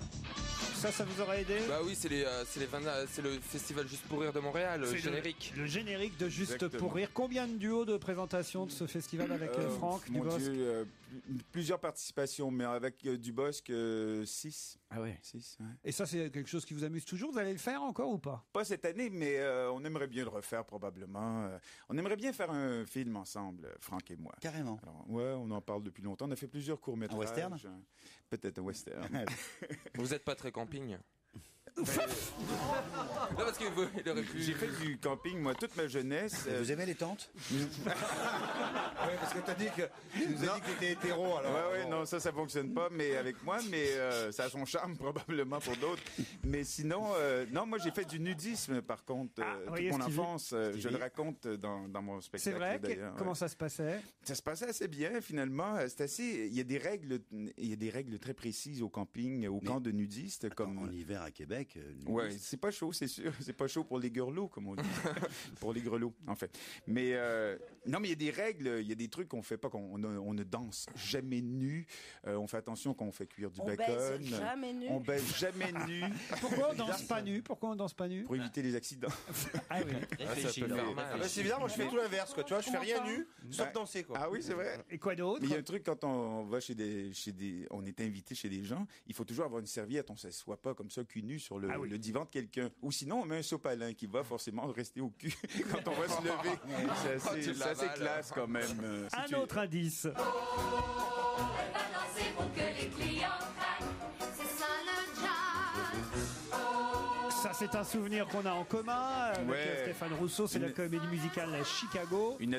Ça vous aurait aidé? Bah oui, c'est le festival Juste pour rire de Montréal, le générique. Le générique de Juste Exactement. pour rire. Combien de duos de présentation de ce festival avec Franck Mon Dubosc? Dieu, plusieurs participations, mais avec Dubosc, 6. Ah ouais. 6, Et ça, c'est quelque chose qui vous amuse toujours? Vous allez le faire encore ou pas? Pas cette année, mais on aimerait bien le refaire probablement. On aimerait bien faire un film ensemble, Franck et moi. Carrément. Alors, ouais, on en parle depuis longtemps. On a fait plusieurs courts-métrages. Un western? Peut-être un western. Vous êtes pas très camping? Non, parce qu'il aurait pu. J'ai fait du camping, moi, toute ma jeunesse. Vous aimez les tentes? Oui, parce que tu nous as dit que t'étais hétéro, alors. Ouais, non, ça fonctionne pas, mais avec moi, mais ça a son charme probablement pour d'autres. Mais sinon, non, moi j'ai fait du nudisme par contre, toute mon enfance. Je le raconte dans mon spectacle. C'est vrai? D'ailleurs, Comment ça se passait? Ça se passait assez bien finalement. C'est assez. Il y a des règles très précises au camping, au camp de nudistes, comme en hiver à Québec. Ouais, c'est pas chaud, c'est sûr. C'est pas chaud pour les grelots, comme on dit. Pour les grelots, en fait. Mais non, mais il y a des règles, il y a des trucs qu'on fait pas, on ne danse jamais nu. On fait attention quand on fait cuire du bacon. On baise jamais nu. On baise jamais nu. Pourquoi on danse pas nu? Pourquoi on danse pas nu? Pour éviter les accidents. Ah oui. Ça peut faire mal. Ah bah, c'est bizarre, moi je fais tout l'inverse, quoi. Tu vois, je fais rien nu, sauf danser, quoi. Ah oui, c'est vrai. Et quoi d'autre? Mais il y a un truc quand on va on est invité chez des gens, il faut toujours avoir une serviette. On s'assoit pas comme ça cul nu sur le divan de quelqu'un. Ou sinon, on met un sopalin qui va forcément rester au cul quand on va se lever. C'est assez classe quand même. Un autre indice. Elle va danser pour que les clients craquent. C'est ça le jazz. Ça, c'est un souvenir qu'on a en commun avec Ouais. Stéphane Rousseau. C'est la comédie musicale Chicago. Une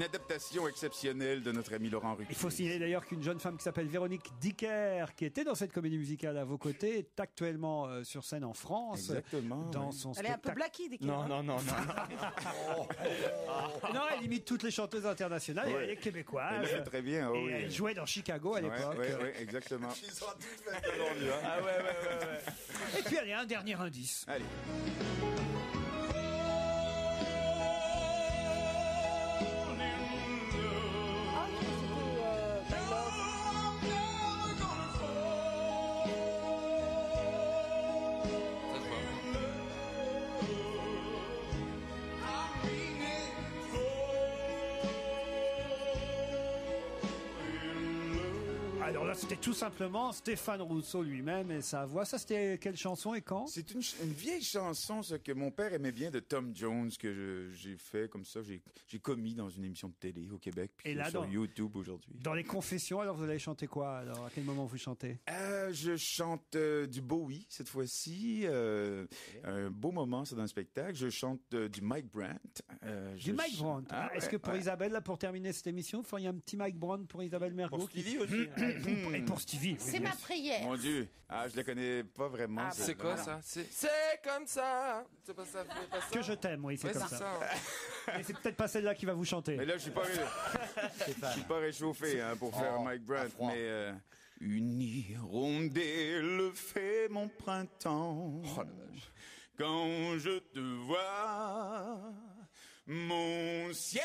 adaptation exceptionnelle de notre ami Laurent Ruquier. Il faut signaler d'ailleurs qu'une jeune femme qui s'appelle Véronique Dicker, qui était dans cette comédie musicale à vos côtés, est actuellement sur scène en France. Exactement. Dans oui. son Elle est un peu spectacle. Blackie, Dicker. Non, non, non, non. Non, elle imite toutes les chanteuses internationales. Ouais. Elle est québécoise. Elle le fait très bien, oh Et oui. elle jouait dans Chicago à l'époque. Oui, exactement. Ah ouais. Et puis allez, un dernier indice. Allez. Alors là, c'était tout simplement Stéphane Rousseau lui-même et sa voix. Ça, c'était quelle chanson et quand? C'est une vieille chanson ce que mon père aimait bien de Tom Jones que j'ai fait comme ça. J'ai commis dans une émission de télé au Québec puis Et là, sur dans- YouTube aujourd'hui. Dans les confessions, alors vous allez chanter quoi? Alors, à quel moment vous chantez? Je chante du Bowie cette fois-ci. Un beau moment, c'est dans le spectacle. Je chante du Mike Brandt. Du Mike Brandt. Ah, Est-ce ouais, que pour ouais. Isabelle, là, pour terminer cette émission, vous feriez un petit Mike Brandt pour Isabelle Mergo? Pour Stevie aussi. Et pour Stevie. oui, C'est bien ma sûr. prière. Mon Dieu, je la connais pas vraiment. Ah, C'est quoi ça? C'est comme ça. C'est pas ça. c'est pas ça. Que je t'aime, oui, c'est Ouais, comme c'est ça. ça. Mais c'est peut-être pas celle-là qui va vous chanter. Mais là, je suis pas réchauffé pour faire Mike Brandt. Mais une hirondelle fait mon printemps. Quand je te vois, mon ciel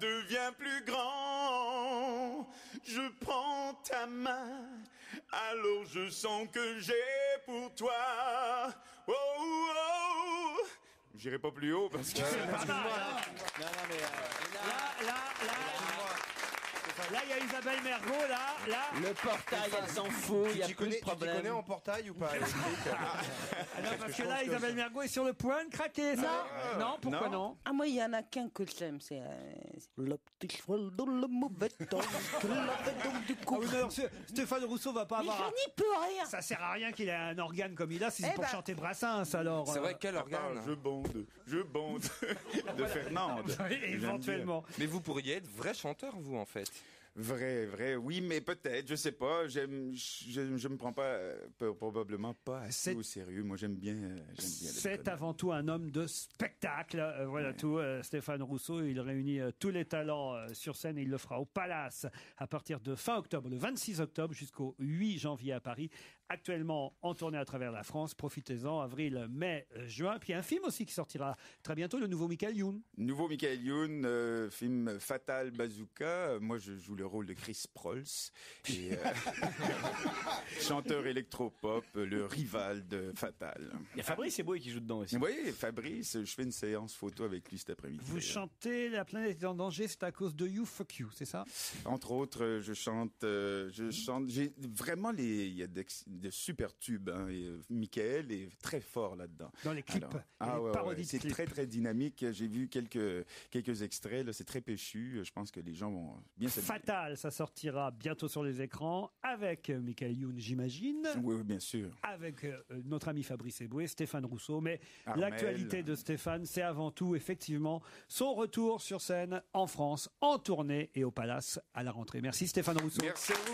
devient plus grand. Je prends ta main, alors je sens que j'ai pour toi. Oh, oh. J'irai pas plus haut parce que. Là, il y a Isabelle Mergo, là. Le portail, elle s'en fout, il y a plus de Tu problème. connais en portail ou pas? Ah non, parce que là, Isabelle Mergo est sur le point de craquer, ça. Non, pourquoi non? Ah, moi, il y en a qu'un que j'aime, c'est le petit cheval dans le mauvais temps. que l'avait donc du coup. Ah oui, mais alors, Stéphane Rousseau va pas Mais avoir. je n'y peux rien. Ça sert à rien qu'il ait un organe comme il a si c'est Eh pour ben- chanter Brassens, alors. C'est vrai, quel organe? Je bande de Fernande. Oui, éventuellement. Mais vous pourriez être vrai chanteur, vous, en fait. Vrai, oui, mais peut-être, je sais pas. Je me prends pas, probablement pas assez au sérieux. Moi, j'aime bien le C'est avant tout un homme de spectacle. Voilà tout. Stéphane Rousseau, il réunit tous les talents sur scène et il le fera au Palace à partir de fin octobre, le 26 octobre jusqu'au 8 janvier à Paris. Actuellement en tournée à travers la France. Profitez-en, avril, mai, juin. Puis un film aussi qui sortira très bientôt, le nouveau Michael Youn. Nouveau Michael Youn, film Fatal Bazooka. Moi, je joue le rôle de Chris Prolls, et, chanteur électropop, le rival de Fatal. Il y a Fabrice Eboué qui joue dedans aussi. Oui, Fabrice, je fais une séance photo avec lui cet après-midi. Vous chantez La planète est en danger, c'est à cause de You Fuck You, c'est ça? Entre autres, je chante, j'ai vraiment il y a de super tubes, hein, et Michael est très fort là-dedans. Dans les clips, il y a des parodies de c'est clips. très très dynamique. J'ai vu quelques extraits, là, c'est très péchu. Je pense que les gens vont bien s'amuser. Fatal, ça sortira bientôt sur les écrans avec Michael Youn, j'imagine. Oui, bien sûr. Avec notre ami Fabrice Eboué, Stéphane Rousseau. Mais Armel. l'actualité de Stéphane, c'est avant tout, effectivement, son retour sur scène en France, en tournée et au Palace à la rentrée. Merci Stéphane Rousseau. Merci à vous.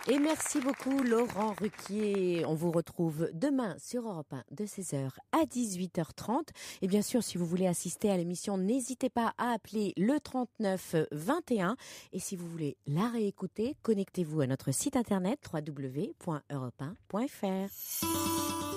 Et merci beaucoup Laurent Ruquier. On vous retrouve demain sur Europe 1 de 16h à 18h30. Et bien sûr, si vous voulez assister à l'émission, n'hésitez pas à appeler le 39 21. Et si vous voulez la réécouter, connectez-vous à notre site internet www.europe1.fr.